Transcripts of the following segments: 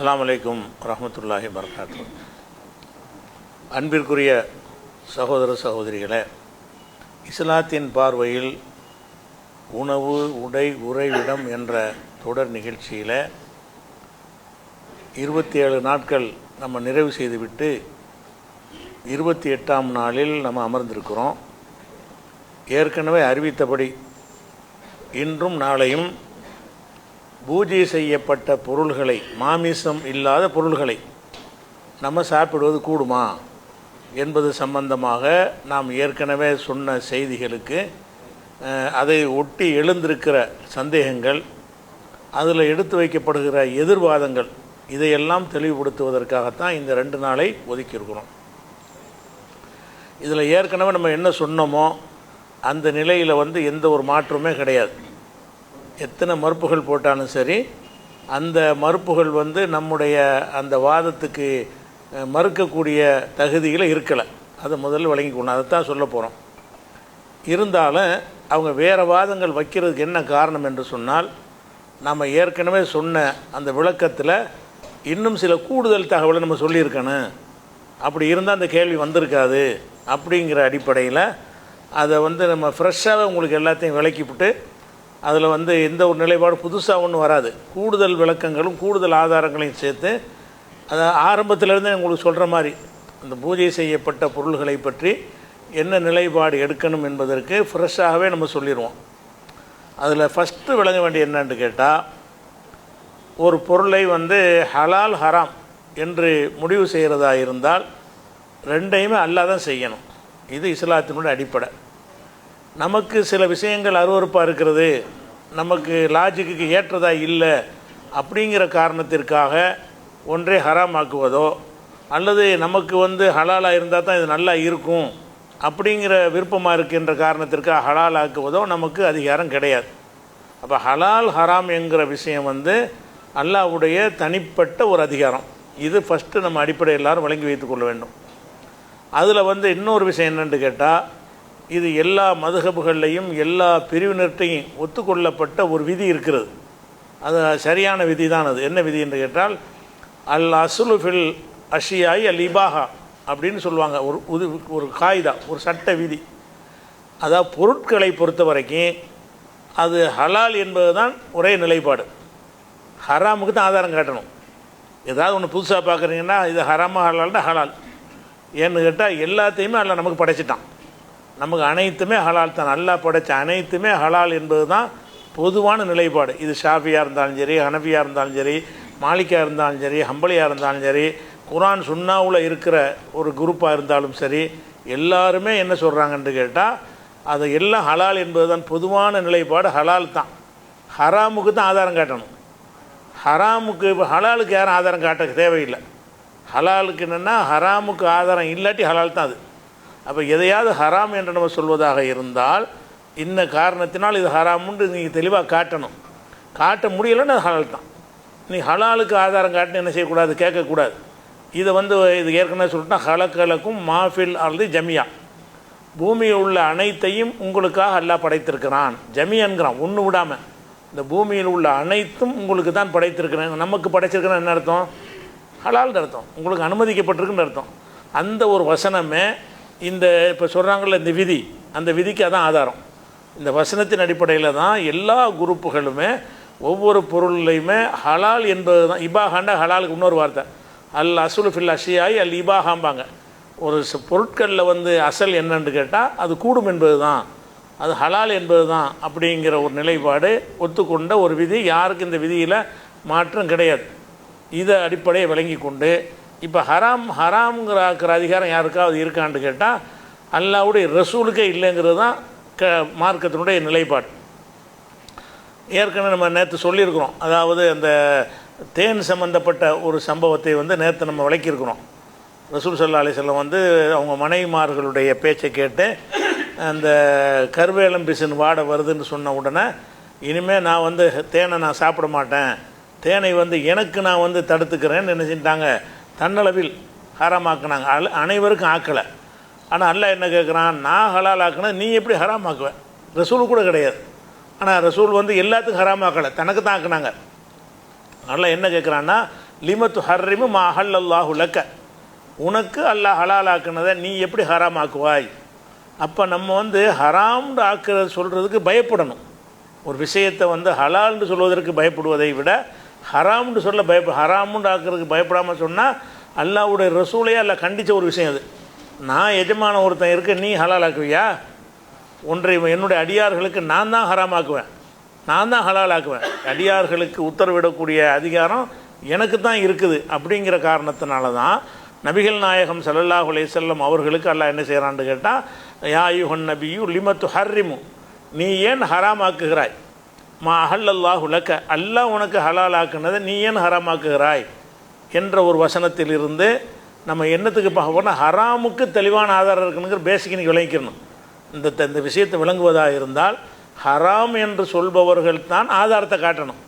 அஸ்ஸலாமு அலைக்கும் வரஹ்மத்துல்லாஹி வபரகாத்துஹு. அன்பிற்குரிய சகோதர சகோதரிகளே, இஸ்லாத்தின் பார்வையில் உணவு, உடை, உறைவிடம் என்ற தொடர் நிகழ்ச்சியில் 27 நாட்கள் நம்ம நிறைவு செய்துவிட்டு 28ஆம் நாளில் நம்ம அமர்ந்திருக்கிறோம். ஏற்கனவே அறிவித்தபடி இன்றும் நாளையும் பூஜை செய்யப்பட்ட பொருள்களை, மாமிசம் இல்லாத பொருள்களை நம்ம சாப்பிடுவது கூடுமா என்பது சம்பந்தமாக நாம் ஏற்கனவே சொன்ன செய்திகளுக்கு அதை ஒட்டி எழுந்திருக்கிற சந்தேகங்கள், அதில் எடுத்து வைக்கப்படுகிற எதிர்வாதங்கள், இதையெல்லாம் தெளிவுபடுத்துவதற்காகத்தான் இந்த 2 நாளை ஒதுக்கியிருக்கிறோம். இதில் ஏற்கனவே நம்ம என்ன சொன்னோமோ அந்த நிலையில் எந்த ஒரு மாற்றமே கிடையாது. எத்தனை மறுப்புகள் போட்டாலும் சரி, அந்த மறுப்புகள் நம்முடைய அந்த வாதத்துக்கு மறுக்கக்கூடிய தகுதியில் இருக்கலை. அதை முதல்ல வழங்கிக்கணும். அதைத்தான் சொல்ல போகிறோம். இருந்தாலும் அவங்க வேறு வாதங்கள் வைக்கிறதுக்கு என்ன காரணம் என்று சொன்னால், நம்ம ஏற்கனவே சொன்ன அந்த விளக்கத்தில் இன்னும் சில கூடுதல் தகவலை நம்ம சொல்லியிருக்கணும். அப்படி இருந்தால் அந்த கேள்வி வந்திருக்காது அப்படிங்கிற அடிப்படையில் அதை நம்ம ஃப்ரெஷ்ஷாகவே உங்களுக்கு எல்லாத்தையும் விளக்கிவிட்டு, அதில் எந்த ஒரு நிலைப்பாடு புதுசாக ஒன்றும் வராது. கூடுதல் விளக்கங்களும் கூடுதல் ஆதாரங்களையும் சேர்த்து, அதை ஆரம்பத்திலேருந்தே உங்களுக்கு சொல்கிற மாதிரி அந்த பூஜை செய்யப்பட்ட பொருள்களை பற்றி என்ன நிலைப்பாடு எடுக்கணும் என்பதற்கு ஃப்ரெஷ்ஷாகவே நம்ம சொல்லிடுவோம். அதில் ஃபஸ்ட்டு விளங்க வேண்டிய என்னன்னு கேட்டால், ஒரு பொருளை ஹலால் ஹராம் என்று முடிவு செய்கிறதா இருந்தால் ரெண்டையுமே அல்லாஹ் தான் செய்யணும். இது இஸ்லாத்தினுடைய அடிப்படை. நமக்கு சில விஷயங்கள் அருவருப்பாக இருக்கிறது, நமக்கு லாஜிக்கு ஏற்றதாக இல்லை அப்படிங்கிற காரணத்திற்காக ஒன்றை ஹராமாக்குவதோ, அல்லது நமக்கு ஹலாலாக இருந்தால் தான் இது நல்லா இருக்கும் அப்படிங்கிற விருப்பமாக இருக்கின்ற காரணத்திற்காக ஹலால் ஆக்குவதோ நமக்கு அதிகாரம் கிடையாது. அப்போ ஹலால் ஹராம் என்கிற விஷயம் அல்லாஹ்வுடைய தனிப்பட்ட ஒரு அதிகாரம். இது ஃபஸ்ட்டு நம்ம அடிப்படை எல்லாரும் வழங்கி வைத்துக்கொள்ள வேண்டும். அதில் இன்னொரு விஷயம் என்னென்னு கேட்டால், இது எல்லா மதுஹபுகள்லையும் எல்லா பிரிவினர்கிட்டையும் ஒத்துக்கொள்ளப்பட்ட ஒரு விதி இருக்கிறது. அது சரியான விதி தான். அது என்ன விதி என்று கேட்டால், அல் அஸ்லு ஃபில் அஷியாய் அல் இபாஹா அப்படின்னு சொல்லுவாங்க. ஒரு காயிதா, ஒரு சட்ட விதி. அதாவது பொருட்களை பொறுத்த வரைக்கும் அது ஹலால் என்பது தான் ஒரே நிலைப்பாடு. ஹராமுக்கு தான் ஆதாரம் காட்டணும். ஏதாவது ஒன்று புதுசாக பார்க்குறீங்கன்னா இது ஹராமா ஹலால்னா ஹலால். ஏன்னு கேட்டால் எல்லாத்தையுமே அல்லாஹ் நமக்கு படைச்சிட்டான். நமக்கு அனைத்துமே ஹலால் தான். அல்லாஹ் படைச்ச அனைத்துமே ஹலால் என்பது தான் பொதுவான நிலைப்பாடு. இது ஷாஃபியாக இருந்தாலும் சரி, ஹனஃபியாக இருந்தாலும் சரி, மாலிக்காக இருந்தாலும் சரி, ஹம்பலியாக இருந்தாலும் சரி, குர்ஆன் சுன்னாவில் இருக்கிற ஒரு குரூப்பாக இருந்தாலும் சரி, எல்லாருமே என்ன சொல்கிறாங்கன்னு கேட்டால், அது எல்லாம் ஹலால் என்பது தான் பொதுவான நிலைப்பாடு. ஹலால் தான். ஹராமுக்கு தான் ஆதாரம் காட்டணும். ஹராமுக்கு, ஹலாலுக்கு யாரும் ஆதாரம் காட்ட தேவையில்லை. ஹலாலுக்கு என்னென்னா, ஹராமுக்கு ஆதாரம் இல்லாட்டி ஹலால் தான் அது. அப்போ எதையாவது ஹராம் என்று நம்ம சொல்வதாக இருந்தால், இன்ன காரணத்தினால் இது ஹராமுன்னு நீங்கள் தெளிவாக காட்டணும். காட்ட முடியலைன்னு அது ஹலால் தான். நீ ஹலாலுக்கு ஆதாரம் காட்டினு என்ன செய்யக்கூடாது, கேட்கக்கூடாது. இதை இது ஏற்கனவே சொல்லிட்டா, ஹலக்கலக்கும் மாஃபில் அல்லது ஜமியா, பூமியில் உள்ள அனைத்தையும் உங்களுக்காக அல்லாஹ் படைத்திருக்கிறான். ஜமியான்கிறான், ஒன்று விடாமல். இந்த பூமியில் உள்ள அனைத்தும் உங்களுக்கு தான் படைத்திருக்கிறேன். நமக்கு படைச்சிருக்கிறேன் என்ன அர்த்தம்? ஹலால்னு அர்த்தம். உங்களுக்கு அனுமதிக்கப்பட்டிருக்குன்னு அர்த்தம். அந்த ஒரு வசனமே இந்த இப்போ சொல்கிறாங்கள்ல இந்த விதி, அந்த விதிக்கு அதான் ஆதாரம். இந்த வசனத்தின் அடிப்படையில் தான் எல்லா குரூப்புகளுமே ஒவ்வொரு பொருள்லையுமே ஹலால் என்பது தான். இபாஹாண்டா ஹலாலுக்கு இன்னொரு வார்த்தை. அல் அசுலு ஃபில் அஷியாய் அல் இபாஹாம்பாங்க. ஒரு பொருட்களில் அசல் என்னன்னு கேட்டால் அது கூடும் என்பது தான், அது ஹலால் என்பது தான் அப்படிங்கிற ஒரு நிலைப்பாடு ஒத்துக்கொண்ட ஒரு விதி. யாருக்கு இந்த விதியில் மாற்றம் கிடையாது. இதை அடிப்படையை விளங்கி கொண்டு, இப்போ ஹராம்ங்கிற அதிகாரம் யாருக்காவது இருக்கான்னு கேட்டால் அல்லாஹ்வுடைய ரசூலுக்கே இல்லைங்கிறது தான் மார்க்கத்தினுடைய நிலைப்பாடு. ஏற்கனவே நம்ம நேற்று சொல்லியிருக்கிறோம். அதாவது அந்த தேன் சம்பந்தப்பட்ட ஒரு சம்பவத்தை நேற்று நம்ம விளக்கியிருக்கிறோம். ரசூல் ஸல்லல்லாஹு அலைஹி வஸல்லம் அவங்க மனைவிமார்களுடைய பேச்சை கேட்டு அந்த கருவேலம் பிசின் வாடை வருதுன்னு சொன்ன உடனே, இனிமேல் நான் தேனை நான் சாப்பிட மாட்டேன், தேனை எனக்கு நான் தடுத்துக்கிறேன்னு என்ன செஞ்சிட்டாங்க, தன்னளவில் ஹராமாக்குனாங்க. அனைவருக்கும் ஆக்கலை. ஆனால் அல்லாஹ் என்ன கேட்குறான், நான் ஹலால் ஆக்கினா நீ எப்படி ஹராமாக்குவேன்? ரசூல் கூட கிடையாது. ஆனால் ரசூல் எல்லாத்துக்கும் ஹராமாக்கலை, தனக்கு தான் ஆக்குனாங்க. அல்லாஹ் என்ன கேட்குறான்னா, லிமத்து ஹர்ரிமு மா அஹல்லல்லாஹு லக்க, உனக்கு அல்லாஹ் ஹலாலாக்குனதை நீ எப்படி ஹராமாக்குவாய்? அப்போ நம்ம வந்து ஹராம்னு ஆக்குறது சொல்கிறதுக்கு பயப்படணும். ஒரு விஷயத்தை வந்து ஹலால்னு சொல்வதற்கு பயப்படுவதை விட ஹராம்னு சொல்ல ஹராம்னு ஆக்குறதுக்கு பயப்படாமல் சொன்னால் அல்லாஹ்வுடைய ரசூலையே அல்லாஹ் கண்டித்த ஒரு விஷயம் அது. நான் எஜமான ஒருத்தன் இருக்க, நீ ஹலாலாக்குவியா? ஒன்றை என்னுடைய அடியார்களுக்கு நான் தான் ஹராமாக்குவேன், நான் தான் ஹலாலாக்குவேன். அடியார்களுக்கு உத்தரவிடக்கூடிய அதிகாரம் எனக்கு தான் இருக்குது. அப்படிங்கிற காரணத்தினால தான் நபிகள் நாயகம் ஸல்லல்லாஹு அலைஹி வஸல்லம் அவர்களுக்கு அல்லாஹ் என்ன செய்கிறான்னு கேட்டால், யா அய்யுஹன் நபியு லிமத்து ஹர்ரிமு, நீ ஏன் ஹராமாக்குகிறாய்? மா அஹல்லல்லாஹு லக்க, அல்லாஹ் உனக்கு ஹலாலாக்குனதை நீ ஏன் ஹராமாக்குகிறாய் என்ற ஒரு வசனத்திலிருந்து நம்ம என்னத்துக்கு பார்க்க போனால் ஹராமுக்கு தெளிவான ஆதாரம் இருக்குனுங்கிற பேசிக் நீங்கள் விளங்கிக்கணும். இந்த விஷயத்தை விளங்குவதாக இருந்தால் ஹராம் என்று சொல்பவர்கள் தான் ஆதாரத்தை காட்டணும்.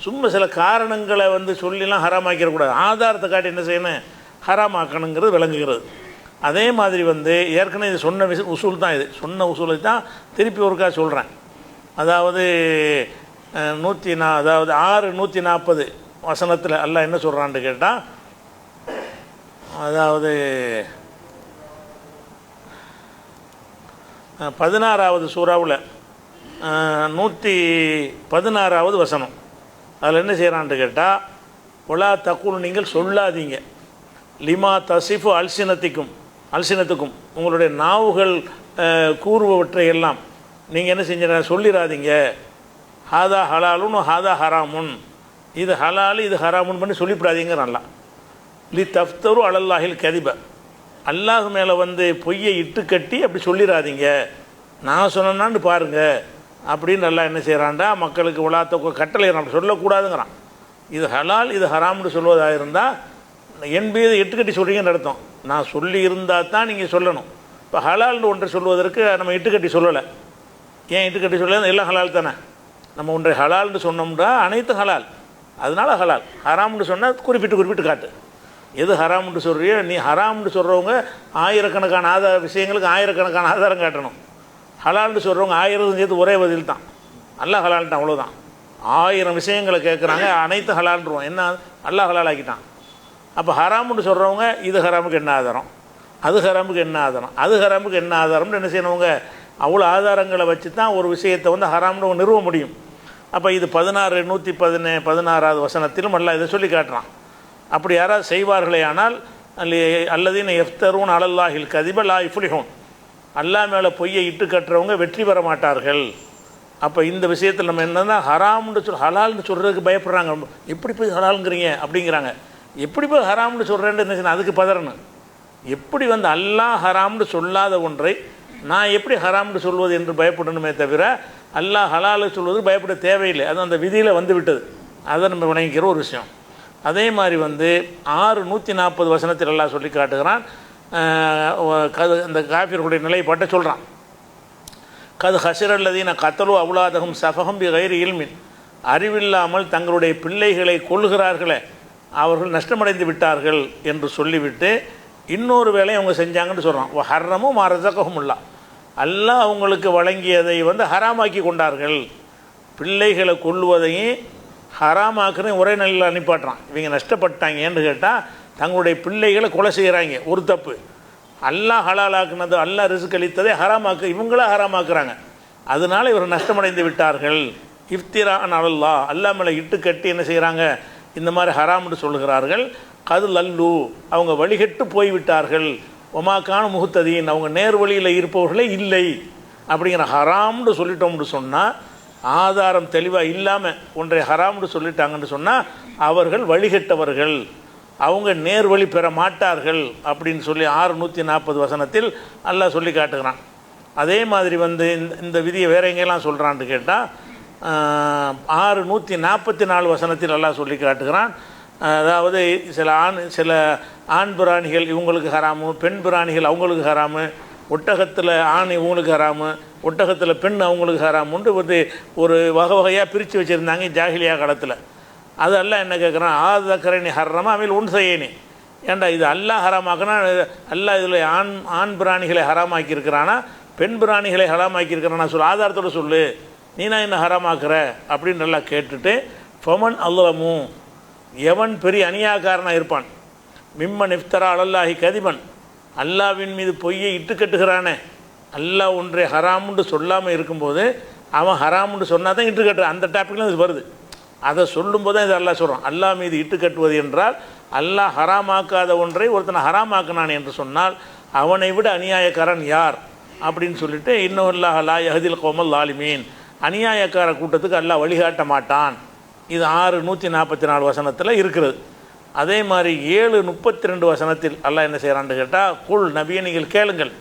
சும்மா சில காரணங்களை வந்து சொல்லிலாம் ஹராமாக்கிடக்கூடாது. ஆதாரத்தை காட்டி என்ன செய்யணும்? ஹராமாக்கணுங்கிறது விளங்குகிறது. அதே மாதிரி வந்து ஏற்கனவே இது சொன்ன உசூல் தான், இது சொன்ன உசூலை தான் திருப்பி ஒருக்கா சொல்கிறேன். அதாவது 6:140 வசனத்தில் அல்லாஹ் என்ன சொல்கிறான்னு கேட்டால், அதாவது 16வது சூறாவில் 116வது வசனம், அதில் என்ன கேட்டால், ஒலா தக்குல், நீங்கள் சொல்லாதீங்க, லிமா தசிஃபு அல்சினத்துக்கும் உங்களுடைய நாவுகள் கூறுபவற்றை எல்லாம் நீங்கள் என்ன செஞ்ச சொல்லிடாதீங்க. ஹாதா ஹலாலுன்னு ஹாதா ஹராமுன், இது ஹலாலு இது ஹராமுன் பண்ணி சொல்லிவிடாதீங்கிறான்ல. லி தஃப்தரு அலல்லாஹில் கதிப, அல்லாஹ் மேலே வந்து பொய்யை இட்டு கட்டி அப்படி சொல்லிடாதீங்க, நான் சொன்னான்னு பாருங்கள் அப்படின்னு நல்லா என்ன செய்கிறான்டா, மக்களுக்கு உலாத்த கட்டளை நம்ம சொல்லக்கூடாதுங்கிறான். இது ஹலால் இது ஹராம்னு சொல்வதாக இருந்தால் என் மீது இட்டுக்கட்டி சொல்கிறீங்கன்னு அர்த்தம். நான் சொல்லி இருந்தால் தான் நீங்கள் சொல்லணும். இப்போ ஹலால்னு ஒன்றை சொல்வதற்கு நம்ம இட்டுக்கட்டி சொல்லலை. ஏன் இட்டுக்கட்டி சொல்லலை? எல்லாம் ஹலால் தானே. நம்ம ஒன்றை ஹலால்னு சொன்னோம்னா அனைத்து ஹலால், அதனால ஹலால். ஹராம்னு சொன்னால் குறிப்பிட்டு காட்டு. எது ஹராம்னு சொல்கிறியோ நீ ஹராம்னு சொல்கிறவங்க ஆயிரக்கணக்கான விஷயங்களுக்கு ஆயிரக்கணக்கான ஆதாரம் காட்டணும். ஹலால்னு சொல்கிறவங்க 1000 சேர்த்து ஒரே பதில் தான், அல்லாஹ் ஹலால்ட்டான், அவ்வளோதான். 1000 விஷயங்களை கேட்குறாங்க, அனைத்து ஹலால்ன்றோம். என்ன அல்லாஹ் ஹலால் ஆக்கிட்டான். அப்போ ஹராம்னு சொல்கிறவங்க இது ஹராமுக்கு என்ன ஆதாரம், அது ஹராமுக்கு என்ன ஆதாரம், அது ஹராமுக்கு என்ன ஆதாரம்னு என்ன செய்யணுங்க, அவ்வளோ ஆதாரங்களை வச்சு தான் ஒரு விஷயத்தை வந்து ஹராம்னு நிறுவ முடியும். அப்போ இது 116வது வசனத்திலும் அல்லாஹ் இதை சொல்லி காட்டுறான். அப்படி யாராவது செய்வார்களே ஆனால் அல்லதீன யஃப்தரூன் அலல்லாஹில் கதிப லா யுஃப்லிஹூன், அல்லாஹ் மேலே பொய்யை இட்டு கட்டுறவங்க வெற்றி பெற மாட்டார்கள். அப்போ இந்த விஷயத்தில் நம்ம என்னென்னா ஹராம்னு ஹலால்னு சொல்கிறதுக்கு பயப்படுறாங்க. எப்படி போய் ஹலாலுங்கிறீங்க அப்படிங்கிறாங்க. எப்படி போய் ஹராம்னு சொல்கிறேன்னு என்ன, அதுக்கு பதறணும். எப்படி வந்து அல்லாஹ் ஹராம்னு சொல்லாத ஒன்றை நான் எப்படி ஹராம்னு சொல்வது என்று பயப்படணுமே தவிர அல்லாஹ் ஹலாலு சொல்வதுக்கு பயப்பட தேவையில்லை. அது அந்த விதியில் வந்து விட்டது. அதை நம்ம விளங்கிக்கிற ஒரு விஷயம். அதே மாதிரி வந்து 6:140 வசனத்தில் அல்லாஹ் சொல்லி காட்டுகிறான். அந்த காஃபிர்களுடைய நிலைப்பாட்டை சொல்கிறான். கது ஹசிரல்லதீன கத்தலு அவுலாதகும் சஃபகம் பி கைரி இல்மின், அறிவில்லாமல் தங்களுடைய பிள்ளைகளை கொள்கிறார்களே அவர்கள் நஷ்டமடைந்து விட்டார்கள் என்று சொல்லிவிட்டு இன்னொரு வேலையை அவங்க செஞ்சாங்கன்னு சொல்கிறான். ஹர்ரமும் ரஸகஹுமுல்லா, அல்லாஹ் அவங்களுக்கு வழங்கியதை வந்து ஹராமாக்கி கொண்டார்கள். பிள்ளைகளை கொள்வதையும் ஹராமாக்குன்னு ஒரே நிலையில் அனுப்பாட்டுறான். இவங்க நஷ்டப்பட்டாங்கன்னு கேட்டால் தங்களுடைய பிள்ளைகளை கொலை செய்கிறாங்க, ஒரு தப்பு. அல்லாஹ் ஹலாலாக்குனது, அல்லாஹ் ரிஸ்க் அளித்ததை ஹராமாக்கு இவங்களா ஹராமாக்குறாங்க. அதனால் இவர் நஷ்டமடைந்து விட்டார்கள். இஃப்திரான் அலல்லாஹ், அல்லாஹ் மேலே இட்டு கட்டி என்ன செய்கிறாங்க, இந்த மாதிரி ஹராம்னு சொல்லுகிறார்கள். கது லல்லு, அவங்க வழிகட்டு போய்விட்டார்கள். ஒமாக்கான முகுத்ததீன், அவங்க நேர் வழியில் இருப்பவர்களே இல்லை அப்படிங்கிற ஹராம்னு சொல்லிட்டோம்னு சொன்னால், ஆதாரம் தெளிவாக இல்லாமல் ஒன்றை ஹராம்னு சொல்லிட்டாங்கன்னு சொன்னால் அவர்கள் வழிகட்டவர்கள், அவங்க நேர் வழி பெற மாட்டார்கள் அப்படின்னு சொல்லி 6:140 வசனத்தில் அல்லாஹ் சொல்லி காட்டுகிறான். அதே மாதிரி வந்து இந்த விதியை வேற எங்கெல்லாம் சொல்கிறான்னு கேட்டால் 6:144 வசனத்தில் அல்லாஹ் சொல்லி காட்டுகிறான். அதாவது சில ஆண் பிராணிகள் இவங்களுக்கு ஹராமு, பெண் பிராணிகள் அவங்களுக்கு ஹராமு, ஒட்டகத்தில் ஆண் இவங்களுக்கு ஹராமு, ஒட்டகத்தில் பெண் அவங்களுக்கு ஹராமுன்ட்டு ஒரு வகையாக பிரித்து வச்சுருந்தாங்க ஜாஹிலியா காலத்தில். அது அல்லாஹ் என்ன கேட்குறான், ஆதக்கரணி ஹர்ரமா அமில் உன் செய்யணி, ஏன்டா இது அல்லாஹ் ஹராமாக்குனா அல்லாஹ் இதில் ஆண் பிராணிகளை ஹராமாக்கி இருக்கிறானா பெண் பிராணிகளை ஹராமாக்கி இருக்கிறானா சொல்லு, ஆதாரத்தோடு சொல்லு, நீனா என்ன ஹராமாக்குற அப்படின்னு நல்லா கேட்டுட்டு ஃபமன் அல்லமு, எவன் பெரிய அநியாயக்காரனாக இருப்பான், மிம்மன் இஃப்தரா அலல்லாஹி கதிபன், அல்லாவின் மீது பொய்யை இட்டு கட்டுகிறானே, அல்லாஹ் ஒன்றை ஹராமுன்னு சொல்லாமல் இருக்கும்போது அவன் ஹராமுன்னு சொன்னால் தான் இட்டு கட்டுறான். அந்த டாப்பிக்லாம் இது வருது. அதை சொல்லும்போது தான் இது அல்லாஹ் சொல்கிறான். அல்லாஹ் மீது இட்டு கட்டுவது என்றால் அல்லாஹ் ஹராமாக்காத ஒன்றை ஒருத்தனை ஹராமாக்கினான் என்று சொன்னால் அவனை விட அநியாயக்காரன் யார் அப்படின்னு சொல்லிட்டு, இன்னுல்லாஹ் லா யஹ்தில் கௌமல் லாலிமீன், அநியாயக்கார கூட்டத்துக்கு அல்லாஹ் வழிகாட்ட மாட்டான். இது 6:144 வசனத்தில் இருக்கிறது. அதே மாதிரி 7:32 வசனத்தில் அல்லாஹ் என்ன செய்கிறான்னு கேட்டால், குல் நபியை நீங்கள் கேளுங்கள்,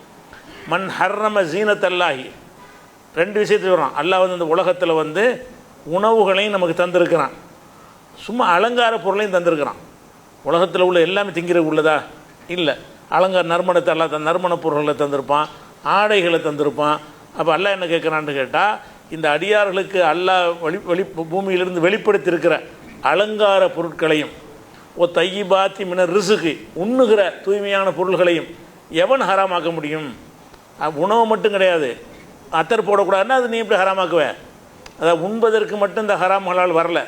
மன் ஹர்ரம ஜீனத் அல்லாஹி, 2 விஷயத்தில் வரும். அல்லாஹ் வந்து இந்த உலகத்தில் வந்து உணவுகளையும் நமக்கு தந்திருக்கிறான், சும்மா அலங்கார பொருளையும் தந்திருக்கிறான். உலகத்தில் உள்ள எல்லாமே திங்கிறது உள்ளதா இல்லை. அலங்கார நறுமணத்தை அல்லாஹ் நறுமண பொருள்களை தந்திருப்பான், ஆடைகளை தந்திருப்பான். அப்போ அல்லாஹ் என்ன கேட்குறான்னு கேட்டால், இந்த அடியார்களுக்கு அல்லாஹ் பூமியிலிருந்து வெளிப்படுத்தியிருக்கிற அலங்கார பொருட்களையும் தையிபாத்தி மினர் ரிசுக்கு, உண்ணுகிற தூய்மையான பொருள்களையும் எவன் ஹராமாக்க முடியும்? உணவு மட்டும் கிடையாது, அத்தர் போடக்கூடாதுன்னா அது நீ எப்படி ஹராமாக்குவே? அதாவது உண்பதற்கு மட்டும் இந்த ஹராம் ஹலால் வரல.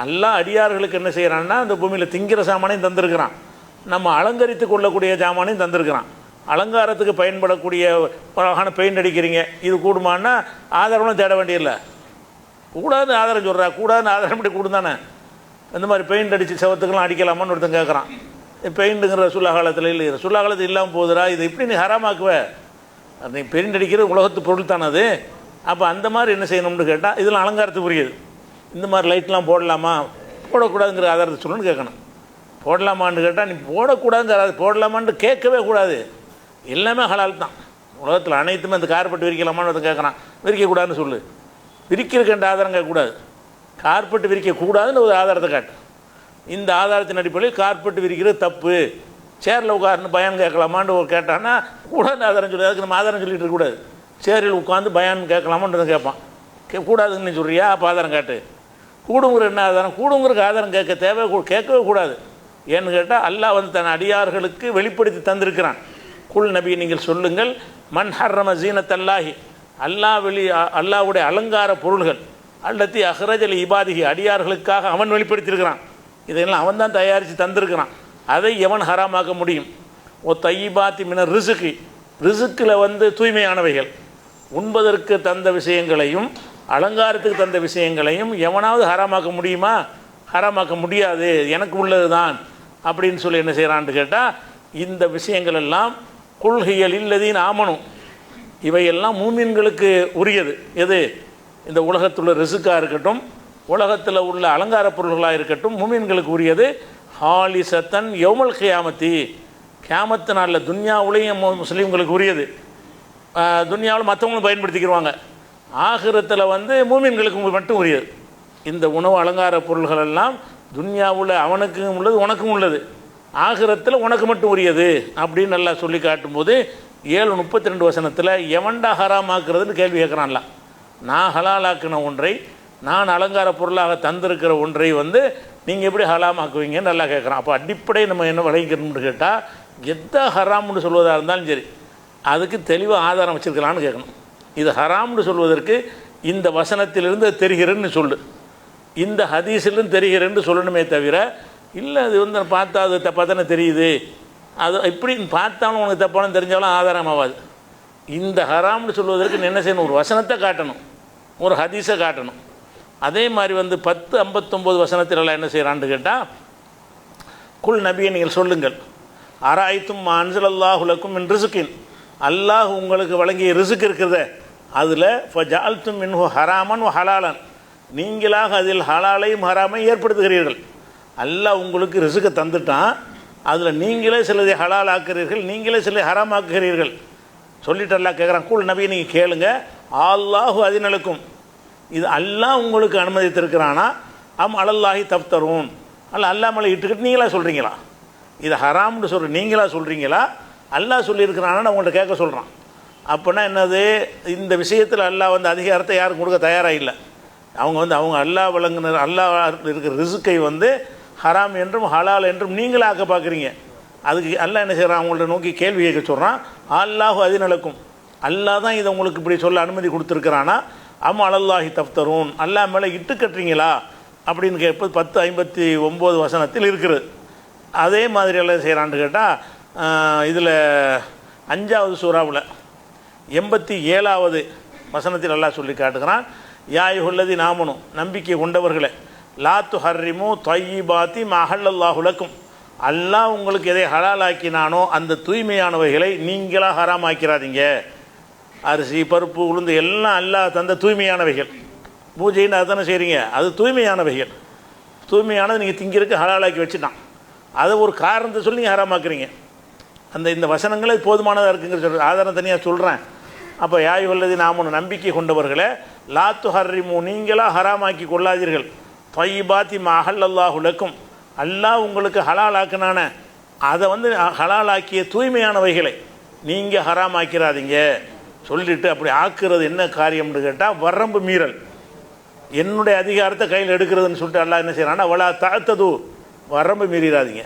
அல்லாஹ் அடியார்களுக்கு என்ன செய்கிறான்னா, அந்த பூமியில் திங்கிற சாமானையும் தந்திருக்கிறான், நம்ம அலங்கரித்து கொள்ளக்கூடிய சாமானையும் தந்திருக்கிறான். அலங்காரத்துக்கு பயன்படக்கூடிய அழகான பெயிண்ட் அடிக்கிறீங்க, இது கூடுமான்னா ஆதாரம்லாம் தேட வேண்டியதில்லை. கூடாதுன்னு ஆதாரம் சொல்கிறா, கூடாதுன்னு ஆதாரம் இப்படி கூடுதானே. இந்த மாதிரி பெயிண்ட் அடித்து செவத்துக்கெல்லாம் அடிக்கலாமான்னு ஒருத்தன் கேட்குறான். பெயிண்ட்டுங்கிற ரசூலுல்லாஹ் காலத்தில் இல்லை, ரசூலுல்லாஹ் காலத்தில் இல்லாமல் போகுதுரா, இது எப்படி நீ ஹராமாக்குவே? நீ பெயிண்ட் அடிக்கிறது உலகத்து பொருள் தானே அது. அப்போ அந்த மாதிரி என்ன செய்யணும்னு கேட்டால், இதெல்லாம் அலங்காரத்துக்கு புரியுது. இந்த மாதிரி லைட்லாம் போடலாமா போடக்கூடாதுங்கிற ஆதாரத்தை சொல்லணும்னு கேட்கணும். போடலாமான்னு கேட்டால் நீ போடக்கூடாதுங்கிற அது போடலாமான்னு கேட்கவே கூடாது. எல்லாமே ஹலால் தான். உலகத்தில் அனைத்துமே அந்த கார்பெட் விரிக்கலாமான்னு வந்து கேட்குறான், விரிக்கக்கூடாதுன்னு சொல்லு. விரிக்கிறதுக்கு ஆதாரம் கேட்கக்கூடாது, கார்பெட் விரிக்கக்கூடாதுன்னு ஒரு ஆதாரத்தை காட்டு. இந்த ஆதாரத்தின் அடிப்படையில் கார்பெட் விரிக்கிறது தப்பு, சேரில் உட்கார்ந்து பயான் கேட்கலாமான்னு ஒரு கேட்டான்னா கூடாதுன்னு ஆதாரம் சொல்லி, அதுக்கு நம்ம ஆதாரம் சொல்லிட்டு இருக்கக்கூடாது. சேரில் உட்காந்து பயான் கேட்கலாமான்னு கேட்பான். கூடாதுன்னு சொல்கிறியா, அப்போ ஆதாரம் காட்டு. கூடுங்கிற என்ன ஆதாரம்? கூடுங்கிறக்கு ஆதாரம் கேட்கவே கூடாது. ஏன்னு கேட்டால் அல்லாஹ் வந்து தன் அடியார்களுக்கு வெளிப்படுத்தி தந்திருக்கிறான். குல் நபி நீங்கள் சொல்லுங்கள், மன் ஹர்ரம ஜீனத் அல்லாஹி, அல்லாஹ்வுடைய அலங்கார பொருள்கள், அல்லத்தி அஹ்ரஜல் இபாதிஹி, அடியார்களுக்காக அவன் வெளிப்படுத்தியிருக்கிறான். இதெல்லாம் அவன் தான் தயாரித்து தந்திருக்கிறான். அதை எவன் ஹராமாக்க முடியும்? தையிபாத்தி மினர் ரிசுக்கு, ரிசுக்கில் வந்து தூய்மையானவைகள், உண்பதற்கு தந்த விஷயங்களையும் அலங்காரத்துக்கு தந்த விஷயங்களையும் எவனாவது ஹராமாக்க முடியுமா? ஹராமாக்க முடியாது, எனக்கு உள்ளது தான் அப்படின்னு சொல்லி என்ன செய்கிறான்னு கேட்டால், இந்த விஷயங்கள் எல்லாம் குல்ஹியல் இல்லதீன் ஆமனும், இவையெல்லாம் மூமின்களுக்கு உரியது. எது? இந்த உலகத்தில் உள்ள ரிசுக்காக இருக்கட்டும், உலகத்தில் உள்ள அலங்கார பொருள்களாக இருக்கட்டும், மூமின்களுக்கு உரியது. ஹாலிசத்தன் யௌமல் கியாமத்தி, கியாமத்து நாளில் துன்யாவுலேயும் முஸ்லீம்களுக்கு உரியது. துன்யாவில் மற்றவங்களும் பயன்படுத்திக்கிடுவாங்க, ஆகிரத்தில் வந்து மூமின்களுக்கு மட்டும் உரியது. இந்த உணவு அலங்கார பொருள்கள் எல்லாம் துன்யாவில் அவனுக்கும் உள்ளது, உனக்கும் உள்ளது, ஆகிரத்தில் உனக்கு மட்டும் உரியது அப்படின்னு நல்லா சொல்லி காட்டும்போது 7:32 வசனத்தில் எவன்டா ஹராமாக்குறதுன்னு கேள்வி கேட்குறான்ல. நான் ஹலாலாக்கின ஒன்றை, நான் அலங்கார பொருளாக தந்திருக்கிற ஒன்றை வந்து நீங்கள் எப்படி ஹராமாக்குவீங்கன்னு நல்லா கேட்குறான். அப்போ அடிப்படை நம்ம என்ன விளைவிக்கணும்னு கேட்டால், எதை ஹராம்னு சொல்வதாக இருந்தாலும் சரி அதுக்கு தெளிவாக ஆதாரம் வச்சுருக்கலான்னு கேட்கணும். இது ஹராம்னு சொல்வதற்கு இந்த வசனத்திலிருந்து தெரிகிறேன்னு சொல்லு, இந்த ஹதீஸிலிருந்து தெரிகிறேன்னு சொல்லணுமே தவிர, இல்லை அது வந்து பார்த்தா அது தப்பாக தானே தெரியுது, அது இப்படி பார்த்தாலும் உனக்கு தப்பானு தெரிஞ்சாலும் ஆதாரம் ஆகாது. இந்த ஹராம்னு சொல்வதற்கு என்ன செய்யணும்? ஒரு வசனத்தை காட்டணும், ஒரு ஹதீஸை காட்டணும். அதே மாதிரி வந்து 10:59 வசனத்தில் எல்லாம் என்ன செய்கிறான்னு கேட்டால், குல் நபியை நீங்கள் சொல்லுங்கள், அராய்த்தும் அன்சலல்லாஹு லக்கும் மின் ரிசுக்கின், அல்லாஹ் உங்களுக்கு வழங்கிய ரிசுக்கு இருக்கிறத அதில் ஃபஜஅல்தும் மின்ஹு ஹராமன் ஹலாலன், நீங்களாக அதில் ஹலாலையும் ஹராமையும் ஏற்படுத்துகிறீர்கள். அல்லாஹ் உங்களுக்கு ரிசுக்கை தந்துட்டான், அதில் நீங்களே சிலதை ஹலால் ஆக்குறீர்கள், நீங்களே சிலதை ஹராம் ஆக்குகிறீர்கள் சொல்லிட்டு அல்லாஹ் கேட்குறான், கூல் நபியை நீங்கள் கேளுங்க, அல்லாஹு அதினலுக்கும், இது அல்லாஹ் உங்களுக்கு அனுமதித்திருக்கிறானா, அலல்லாஹி தப்தரூன், அல்லாஹ் மேலே இட்டுக்கிட்டு நீங்களா சொல்கிறீங்களா? இது ஹராம்னு சொல்கிற நீங்களா சொல்கிறீங்களா? அல்லாஹ் சொல்லியிருக்கிறானா உங்கள்கிட்ட கேட்க சொல்கிறான். அப்போனா என்னது? இந்த விஷயத்தில் அல்லாஹ் வந்து அதிகாரத்தை யாரும் கொடுக்க தயாராக இல்லை. அவங்க அல்லாஹ் வழங்கின அல்லாஹ் இருக்கிற ரிசுக்கை வந்து ஹராம் என்றும் ஹலால் என்றும் நீங்களே ஆக்க பார்க்குறீங்க. அதுக்கு அல்லாஹ் என்ன செய்கிறான்? அவங்கள்ட்ட நோக்கி கேள்வி கேட்க சொல்கிறான், அல்லாஹு அதினலுக்கும், அல்லாஹ் தான் இதை உங்களுக்கு இப்படி சொல்ல அனுமதி கொடுத்துருக்கிறானா, அலல்லாஹி தப்தரூன், அல்லாஹ் மேலே இட்டு கட்டுறீங்களா அப்படின்னு கேட்பது 10:59 வசனத்தில் இருக்கிறது. அதே மாதிரி எல்லாம் செய்கிறான்னு கேட்டால் இதில் 5வது சூறாவில் 87வது வசனத்தில் அல்லாஹ் சொல்லி காட்டுகிறான், யா அய்யுஹல்லதி நாமனு, நம்பிக்கை கொண்டவர்களே, லா துஹர்ரிமு தையிபாத்தி மா அஹல்லல்லாஹு லக்கும், அல்லாஹ் உங்களுக்கு எதை ஹலாலாக்கினானோ அந்த தூய்மையானவைகளை நீங்களாக ஹராமாக்கிறாதீங்க. அரிசி பருப்பு உளுந்து எல்லாம் அல்லாஹ் தந்த தூய்மையானவைகள். பூஜைன்னு அதுதானே செய்கிறீங்க, அது தூய்மையானவைகள். தூய்மையானது நீங்கள் திங்கிறதுக்கு ஹலாலாக்கி வச்சுட்டான், அதை ஒரு காரணத்தை சொல்லி நீங்கள் ஹராமாக்குறீங்க. இந்த வசனங்களே போதுமானதாக இருக்குங்கிற சொல்கிற ஆதாரம் தனியாக சொல்கிறேன். அப்போ யா அய்யுஹல்லதி நாமனு, நம்பிக்கை கொண்டவர்களே, லா துஹர்ரிமு, நீங்களாக ஹராமாக்கி கொள்ளாதீர்கள், தையிபாத்தி மா அஹல்லல்லாஹு லக்கும், அல்லாஹ் உங்களுக்கு ஹலாலாக்கினான அதை ஹலாலாக்கிய தூய்மையானவைகளை நீங்கள் ஹராமாக்கிறாதீங்க சொல்லிட்டு, அப்படி ஆக்குறது என்ன காரியம்னு கேட்டால் வரம்பு மீறல், என்னுடைய அதிகாரத்தை கையில் எடுக்கிறதுன்னு சொல்லிட்டு அல்லாஹ் என்ன செய்கிறான்னா, வலா தஅத்தது, வரம்பு மீறிடாதீங்க.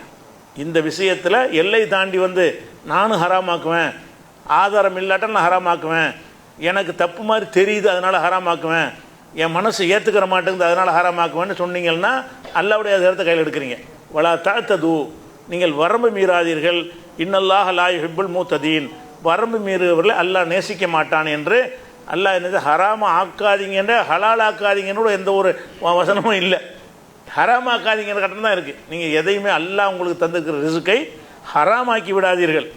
இந்த விஷயத்தில் எல்லை தாண்டி நானும் ஹராமாக்குவேன், ஆதாரம் இல்லாட்ட நான் ஹராமாக்குவேன், எனக்கு தப்பு மாதிரி தெரியுது அதனால் ஹராமாக்குவேன், என் மனசு ஏற்றுக்கிற மாட்டேங்குது அதனால் ஹராமாக்குவேன்னு சொன்னீங்கன்னா அல்லாஹ்வுடைய அதிகாரத்தை கையில் எடுக்கிறீங்க. வலா தஅத்தது, நீங்கள் வரம்பு மீறாதீர்கள், இன்னல்லாஹ லா யுஹிப்புல் முஅ்ததீன், வரம்பு மீறுவர்களை அல்லாஹ் நேசிக்க மாட்டான் என்று அல்லாஹ் என்னது ஹராமா ஆக்காதீங்கன்ற, ஹலால் ஆக்காதீங்கன்னு எந்த ஒரு வசனமும் இல்லை. ஹராமாக்காதீங்கிற கட்டம் தான் இருக்குது. நீங்கள் எதையுமே அல்லாஹ் உங்களுக்கு தந்திருக்கிற ரிஸ்கை ஹராமாக்கி விடாதீர்கள்.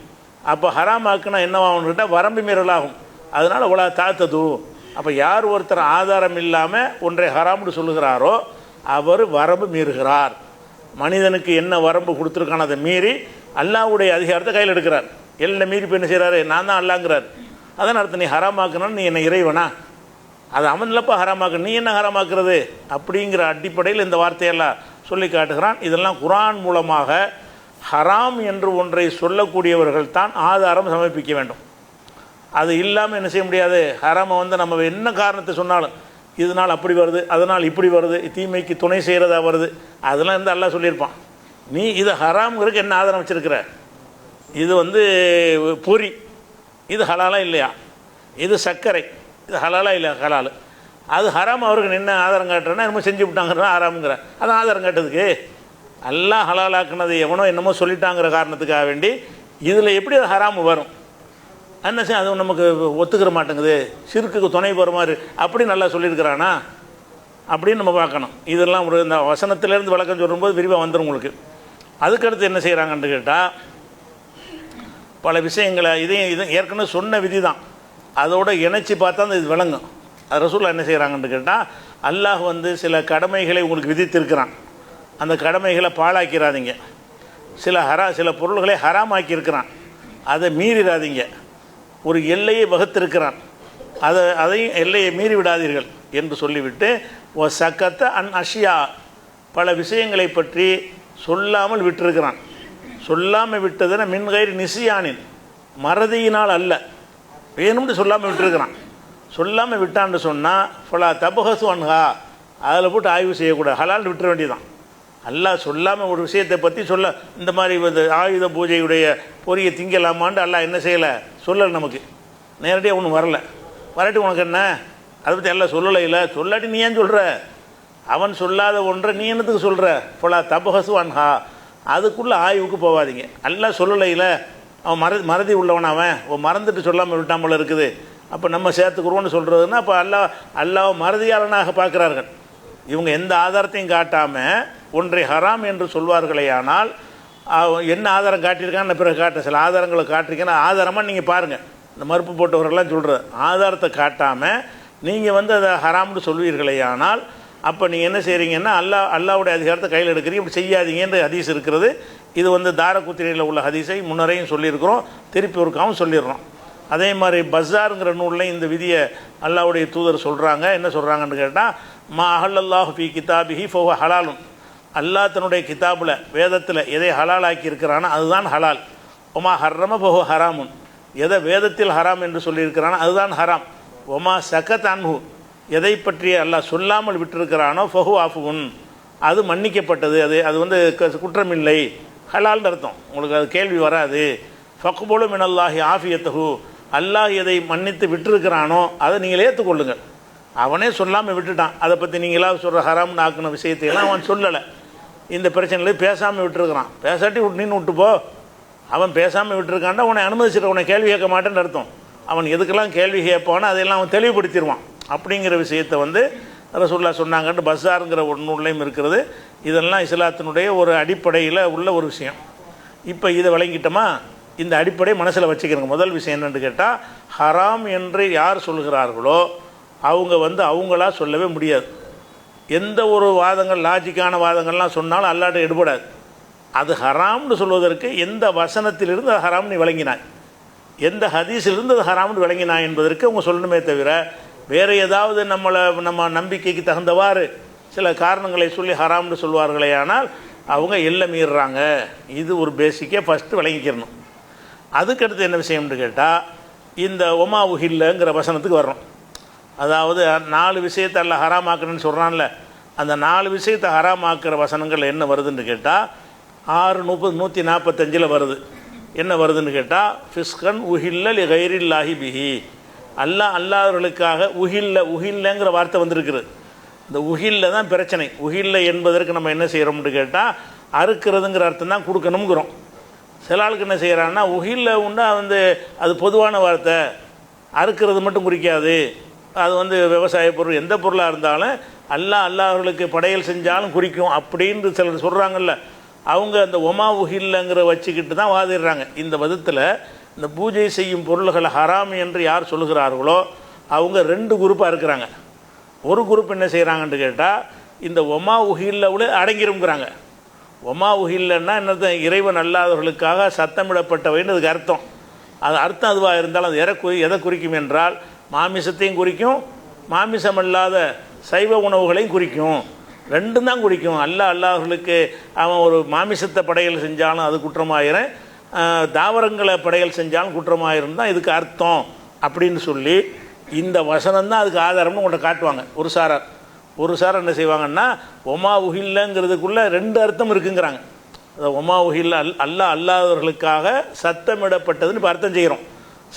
அப்போ ஹராமாக்குனா என்னவாகும்னு கேட்டால் வரம்பு மீறலாகும். அதனால் உலா தாத்தது. அப்போ யார் ஒருத்தர் ஆதாரம் இல்லாமல் ஒன்றை ஹராம்னு சொல்லுகிறாரோ அவர் வரம்பு மீறுகிறார். மனிதனுக்கு என்ன வரம்பு கொடுத்துருக்கான அதை மீறி அல்லாஹ்வுடைய அதிகாரத்தை கையில் எடுக்கிறார். எல்லாம் மீறி இப்போ என்ன செய்கிறாரு, நான் தான் அல்லாங்கிறார். அதான் அர்த்தம், நீ ஹராமாக்குனா நீ என்ன இறைவனா, அது அவன்லப்பா ஹராமாக்கு, நீ என்ன ஹராமாக்குறது அப்படிங்கிற அடிப்படையில் இந்த வார்த்தையெல்லாம் சொல்லி காட்டுகிறான். இதெல்லாம் குர்ஆன் மூலமாக ஹராம் என்று ஒன்றை சொல்லக்கூடியவர்கள் தான் ஆதாரம் சமர்ப்பிக்க வேண்டும். அது இல்லாமல் என்ன செய்ய முடியாது. ஹராமை நம்ம என்ன காரணத்தை சொன்னாலும், இதனால் அப்படி வருது, அதனால் இப்படி வருது, தீமைக்கு துணை செய்கிறதா வருது, அதெல்லாம் அல்லாஹ் சொல்லியிருப்பான். நீ இது ஹராம்ங்கிறதுக்கு என்ன ஆதாரம் வச்சுருக்கிற, இது பொரி, இது ஹலாலா இல்லையா, இது சர்க்கரை, இது ஹலாலா இல்லையா, ஹலால், அது ஹராம், அவருக்கு என்ன ஆதாரம் காட்டுறேன்னா என்னமோ செஞ்சு விட்டாங்கிறதா ஹராமுங்கிற, அதான் ஆதாரம் காட்டுறதுக்கு. அல்லாஹ் ஹலாலாக்குனது எவனோ என்னமோ சொல்லிட்டாங்கிற காரணத்துக்காக வேண்டி இதில் எப்படி அது ஹராமு வரும், என்ன செய்ய, அது நமக்கு ஒத்துக்கிற மாட்டேங்குது, சிறுக்குக்கு துணை போகிற மாதிரி அப்படி நல்லா சொல்லியிருக்கிறானா அப்படின்னு நம்ம பார்க்கணும். இதெல்லாம் ஒரு இந்த வசனத்திலேருந்து விளக்கம் சொல்லும்போது விரிவாக வந்துடும் உங்களுக்கு. அதுக்கடுத்து என்ன செய்கிறாங்கன்னு கேட்டால், பல விஷயங்களை இதையும் ஏற்கனவே சொன்ன விதி தான், அதோடு இணைச்சி பார்த்தா அந்த இது விளங்கும். அது ரசூலுல்லாஹ் என்ன செய்கிறாங்கன்னு கேட்டால், அல்லாஹ் சில கடமைகளை உங்களுக்கு விதித்திருக்கிறான், அந்த கடமைகளை பாழாக்கிறாதீங்க. சில பொருள்களை ஹராமாக்கியிருக்கிறான், அதை மீறிடாதீங்க. ஒரு எல்லையை வகுத்திருக்கிறான், அதையும் எல்லையை மீறி விடாதீர்கள் என்று சொல்லிவிட்டு, ஓ சக்கத்த அன் அஷியா, பல விஷயங்களை பற்றி சொல்லாமல் விட்டிருக்கிறான். சொல்லாமல் விட்டதுன்னா மின்கைர் நிசியானின், மறதியினால் அல்ல, வேணும்னு சொல்லாமல் விட்டுருக்கிறான். சொல்லாமல் விட்டான்னு சொன்னால் ஃபலா தபஹசு அன்ஹா, அதில் போட்டு ஆய்வு செய்யக்கூடாது, ஹலால் விட்டுற வேண்டியதான். அல்லாஹ் சொல்லாமல் ஒரு விஷயத்தை பற்றி சொல்ல, இந்த மாதிரி ஆயுத பூஜையுடைய பொரியை திங்கலாமான்னு அல்லாஹ் என்ன செய்யலை, சொல்லலை, நமக்கு நேரடியாக ஒன்றும் வரலை. வரட்டி உனக்கு என்ன, அதை பற்றி எல்லாம் சொல்லலை, இல்லை சொல்லாட்டி நீ ஏன் சொல்கிற, அவன் சொல்லாத ஒன்றை நீ என்னத்துக்கு சொல்கிற, ஃபலா தபஹசு அன்ஹா, அதுக்குள்ளே ஆய்வுக்கு போகாதீங்க. அல்லாஹ் சொல்லலை, இல்லை அவன் மறதி உள்ளவன், அவன் மறந்துட்டு சொல்லாமல் விட்டாமல் இருக்குது, அப்போ நம்ம சேர்த்துக்குருவோன்னு சொல்கிறதுன்னா அப்போ அல்லாஹ் மறதியாளனாக பார்க்குறார்கள். இவங்க எந்த ஆதாரத்தையும் காட்டாமல் ஒன்றை ஹராம் என்று சொல்வார்களே, ஆனால் என்ன ஆதாரம் காட்டியிருக்கான்னு பிறகு காட்ட, சில ஆதாரங்களை காட்டிருக்கேன்னா ஆதாரமாக நீங்கள் பாருங்கள். இந்த மறுப்பு போட்டவர்கள்லாம் சொல்கிறது, ஆதாரத்தை காட்டாமல் நீங்கள் அதை ஹராம்னு சொல்வீர்களே, ஆனால் அப்போ நீங்கள் என்ன செய்கிறீங்கன்னா அல்லாஹ்வுடைய அதிகாரத்தை கையில் எடுக்கிறீங்க, இப்படி செய்யாதீங்கன்ற ஹதீஸ் இருக்கிறது. இது தாரகுத்திரியில் உள்ள ஹதீஸை முன்னரையும் சொல்லியிருக்கிறோம், திருப்பி ஒருக்காவும் சொல்லிடுறோம். அதே மாதிரி பஸாருங்கிற நூலில் இந்த விதியை அல்லாஹ்வுடைய தூதர் சொல்கிறாங்க. என்ன சொல்கிறாங்கன்னு கேட்டால், மா அஹல்லல்லாஹு ஃபீ கிதாபிஹி ஃபஹுவ ஹலாலுன், அல்லாஹ் தன்னுடைய கிதாபில் வேதத்தில் எதை ஹலாலாக்கி இருக்கிறானோ அதுதான் ஹலால். ஒமா ஹர்ரம ஃபஹுவ ஹராமுன், எதை வேதத்தில் ஹராம் என்று சொல்லியிருக்கிறானோ அதுதான் ஹராம். ஒமா சகத் அன்ஹு, எதை பற்றி அல்லாஹ் சொல்லாமல் விட்டிருக்கிறானோ ஃபஹு ஆஃபுன், அது மன்னிக்கப்பட்டது, அது குற்றமில்லை, ஹலால்னு அர்த்தம். உங்களுக்கு அது கேள்வி வராது. ஃபக்புலு மினல்லாஹி ஆஃபியத்தஹு, அல்லாஹ் எதை மன்னித்து விட்டிருக்கிறானோ அதை நீங்கள் ஏற்றுக்கொள்ளுங்கள். அவனே சொல்லாமல் விட்டுட்டான். அதை பற்றி நீங்களாவது சொல்கிற ஹராம்னு ஆக்கின விஷயத்தையெல்லாம் அவன் சொல்லலை. இந்த பிரச்சனையில் பேசாமல் விட்டுருக்கிறான். பேசாட்டி நின்று விட்டுப்போ. அவன் பேசாமல் விட்டுருக்கான்டா உன்னை அனுமதிச்சிட, உன்னை கேள்வி கேட்க மாட்டேன்னு அர்த்தம். அவன் எதுக்கெல்லாம் கேள்வி கேட்பானோ அதையெல்லாம் அவன் தெளிவுபடுத்திடுவான். அப்படிங்கிற விஷயத்தை வந்து ரசூலுல்லாஹ் சொன்னாங்கன்னு பஸாருங்கிற ஒரு நூல்லையும் இருக்கிறது. இதெல்லாம் இஸ்லாத்தினுடைய ஒரு அடிப்படையில் உள்ள ஒரு விஷயம். இப்போ இதை விளங்கிட்டோமா? இந்த அடிப்படை மனசில் வச்சுக்கிறோங்க. முதல் விஷயம் என்னென்னு கேட்டால், ஹராம் என்று யார் சொல்கிறார்களோ அவங்க வந்து அவங்களா சொல்லவே முடியாது. எந்த ஒரு வாதங்கள், லாஜிக்கான வாதங்கள்லாம் சொன்னாலும் அல்லாட்ட எடுபடாது. அது ஹராம்னு சொல்வதற்கு எந்த வசனத்திலிருந்து அது ஹராம் நீ விளங்கினாய், எந்த ஹதீஸிலிருந்து அது ஹராம்னு விளங்கினாய் என்பதற்கு அவங்க சொல்லணுமே தவிர, வேறு ஏதாவது நம்ம நம்பிக்கைக்கு தகுந்தவாறு சில காரணங்களை சொல்லி ஹராம்னு சொல்வார்களே ஆனால் அவங்க எல்லை மீறுறாங்க. இது ஒரு பேசிக்கே ஃபஸ்ட்டு விளங்கிக்கிறணும். அதுக்கடுத்து என்ன விஷயம்னு கேட்டால், இந்த ஒமா உஹில்லங்கிற வசனத்துக்கு வர்றோம். அதாவது 4 விஷயத்தை அல்ல ஹராமாக்குறேன்னு சொல்கிறான்ல, அந்த 4 விஷயத்தை ஹராமாக்குற வசனங்கள் என்ன வருதுன்னு கேட்டால் 6:145 வருது. என்ன வருதுன்னு கேட்டால், ஃபிஸ்கன் உஹில்ல லி கைரில்லாஹி பிஹி, அல்லாதவர்களுக்காக உஹில்லங்கிற வார்த்தை வந்திருக்குது. இந்த உஹில்ல தான் பிரச்சனை. உஹில்ல என்பதற்கு நம்ம என்ன செய்கிறோம்னு கேட்டால், அறுக்கிறதுங்கிற அர்த்தம் தான் கொடுக்கணுங்கிறோம். சில ஆளுக்கு என்ன செய்கிறான்னா, உஹில்ல உண்டா வந்து அது பொதுவான வார்த்தை, அறுக்கிறது மட்டும் குறிக்காது. அது வந்து விவசாய பொருள் எந்த பொருளாக இருந்தாலும் அல்லாதவர்களுக்கு படையல் செஞ்சாலும் குறிக்கும் அப்படின்னு சிலர் சொல்கிறாங்கல்ல. அவங்க அந்த ஒமா உஹில்லங்கிற வச்சுக்கிட்டு தான் வாதிடுறாங்க. இந்த விதத்தில் இந்த பூஜை செய்யும் பொருள்களை ஹராம் என்று யார் சொல்கிறார்களோ அவங்க 2 குரூப்பாக இருக்கிறாங்க. ஒரு குரூப் என்ன செய்கிறாங்கன்னு கேட்டால், இந்த ஒமா உஹில்லவுல அடங்கிருங்கிறாங்க. ஒமா உஹில்லன்னா என்னது, இறைவன் அல்லாதவர்களுக்காக சத்தமிடப்பட்டவைன்னு அதுக்கு அர்த்தம். அது அர்த்தம் அதுவாக இருந்தாலும் அது எதை குறிக்கும் என்றால், மாமிசத்தையும் குறிக்கும், மாமிசம் அல்லாத சைவ உணவுகளையும் குறிக்கும். 2 தான் குறிக்கும். அல்லாதவர்களுக்கு அவன் ஒரு மாமிசத்தை படையல் செஞ்சாலும் அது குற்றமாயிரும், தாவரங்களை படையல் செஞ்சாலும் குற்றமாயிரும் தான் இதுக்கு அர்த்தம் அப்படின்னு சொல்லி இந்த வசனம் தான் அதுக்கு ஆதாரம்னு உங்கள்கிட்ட காட்டுவாங்க. ஒரு சாரார் என்ன செய்வாங்கன்னா, ஒமா உஹில்லங்கிறதுக்குள்ளே 2 அர்த்தம் இருக்குங்கிறாங்க. அதை ஒமா உஹில்ல அல்லாதவர்களுக்காக சத்தமிடப்பட்டதுன்னு இப்போ அர்த்தம் செய்கிறோம்.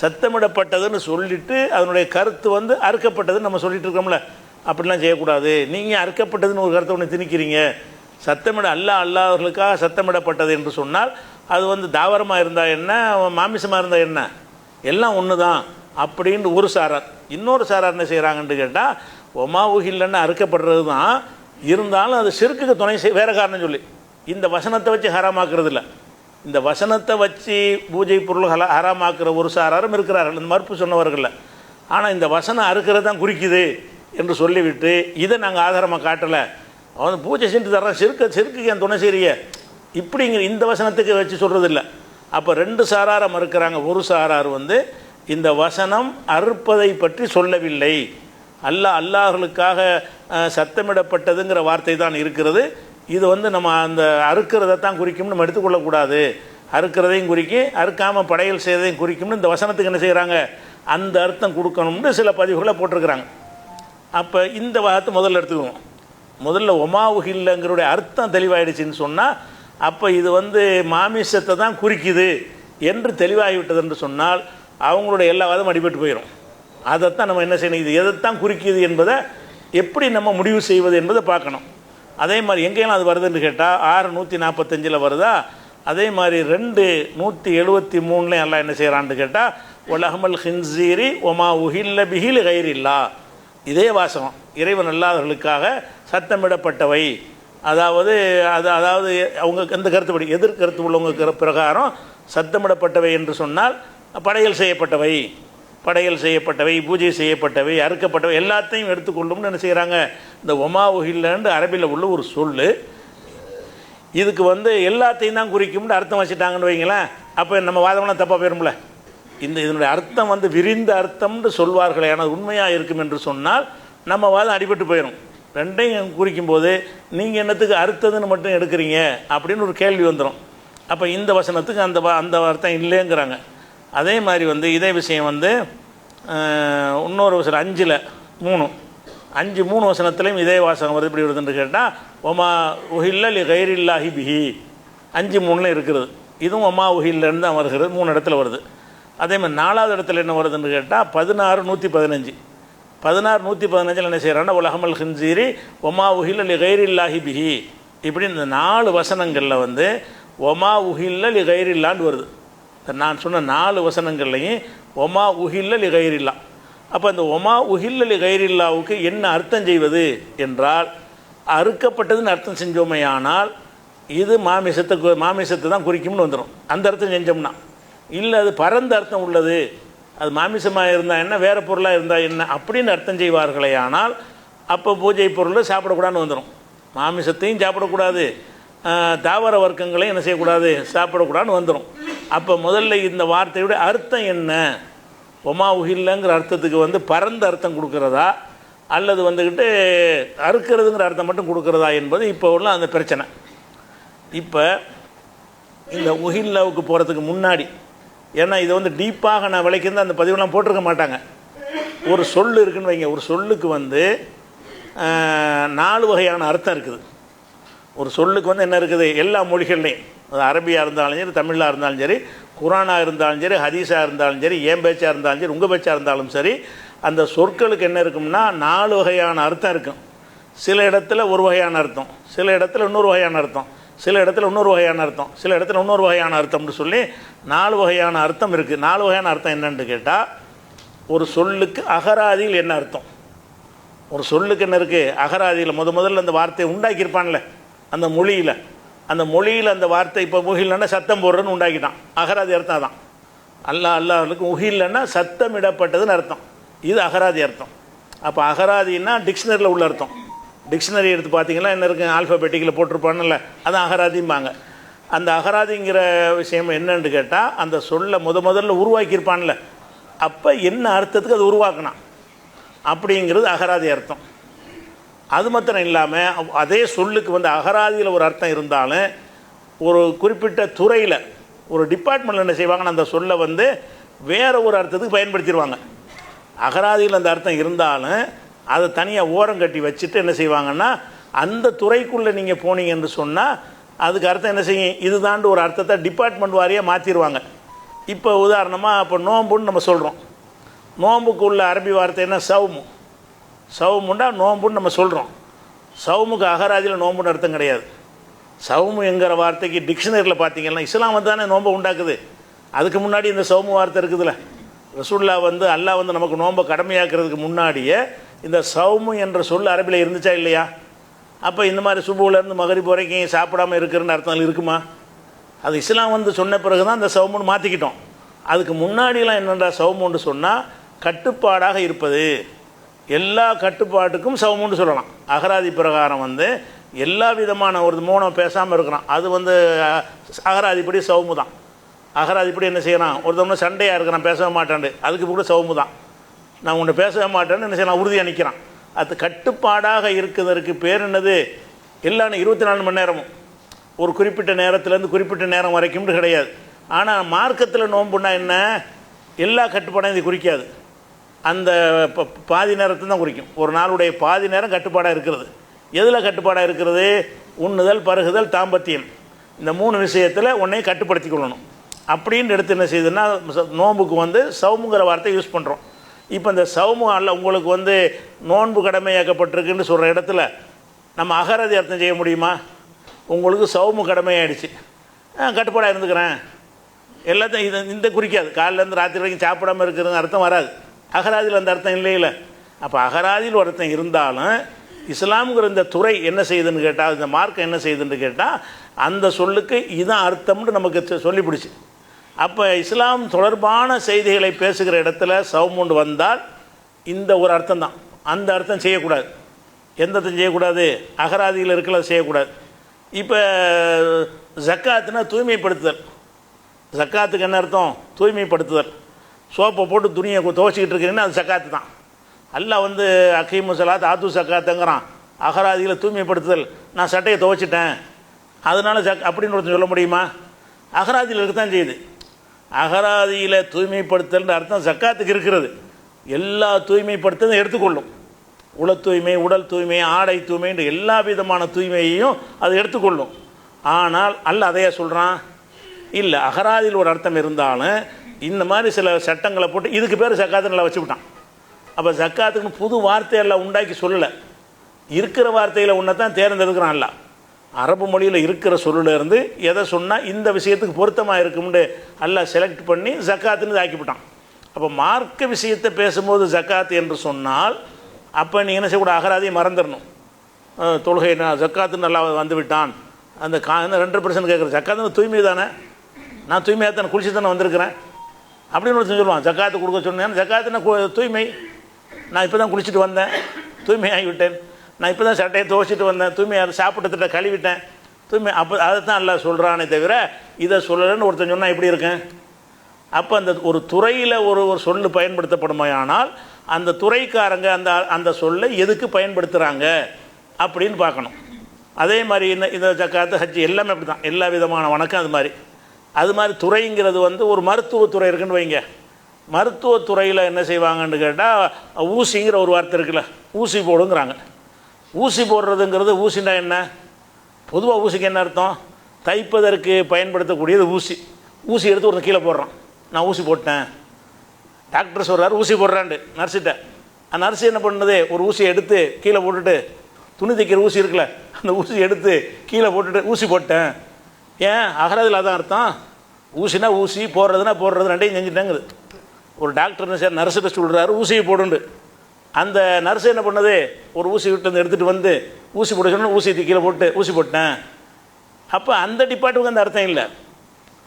சத்தமிடப்பட்டதுன்னு சொல்லிவிட்டு அதனுடைய கருத்து வந்து அறுக்கப்பட்டதுன்னு நம்ம சொல்லிட்டு இருக்கோம்ல. அப்படிலாம் செய்யக்கூடாது. நீங்கள் அறுக்கப்பட்டதுன்னு ஒரு கருத்தை ஒன்று திணிக்கிறீங்க. அல்லாதவர்களுக்காக சத்தமிடப்பட்டது என்று சொன்னால் அது வந்து தாவரமாக இருந்தால் என்ன, மாமிசமாக இருந்தால் என்ன, எல்லாம் ஒன்று தான் அப்படின்னு ஒரு சாரார். இன்னொரு சாரார் என்ன செய்கிறாங்கன்னு கேட்டால், ஒமா உஹில்லன்னு அறுக்கப்படுறது தான், இருந்தாலும் அது ஷிர்க்குக்கு துணை வேறு காரணம் சொல்லி இந்த வசனத்தை வச்சு ஹராமாக்குறது இல்லை. இந்த வசனத்தை வச்சு பூஜை பொருள்களை ஹராமாக்குற ஒரு சாராரும் இருக்கிறார்கள், இந்த மறுப்பு சொன்னவர்கள். ஆனால் இந்த வசனம் அறுக்கிறது தான் குறிக்குது என்று சொல்லிவிட்டு இதை நாங்கள் ஆதாரமாக காட்டலை, அவன் பூஜை செஞ்சு தர்றான், செருக்குக்கு என் துணை செய்ய இப்படிங்கிற இந்த வசனத்துக்கு வச்சு சொல்கிறது இல்லை. அப்போ 2 சாராரை மறுக்கிறாங்க. ஒரு சாரார் வந்து இந்த வசனம் அறுப்பதை பற்றி சொல்லவில்லை, அல்லாஹர்களுக்காக சத்தமிடப்பட்டதுங்கிற வார்த்தை தான் இருக்கிறது, இது வந்து நம்ம அந்த அறுக்கிறதை தான் குறிக்கும்னு நம்ம எடுத்துக்கொள்ளக்கூடாது, அறுக்கிறதையும் குறிக்கி அறுக்காமல் படையல் செய்வதையும் குறிக்கும்னு இந்த வசனத்துக்கு என்ன செய்கிறாங்க, அந்த அர்த்தம் கொடுக்கணும்னு சில பதிவுகளை போட்டிருக்கிறாங்க. அப்போ இந்த வார்த்தை முதல்ல எடுத்துக்குவோம். முதல்ல ஒமா உஹில்லங்கிறோடைய அர்த்தம் தெளிவாயிடுச்சின்னு சொன்னால், அப்போ இது வந்து மாமிசத்தை தான் குறிக்குது என்று தெளிவாகிவிட்டது என்று சொன்னால் அவங்களுடைய எல்லா வாதமும் அடிபட்டு போயிடும். அதைத்தான் நம்ம என்ன செய்யணும், இது எதைத்தான் குறிக்குது என்பதை எப்படி நம்ம முடிவு செய்வது என்பதை பார்க்கணும். அதே மாதிரி எங்கேயெல்லாம் அது வருதுன்னு கேட்டால் 6:145 வருதா, அதே மாதிரி 2:173 எல்லாம் என்ன செய்கிறான்னு கேட்டால், ஒலஹமல் ஹின்சீரி ஒமா உஹில்ல பிஹில் கைரில்லா, இதே வாசகம் இறைவன் அல்லாதவர்களுக்காக சத்தமிடப்பட்டவை. அதாவது அவங்க எந்த கருத்துப்படி எதிர்கருத்து உள்ளவங்க பிரகாரம் சத்தமிடப்பட்டவை என்று சொன்னால் படையல் செய்யப்பட்டவை, பூஜை செய்யப்பட்டவை, அறுக்கப்பட்டவை எல்லாத்தையும் எடுத்துக்கொள்ளும்னு என்ன செய்கிறாங்க. இந்த ஒமா உஹில்லன்னு அரபியில் உள்ள ஒரு சொல், இதுக்கு வந்து எல்லாத்தையும் தான் குறிக்கும்னு அர்த்தம் வச்சுட்டாங்கன்னு வைங்களேன். அப்போ நம்ம வாதம்லாம் தப்பாக போயிரும்ல. இதனுடைய அர்த்தம் வந்து விரிந்த அர்த்தம்னு சொல்வார்களே, ஆனால் உண்மையாக இருக்கும் என்று சொன்னால் நம்ம வாதம் அடிபட்டு போயிடும். 2ஐயும் குறிக்கும்போது நீங்கள் என்னத்துக்கு அறுத்ததுன்னு மட்டும் எடுக்கிறீங்க அப்படின்னு ஒரு கேள்வி வந்துடும். அப்போ இந்த வசனத்துக்கு அந்த அர்த்தம் இல்லைங்கிறாங்க. அதே மாதிரி வந்து இதே விஷயம் வந்து இன்னொரு வசனம் 5:3 வசனத்துலேயும் இதே வாசகம் வருது. இப்படி வருதுன்னு கேட்டால், ஒமா உஹில்ல லி கைரில்லாஹி பிஹி 5:3 இருக்கிறது. இதுவும் ஒமா உஹில்லன்னு தான் வருகிறது, 3 இடத்துல வருது. அதே மாதிரி 4வது இடத்துல என்ன வருதுன்னு கேட்டால் 16:115 16 115 என்ன செய்கிறான்னா உலகமல் ஹின்சீரி ஒமா உஹில்ல லி கைரில்லாஹி பிஹி, இப்படி இந்த 4 வசனங்களில் வந்து ஒமா உஹில்ல லி கைரில்லான்னு வருது. நான் சொன்ன 4 வசனங்கள்லையும் ஒமா உஹில்ல லி கைரில்லா. அப்போ அந்த ஒமா உஹில்ல லி கைரில்லாவுக்கு என்ன அர்த்தம் செய்வது என்றால், அறுக்கப்பட்டதுன்னு அர்த்தம் செஞ்சோமே ஆனால் இது மாமிசத்தை தான் குறிக்கும்னு வந்துடும். அந்த அர்த்தம் செஞ்சோம்னா. இல்லை அது பரந்த அர்த்தம் உள்ளது, அது மாமிசமாக இருந்தால் என்ன, வேறு பொருளாக இருந்தால் என்ன அப்படின்னு அர்த்தம் செய்வார்களே ஆனால் அப்போ பூஜை பொருள் சாப்பிடக்கூடாதுன்னு வந்துடும். மாமிசத்தையும் சாப்பிடக்கூடாது, தாவர வர்க்கங்களையும் என்ன செய்யக்கூடாது, சாப்பிடக்கூடாதுன்னு வந்துடும். அப்போ முதல்ல இந்த வார்த்தையோட அர்த்தம் என்ன, ஒமா உஹில்லங்கிற அர்த்தத்துக்கு வந்து பரந்த அர்த்தம் கொடுக்குறதா அல்லது வந்துக்கிட்டு அறுக்கிறதுங்கிற அர்த்தம் மட்டும் கொடுக்குறதா என்பது இப்போ உள்ள அந்த பிரச்சனை. இப்போ இந்த உஹில்லாவுக்கு போகிறதுக்கு முன்னாடி, ஏன்னா இதை வந்து டீப்பாக நான் விளக்கிருந்து அந்த பதிவெல்லாம் போட்டிருக்க மாட்டாங்க. ஒரு சொல் இருக்குன்னு வைங்க, ஒரு சொல்லுக்கு வந்து 4 வகையான அர்த்தம் இருக்குது. ஒரு சொல்லுக்கு வந்து என்ன இருக்குது, எல்லா மொழிகள்லையும், அது அரபியாக இருந்தாலும் சரி, தமிழாக இருந்தாலும் சரி, குரானாக இருந்தாலும் சரி, ஹதீஸாக இருந்தாலும் சரி, ஏன் பேச்சாக இருந்தாலும் சரி, உங்கள் பேச்சாக இருந்தாலும் சரி, அந்த சொற்களுக்கு என்ன இருக்கும்னா 4 வகையான அர்த்தம் இருக்கும். சில இடத்துல ஒரு வகையான அர்த்தம், சில இடத்துல இன்னொரு வகையான அர்த்தம், சில இடத்துல இன்னொரு வகையான அர்த்தம், சில இடத்துல இன்னொரு வகையான அர்த்தம்னு சொல்லி 4 வகையான அர்த்தம் இருக்குது. 4 வகையான அர்த்தம் என்னன்னு கேட்டால், ஒரு சொல்லுக்கு அகராதியில் என்ன அர்த்தம், ஒரு சொல்லுக்கு என்ன இருக்குது அகராதியில் முதல்ல அந்த வார்த்தையை உண்டாக்கியிருப்பான்ல அந்த மொழியில், அந்த மொழியில் அந்த வார்த்தை இப்போ உஹில்லன்னா சத்தம் போடுறதுன்னு உண்டாக்கிட்டான், அகராதி அர்த்தம் தான். அல்லாஹ்வுக்கு உஹில்லன்னா சத்தமிடப்பட்டதுன்னு அர்த்தம், இது அகராதி அர்த்தம். அப்போ அகராதின்னா டிக்ஷனரியில் உள்ள அர்த்தம். டிக்ஷனரி எடுத்து பார்த்தீங்கன்னா என்ன இருக்குது, ஆல்ஃபபெட்டிக்கில் போட்டிருப்பானுல்ல, அதான் அகராதிம்பாங்க. அந்த அகராதிங்கிற விஷயம் என்னன்னு கேட்டால், அந்த சொல்லை முதல்ல உருவாக்கியிருப்பான்ல, அப்போ என்ன அர்த்தத்துக்கு அது உருவாக்கினான் அப்படிங்கிறது அகராதி அர்த்தம். அது மாத்திரம் இல்லாமல் அதே சொல்லுக்கு வந்து அகராதியில் ஒரு அர்த்தம் இருந்தாலும் ஒரு குறிப்பிட்ட துறையில் ஒரு டிபார்ட்மெண்ட்டில் என்ன செய்வாங்கன்னா அந்த சொல்லை வந்து வேறு ஒரு அர்த்தத்துக்கு பயன்படுத்திடுவாங்க. அகராதியில் அந்த அர்த்தம் இருந்தாலும் அதை தனியாக ஓரம் கட்டி வச்சுட்டு என்ன செய்வாங்கன்னா, அந்த துறைக்குள்ளே நீங்கள் போனீங்கன்னு சொன்னால் அதுக்கு அர்த்தம் என்ன செய்யும், இதுதாண்டு ஒரு அர்த்தத்தை டிபார்ட்மெண்ட் வாரியாக மாற்றிடுவாங்க. இப்போ உதாரணமாக இப்போ நோம்புன்னு நம்ம சொல்கிறோம், நோம்புக்கு உள்ள அரபி வார்த்தை என்ன, சவுமு. சவுமுண்டா நோம்புன்னு நம்ம சொல்கிறோம். சவுமுக்கு அகராதியில் நோம்புன்னு அர்த்தம் கிடையாது. சவுமு என்கிற வார்த்தைக்கு டிக்ஷனரியில் பார்த்தீங்கன்னா இஸ்லாம் வந்து தானே நோம்பை உண்டாக்குது. அதுக்கு முன்னாடி இந்த சவுமு வார்த்தை இருக்குதுல்ல, ரசூல்லா வந்து அல்லாஹ் வந்து நமக்கு நோம்பை கடமையாக்குறதுக்கு முன்னாடியே இந்த சவுமு என்ற சொல் அரபியில் இருந்துச்சா இல்லையா? அப்போ இந்த மாதிரி சுபுலேருந்து மகரிப் வரைக்கும் சாப்பிடாமல் இருக்கிறன்னு அர்த்தம் இருக்குமா? அது இஸ்லாம் வந்து சொன்ன பிறகு தான் இந்த சவுமுன்னு மாற்றிக்கிட்டோம். அதுக்கு முன்னாடிலாம் என்னென்றா சவுமுன்னு சொன்னால் கட்டுப்பாடாக இருப்பது, எல்லா கட்டுப்பாட்டுக்கும் சவுமுன்னு சொல்லலாம். அகராதி பிரகாரம் வந்து எல்லா விதமான ஒரு மௌனம் பேசாமல் இருக்கிறான், அது வந்து அகராதிப்படி சவுமு தான். அகராதிப்படி என்ன செய்யறான், ஒருத்தவங்க சண்டையாக இருக்கிறான் பேசவே மாட்டான், அதுக்கு கூட சவுமு தான். நான் உன்னை பேசவே மாட்டேன்னு என்ன செய்யலாம், உறுதியாக நிற்கிறான். அது கட்டுப்பாடாக இருக்கிறதுக்கு பேர் என்னது, எல்லாம் 24 மணி நேரமும் ஒரு குறிப்பிட்ட நேரத்துலேருந்து குறிப்பிட்ட நேரம் வரைக்கும்னு கிடையாது. ஆனால் மார்க்கத்தில் நோன்புன்னா என்ன, எல்லா கட்டுப்பாடும் இது குறிக்காது, அந்த பாதி நேரத்தை தான் குறிக்கும். ஒரு நாளுடைய பாதி நேரம் கட்டுப்பாடாக இருக்கிறது. எதில் கட்டுப்பாடாக இருக்கிறது, உண்ணுதல், பருகுதல், தாம்பத்தியம், இந்த 3 விஷயத்தில் உன்னையும் கட்டுப்படுத்தி கொள்ளணும் அப்படின்னு எடுத்து என்ன செய்யுதுன்னா நோன்புக்கு வந்து சவுமுங்கிற வார்த்தை யூஸ் பண்ணுறோம். இப்போ இந்த சவுமு அல்ல உங்களுக்கு வந்து நோன்பு கடமையாக்கப்பட்டிருக்குன்னு சொல்கிற இடத்துல நம்ம அகராதி அர்த்தம் செய்ய முடியுமா? உங்களுக்கு சவுமு கடமையாயிடுச்சு, கட்டுப்பாடாக இருந்துக்கிறேன் எல்லாத்தையும் இது இந்த குறிக்காது. காலையிலேருந்து ராத்திரி வரைக்கும் சாப்பிடாமல் இருக்கிறது அர்த்தம் வராது. அகராதியில் அந்த அர்த்தம் இல்லையில. அப்போ அகராதியில் ஒரு அர்த்தம் இருந்தாலும் இஸ்லாமுங்கிற இந்த துறை என்ன செய்யுதுன்னு கேட்டால், இந்த மார்க்கம் என்ன செய்யுதுன்னு கேட்டால், அந்த சொல்லுக்கு இதுதான் அர்த்தம்னு நமக்கு சொல்லிப்பிடிச்சு. அப்போ இஸ்லாம் தொடர்பான செய்திகளை பேசுகிற இடத்துல சவுமுண்டு வந்தால் இந்த ஒரு அர்த்தம் தான். அந்த அர்த்தம் செய்யக்கூடாது. எந்த அர்த்தம் செய்யக்கூடாது, அகராதியில் இருக்கிறத செய்யக்கூடாது. இப்போ ஜக்காத்துனா தூய்மைப்படுத்துதல். ஜக்காத்துக்கு என்ன அர்த்தம், தூய்மைப்படுத்துதல். சோப்பை போட்டு துணியை துவைச்சிக்கிட்டு இருக்கிறீங்கன்னா அது ஜக்காத்து தான். அல்லாஹ் வந்து அக்கீமு ஸலாத் ஆத்து ஜக்காத்துங்கிறான். அகராதியில் தூய்மைப்படுத்துதல், நான் சட்டையை துவைச்சிட்டேன் அதனால அப்படின்னு ஒருத்தர் சொல்ல முடியுமா? அகராதியில் இருக்கத்தான் செய்யுது. அகராதியில் தூய்மைப்படுத்தல்ன்ற அர்த்தம் ஜக்காத்துக்கு இருக்கிறது. எல்லா தூய்மைப்படுத்தலும் எடுத்துக்கொள்ளும். உள தூய்மை, உடல் தூய்மை, ஆடை தூய்மை என்ற எல்லா விதமான தூய்மையையும் அது எடுத்துக்கொள்ளும். ஆனால் அல்லாஹ் அதையா சொல்கிறான்? இல்லை, அகராதியில் ஒரு அர்த்தம் இருந்தாலும் இந்த மாதிரி சில சட்டங்களை போட்டு இதுக்கு பேர் ஜக்காத்து நல்லா வச்சுவிட்டான். அப்போ ஜக்காத்துக்குன்னு புது வார்த்தையெல்லாம் உண்டாக்கி சொல்லலை, இருக்கிற வார்த்தையில் ஒன்றை தான் தேர்ந்தெடுக்கிறான். அல்ல அரபு மொழியில் இருக்கிற சொல்லிலேருந்து எதை சொன்னால் இந்த விஷயத்துக்கு பொருத்தமாக இருக்கும்னு எல்லாம் செலக்ட் பண்ணி ஜக்காத்துன்னு ஆக்கிவிட்டான். அப்போ மார்க்க விஷயத்தை பேசும்போது ஜக்காத்து என்று சொன்னால் அப்போ நீ என்ன செய்யக்கூட அகராதியை மறந்துடணும். தொழுகை ஜக்காத்துன்னு நல்லா வந்து விட்டான், அந்த 2% கேட்குற ஜக்காத்துன்னு தூய்மை தானே, நான் தூய்மையாக தானே குளிச்சு தானே வந்திருக்கிறேன் அப்படின்னு ஒருத்தன் சொல்லுவான். ஜக்காத்து கொடுக்க சொன்னேன், ஜக்காத்துன்னு தூய்மை, நான் இப்போ தான் குளிச்சுட்டு வந்தேன் தூய்மையாகிவிட்டேன், நான் இப்போ தான் சட்டையை துவைச்சிட்டு வந்தேன் தூய்மையாக, சாப்பிட்டத்திட்ட கழுவிட்டேன் தூய்மை. அப்போ அதை தான் எல்லாம் சொல்கிறானே தவிர இதை சொல்லலைன்னு ஒருத்தன் சொன்னால் எப்படி இருக்கேன்? அப்போ அந்த ஒரு துறையில் ஒரு சொல்லு பயன்படுத்தப்படுமையானால் அந்த துறைக்காரங்க அந்த சொல்லை எதுக்கு பயன்படுத்துகிறாங்க அப்படின்னு பார்க்கணும். அதே மாதிரி இந்த ஜக்காத்து ஹஜ் எல்லாமே அப்படி தான், எல்லா விதமான வணக்கம் அது மாதிரி துறைங்கிறது ஒரு மருத்துவத்துறை இருக்குன்னு வைங்க. மருத்துவத்துறையில் என்ன செய்வாங்கன்னு கேட்டால் ஊசிங்கிற ஒரு வார்த்தை இருக்குல்ல, ஊசி போடுங்கிறாங்க. ஊசி போடுறதுங்கிறது, ஊசின்னா என்ன? பொதுவாக ஊசிக்கு என்ன அர்த்தம்? தைப்பதற்கு பயன்படுத்தக்கூடியது ஊசி. ஊசி எடுத்து ஒரு கீழே போடுறான், நான் ஊசி போட்டேன். டாக்டர் சொல்கிறார் ஊசி போடுறான்ட்டு நர்ஸிட்ட. அந்த நர்ஸு என்ன பண்ணுது, ஒரு ஊசியை எடுத்து கீழே போட்டுட்டு, துணி தைக்கிற ஊசி இருக்குல்ல அந்த ஊசி எடுத்து கீழே போட்டுட்டு ஊசி போட்டேன். ஏன்? அகராதில் அதான் அர்த்தம். ஊசினா ஊசி, போடுறதுனா போடுறது, ரெண்டையும் செஞ்சுட்டேங்குது. ஒரு டாக்டர்னு சார் நர்ஸிட்ட சொல்கிறாரு ஊசியை போடுண்டு. அந்த நர்ஸு என்ன பண்ணது, ஒரு ஊசி விட்டு வந்து எடுத்துகிட்டு வந்து ஊசி போட சொன்னால் ஊசி கீழே போட்டு ஊசி போட்டேன். அப்போ அந்த டிபார்ட்மெண்ட்டுக்கு அந்த அர்த்தம் இல்லை.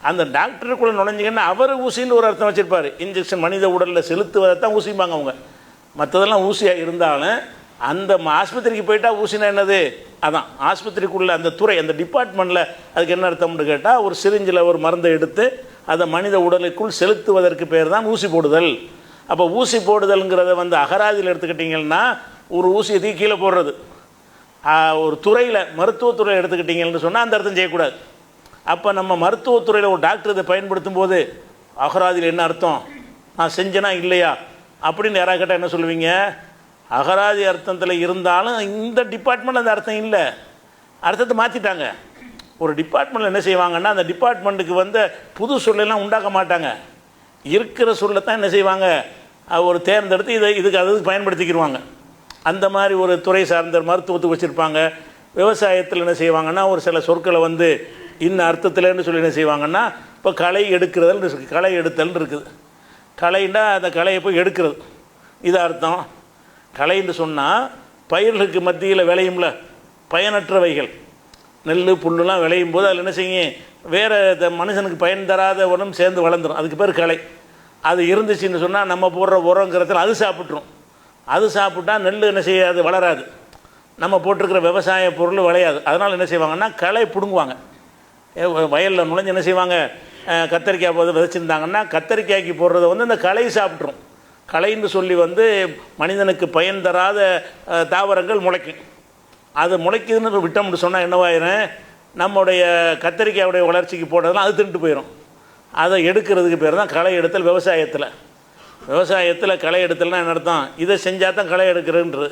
அந்த டாக்டருக்குள்ளே நுழைஞ்சிங்கன்னா அவர் ஊசின்னு ஒரு அர்த்தம் வச்சுருப்பார். இன்ஜெக்ஷன் மனித உடலில் செலுத்துவதை தான் ஊசிம்பாங்க அவங்க. மற்றதெல்லாம் ஊசியாக இருந்தாலும் அந்த ஆஸ்பத்திரிக்கு போயிட்டால் ஊசினா என்னது, அதான் ஆஸ்பத்திரிக்குள்ளே அந்த துறை, அந்த டிபார்ட்மெண்ட்டில் அதுக்கு என்ன அர்த்தம்னு கேட்டால் ஒரு சிரிஞ்சில் ஒரு மருந்தை எடுத்து அதை மனித உடலுக்குள் செலுத்துவதற்கு பேர் தான் ஊசி போடுதல். அப்போ ஊசி போடுதல்ங்கிறத அகராதியில் எடுத்துக்கிட்டிங்கன்னா ஒரு ஊசியை கீழே போடுறது. ஒரு துறையில் மருத்துவத்துறையில் எடுத்துக்கிட்டிங்கன்னு சொன்னால் அந்த அர்த்தம் செய்யக்கூடாது. அப்போ நம்ம மருத்துவத்துறையில் ஒரு டாக்டர் இதை பயன்படுத்தும் போது அகராதியில் என்ன அர்த்தம், நான் செஞ்சேனா இல்லையா அப்படின்னு யாராவது கேட்டால் என்ன சொல்லுவீங்க? அகராதி அர்த்தத்தில் இருந்தாலும் இந்த டிபார்ட்மெண்ட் அந்த அர்த்தம் இல்லை, அர்த்தத்தை மாற்றிட்டாங்க. ஒரு டிபார்ட்மெண்ட்டில் என்ன செய்வாங்கன்னா அந்த டிபார்ட்மெண்ட்டுக்கு புது சொல்லெல்லாம் உண்டாக்க மாட்டாங்க. இருக்கிற சொல்லை தான் என்ன செய்வாங்க, ஒரு தேர்ந்தெடுத்து இதுக்கு அதுக்கு பயன்படுத்திக்கிடுவாங்க. அந்த மாதிரி ஒரு துறை சார்ந்த மருத்துவத்துக்கு வச்சுருப்பாங்க. விவசாயத்தில் என்ன செய்வாங்கன்னா ஒரு சில சொற்களை இன்னும் அர்த்தத்தில்னு சொல்லி என்ன செய்வாங்கன்னா, இப்போ களை எடுக்கிறதுன்னு இருக்குது, களை எடுத்தல்னு இருக்குது. களைன்னா அந்த களையை போய் எடுக்கிறது, இது அர்த்தம். களைன்னு சொன்னால் பயிர்களுக்கு மத்தியில் விளையும்ல பயனற்றவைகள், நெல் புல்லுலாம் விளையும் போது அதில் என்ன செய்யும், வேறு மனுஷனுக்கு பயன் தராத உரம் சேர்ந்து வளர்ந்துடும், அதுக்கு பேர் களை. அது இருந்துச்சுன்னு சொன்னால் நம்ம போடுற உரங்கிறதுல அது சாப்பிட்ரும். அது சாப்பிட்டா நெல் என்ன செய்யாது, வளராது. நம்ம போட்டிருக்கிற விவசாய பொருள் விளையாது. அதனால் என்ன செய்வாங்கன்னா களை பிடுங்குவாங்க. வயலில் நுழைஞ்சு என்ன செய்வாங்க, கத்தரிக்காய் போது விதைச்சிருந்தாங்கன்னா கத்தரிக்காய்க்கு போடுறத இந்த களை சாப்பிட்ரும். களைன்னு சொல்லி மனிதனுக்கு பயன் தராத தாவரங்கள் முளைக்கும். அது முளைக்குதுன்னு விட்டோம்னு சொன்னால் என்னவாயிரும், நம்முடைய கத்தரிக்காயுடைய வளர்ச்சிக்கு போட்டதெல்லாம் அது தின்ட்டு போயிடும். அதை எடுக்கிறதுக்கு பேர் தான் களை எடுத்தல். விவசாயத்தில் களை எடுத்தல்னால் என்ன அர்த்தம், இதை செஞ்சால் தான் களை எடுக்கிறதுன்றது.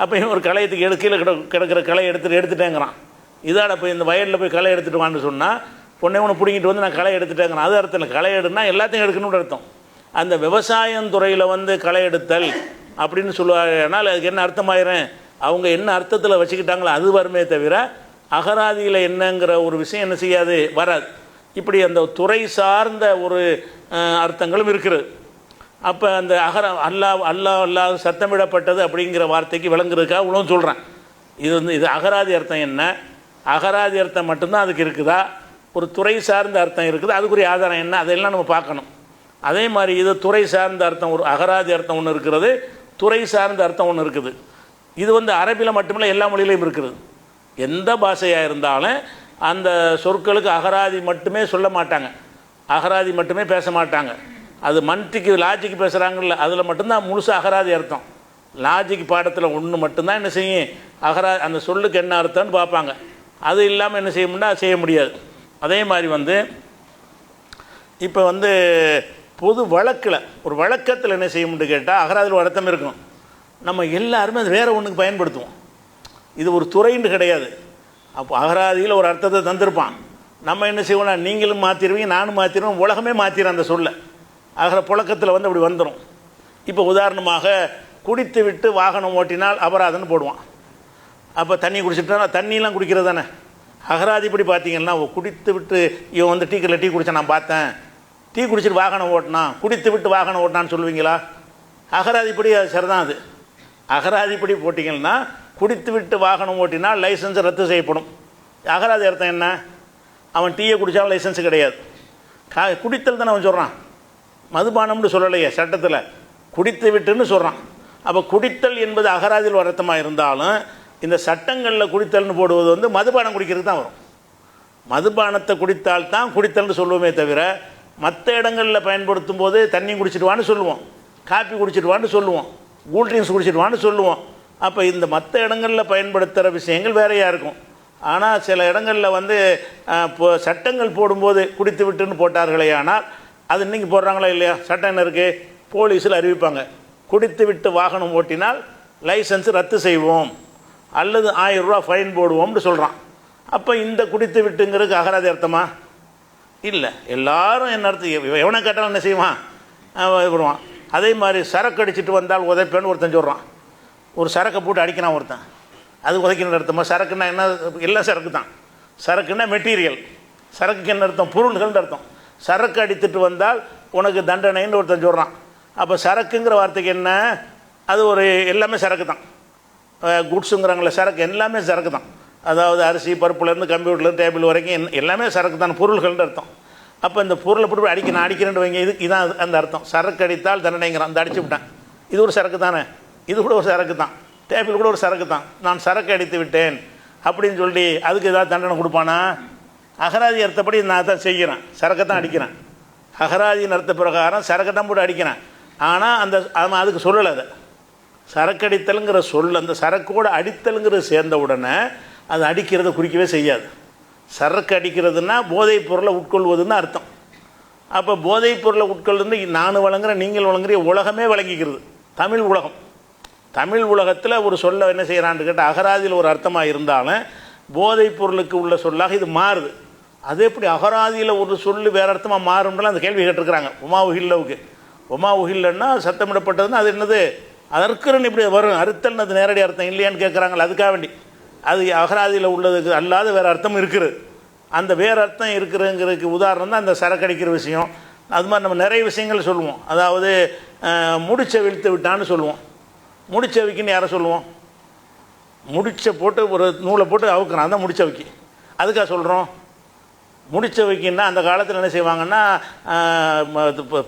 அப்போ இவன் ஒரு களையத்துக்கு கீழே கிடக்கிற களை எடுத்துட்டேங்கிறான். இதாட போய் இந்த வயலில் போய் களை எடுத்துகிட்டு வான்னு சொன்னால் ஒன்று பிடிங்கிட்டு நான் களை எடுத்துட்டேங்கிறேன். அது அர்த்தம் இல்லை. களை எடுனா எல்லாத்தையும் எடுக்கணும்னு அர்த்தம். அந்த விவசாயம் துறையில் களை எடுத்தல் அப்படின்னு சொல்லுவாங்கனால் அதுக்கு என்ன அர்த்தமாயிரும், அவங்க என்ன அர்த்தத்தில் வச்சுக்கிட்டாங்களோ அது வருமே தவிர அகராதியில் என்னங்கிற ஒரு விஷயம் என்ன செய்யாது, வராது. இப்படி அந்த துறை சார்ந்த ஒரு அர்த்தங்களும் இருக்கிறது. அப்போ அந்த அல்லாஹ் சத்தமிடப்பட்டது அப்படிங்கிற வார்த்தைக்கு விளங்குறதுக்காக இவ்வளோ சொல்கிறேன். இது அகராதி அர்த்தம் என்ன, அகராதி அர்த்தம் மட்டும்தான் அதுக்கு இருக்குதா, ஒரு துறை சார்ந்த அர்த்தம் இருக்குது, அதுக்குரிய ஆதாரம் என்ன, அதெல்லாம் நம்ம பார்க்கணும். அதே மாதிரி இது துறை சார்ந்த அர்த்தம், ஒரு அகராதி அர்த்தம் ஒன்று இருக்கிறது, துறை சார்ந்த அர்த்தம் ஒன்று இருக்குது. இது அரபியில் மட்டுமில்லை, எல்லா மொழியிலையும் இருக்குது. எந்த பாஷையாக இருந்தாலும் அந்த சொற்களுக்கு அகராதி மட்டுமே சொல்ல மாட்டாங்க, அகராதி மட்டுமே பேச மாட்டாங்க. அது மன்டிக்கு லாஜிக்கு பேசுகிறாங்கல்ல, அதில் மட்டும்தான் முழுசாக அகராதி அர்த்தம். லாஜிக் பாடத்தில் ஒன்று மட்டும்தான் என்ன செய்யும், அந்த சொல்லுக்கு என்ன அர்த்தம்னு பார்ப்பாங்க. அது இல்லாமல் என்ன செய்ய செய்ய முடியாது. அதே மாதிரி இப்போ பொது வழக்கில் ஒரு வழக்கத்தில் என்ன செய்ய முடியும் கேட்டால் அகராதியில் ஒரு அர்த்தம் இருக்கும். நம்ம எல்லாருமே அது வேறு ஒன்றுக்கு பயன்படுத்துவோம். இது ஒரு துறைன்னு கிடையாது. அப்போ அகராதியில் ஒரு அர்த்தத்தை தந்திருப்பான். நம்ம என்ன செய்வோம்னா நீங்களும் மாற்றிடுவீங்க, நானும் மாற்றிடுவோம், உலகமே மாற்றிடும் அந்த சொல்ல. புழக்கத்தில் அப்படி வந்துடும். இப்போ உதாரணமாக குடித்து விட்டு வாகனம் ஓட்டினால் அபராதம்னு போடுவான். அப்போ தண்ணி குடிச்சிட்டா தண்ணிலாம் குடிக்கிறது தானே. அகராதிப்படி பார்த்தீங்கன்னா குடித்து விட்டு இவன் வந்து டீ கடையில் டீ குடித்தா நான் பார்த்தேன், டீ குடிச்சிட்டு வாகனம் ஓட்டினான், குடித்து விட்டு வாகனம் ஓட்டினான்னு சொல்லுவீங்களா? அகராதிப்படி அது சரிதான். அது அகராதிப்படி போட்டிங்கன்னா குடித்து விட்டு வாகனம் ஓட்டினால் லைசன்ஸ் ரத்து செய்யப்படும். அகராதி அர்த்தம் என்ன? அவன் டீயை குடித்தாலும் லைசன்ஸ் கிடையாது. குடித்தல் தானே அவன் சொல்கிறான், மதுபானம்னு சொல்லலையே சட்டத்தில், குடித்து விட்டுன்னு சொல்கிறான். அப்போ குடித்தல் என்பது அகராதியில் அர்த்தமாக இருந்தாலும் இந்த சட்டங்களில் குடித்தல்னு போடுவது வந்து மதுபானம் குடிக்கிறது தான் வரும். மதுபானத்தை குடித்தால் தான் குடித்தல்னு சொல்லுவோமே தவிர மற்ற இடங்களில் பயன்படுத்தும் போது தண்ணி குடிச்சிடுவான்னு சொல்லுவோம், காப்பி குடிச்சிடுவான்னு சொல்லுவோம், கூல்ட்ரிங்க்ஸ் குடிச்சிடுவான்னு சொல்லுவோம். அப்போ இந்த மற்ற இடங்களில் பயன்படுத்துகிற விஷயங்கள் வேறையாக இருக்கும். ஆனால் சில இடங்களில் வந்து இப்போ சட்டங்கள் போடும்போது குடித்து விட்டுன்னு போட்டார்களே, ஆனால் அது இன்றைக்கி போடுறாங்களா இல்லையா? சட்டம் என்ன இருக்குது? போலீஸில் அறிவிப்பாங்க, குடித்து விட்டு வாகனம் ஓட்டினால் லைசன்ஸ் ரத்து செய்வோம் அல்லது 1000 ரூபா ஃபைன் போடுவோம்னு சொல்கிறான். அப்போ இந்த குடித்து விட்டுங்கிறதுக்கு அகராதி அர்த்தமா? இல்லை. எல்லாரும் என்ன அர்த்தம், எவனை கேட்டாலும் என்ன செய்வான், வருவான். அதே மாதிரி சரக்கு அடிச்சுட்டு வந்தால் உதைப்பேன்னு ஒருத்தன் சொல்கிறான். ஒரு சரக்கை போட்டு அடிக்கிறான் ஒருத்தன், அது உதைக்கணும்னு அர்த்தமா? சரக்குன்னா என்ன? எல்லாம் சரக்கு தான். சரக்குன்னா மெட்டீரியல், சரக்குக்கு என்ன அர்த்தம்? பொருள்கள்னு அர்த்தம். சரக்கு அடித்துட்டு வந்தால் உனக்கு தண்டனைன்னு ஒருத்தன் சொல்கிறான். அப்போ சரக்குங்கிற வார்த்தைக்கு என்ன? அது ஒரு எல்லாமே சரக்கு தான். குட்ஸுங்கிறாங்கள சரக்கு, எல்லாமே சரக்கு தான். அதாவது அரிசி பருப்புலேருந்து கம்ப்யூட்டர்லேருந்து டேபிள் வரைக்கும் எல்லாமே சரக்கு தான், பொருள்கள்னு அர்த்தம். அப்போ இந்த பொருளை போட்டு நான் அடிக்கிறேன்னு வைங்க, இதுதான் அந்த அர்த்தம். சரக்கு அடித்தால் தண்டனைங்கிறான், அந்த அடிச்சு விட்டேன், இது ஒரு சரக்கு தானே, இது கூட ஒரு சரக்கு தான், டேபிள் கூட ஒரு சரக்கு தான். நான் சரக்கு அடித்து விட்டேன் அப்படின்னு சொல்லி அதுக்கு ஏதாவது தண்டனை கொடுப்பானா? அகராதி அர்த்தப்படி நான் தான் செய்கிறேன், சரக்கை தான் அடிக்கிறேன். அகராதியின் அர்த்த பிரகாரம் சரக்கை தான் போட்டு அடிக்கிறேன். ஆனால் அவன் அதுக்கு சொல்லலை. அதை சரக்கடித்தலுங்கிற சொல் அந்த சரக்கோடு அடித்தலுங்கிறது சேர்ந்த உடனே அது அடிக்கிறத குறிக்கவே செய்யாது. சரக்கு அடிக்கிறதுனா போதைப் பொருளை உட்கொள்வதுன்னு அர்த்தம். அப்போ போதைப் பொருளை உட்கொள்வது நான் வழங்குற நீங்கள் வழங்குற உலகமே வழங்கிக்கிறது. தமிழ் உலகம், தமிழ் உலகத்தில் ஒரு சொல்ல என்ன செய்கிறான்னு கேட்டால் அகராதியில் ஒரு அர்த்தமாக இருந்தாலும் போதைப் பொருளுக்கு உள்ள சொல்லாக இது மாறுது. அது எப்படி அகராதியில் ஒரு சொல்லு வேறு அர்த்தமாக மாறும்லாம் அந்த கேள்வி கேட்டிருக்கிறாங்க. உமா உஹில்லவுக்கு. உமா உஹில்லன்னா சத்தமிடப்பட்டதுன்னா அது என்னது, அதற்குன்னு இப்படி வரும் அறுத்தல்னு அது நேரடி அர்த்தம் இல்லையான்னு கேட்குறாங்களே, அதுக்காக வேண்டி அது அகராதியில் உள்ளதுக்கு அல்லாத வேறு அர்த்தம் இருக்குது. அந்த வேறு அர்த்தம் இருக்குதுங்கிறதுக்கு உதாரணம் தான் அந்த சரக்கடிக்கிற விஷயம். அது மாதிரி நம்ம நிறைய விஷயங்கள் சொல்லுவோம். அதாவது முடிச்ச விழுத்து விட்டான்னு சொல்லுவோம். முடிச்ச வைக்கின்னு யாரை சொல்லுவோம்? முடிச்ச போட்டு ஒரு நூலை போட்டு அவுக்குறான், அதான் முடிச்ச வைக்கி. அதுக்காக சொல்கிறோம். முடிச்ச வைக்கின்னா அந்த காலத்தில் என்ன செய்வாங்கன்னா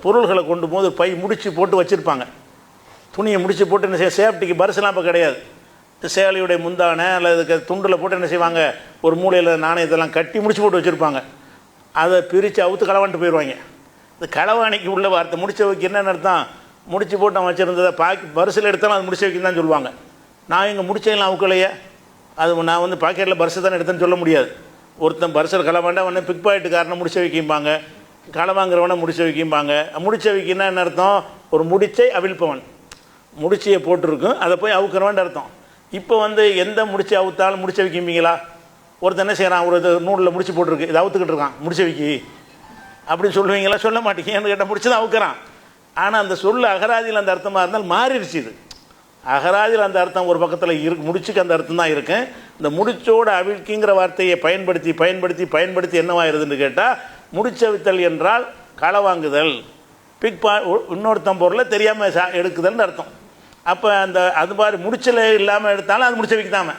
பொருள்களை கொண்டு போது பை முடிச்சு போட்டு வச்சுருப்பாங்க. துணியை முடிச்சு போட்டு என்ன செய்ய, சேஃப்டிக்கு பர்ஸ்லாம் இப்போ கிடையாது, சேலையுடைய முந்தானை அல்லது துண்டில் போட்டு என்ன செய்வாங்க, ஒரு மூலையில் நாணயத்தெல்லாம் கட்டி முடிச்சு போட்டு வச்சுருப்பாங்க. அதை பிரித்து அவுத்து களவான்ட்டு போயிடுவாங்க. இந்த களவாணிக்கு உள்ள வார்த்தை முடிச்ச வைக்க என்னென்னு அர்த்தம்? முடிச்சு போட்டு அவன் வச்சுருந்ததை பர்ஸில் எடுத்தாலும் அது முடிச்ச வைக்கின்னு தான் சொல்லுவாங்க. நான் இங்கே முடிச்செல்லாம் அவுக்கலையே, அது நான் வந்து பாக்கெட்டில் பர்ஸை தானே எடுத்தேன்னு சொல்ல முடியாது. ஒருத்தன் பர்ஸில் களவாண்டா உடனே பிக் பாக்கெட்டுக்காரனை முடிச்ச வைக்கிம்பாங்க, களவாங்கிறவனை முடிச்ச வைக்கிம்பாங்க. முடிச்ச வைக்கின்னா என்ன அர்த்தம்? ஒரு முடிச்சை அவிழ்ப்பவன், முடிச்சியை போட்டிருக்கும் அதை போய் அவுக்கிறவன் அர்த்தம். இப்போ வந்து எந்த முடிச்சு அவுத்தாலும் முடிச்ச வைக்கிம்பீங்களா? ஒருத்தன் என்ன செய்கிறான், ஒரு நூலில் முடிச்சு போட்டிருக்கு, இதை அவுத்துக்கிட்டு இருக்கான், முடிச்ச வைக்கி அப்படின்னு சொல்லுவீங்களா? சொல்ல மாட்டீங்க. ஏன்னு கேட்டால் முடிச்சு தான் அவுக்கிறான். ஆனால் அந்த சொல் அகராதியில் அந்த அர்த்தமாக இருந்தால் மாறிடுச்சு. இது அகராதியில் அந்த அர்த்தம் ஒரு பக்கத்தில் முடிச்சுக்கு அந்த அர்த்தம் தான் இருக்கு. இந்த முடிச்சோடு அவிழ்க்கிங்கிற வார்த்தையை பயன்படுத்தி பயன்படுத்தி பயன்படுத்தி என்னவாயிருதுன்னு கேட்டால் முடிச்சவித்தல் என்றால் களவாங்குதல், இன்னொருத்தன் பொருளை தெரியாமல் எடுக்குதல்னு அர்த்தம். அப்போ அந்த அது மாதிரி முடிச்சல் இல்லாமல் எடுத்தாலும் அது முடிச்ச வைக்கத்தாம.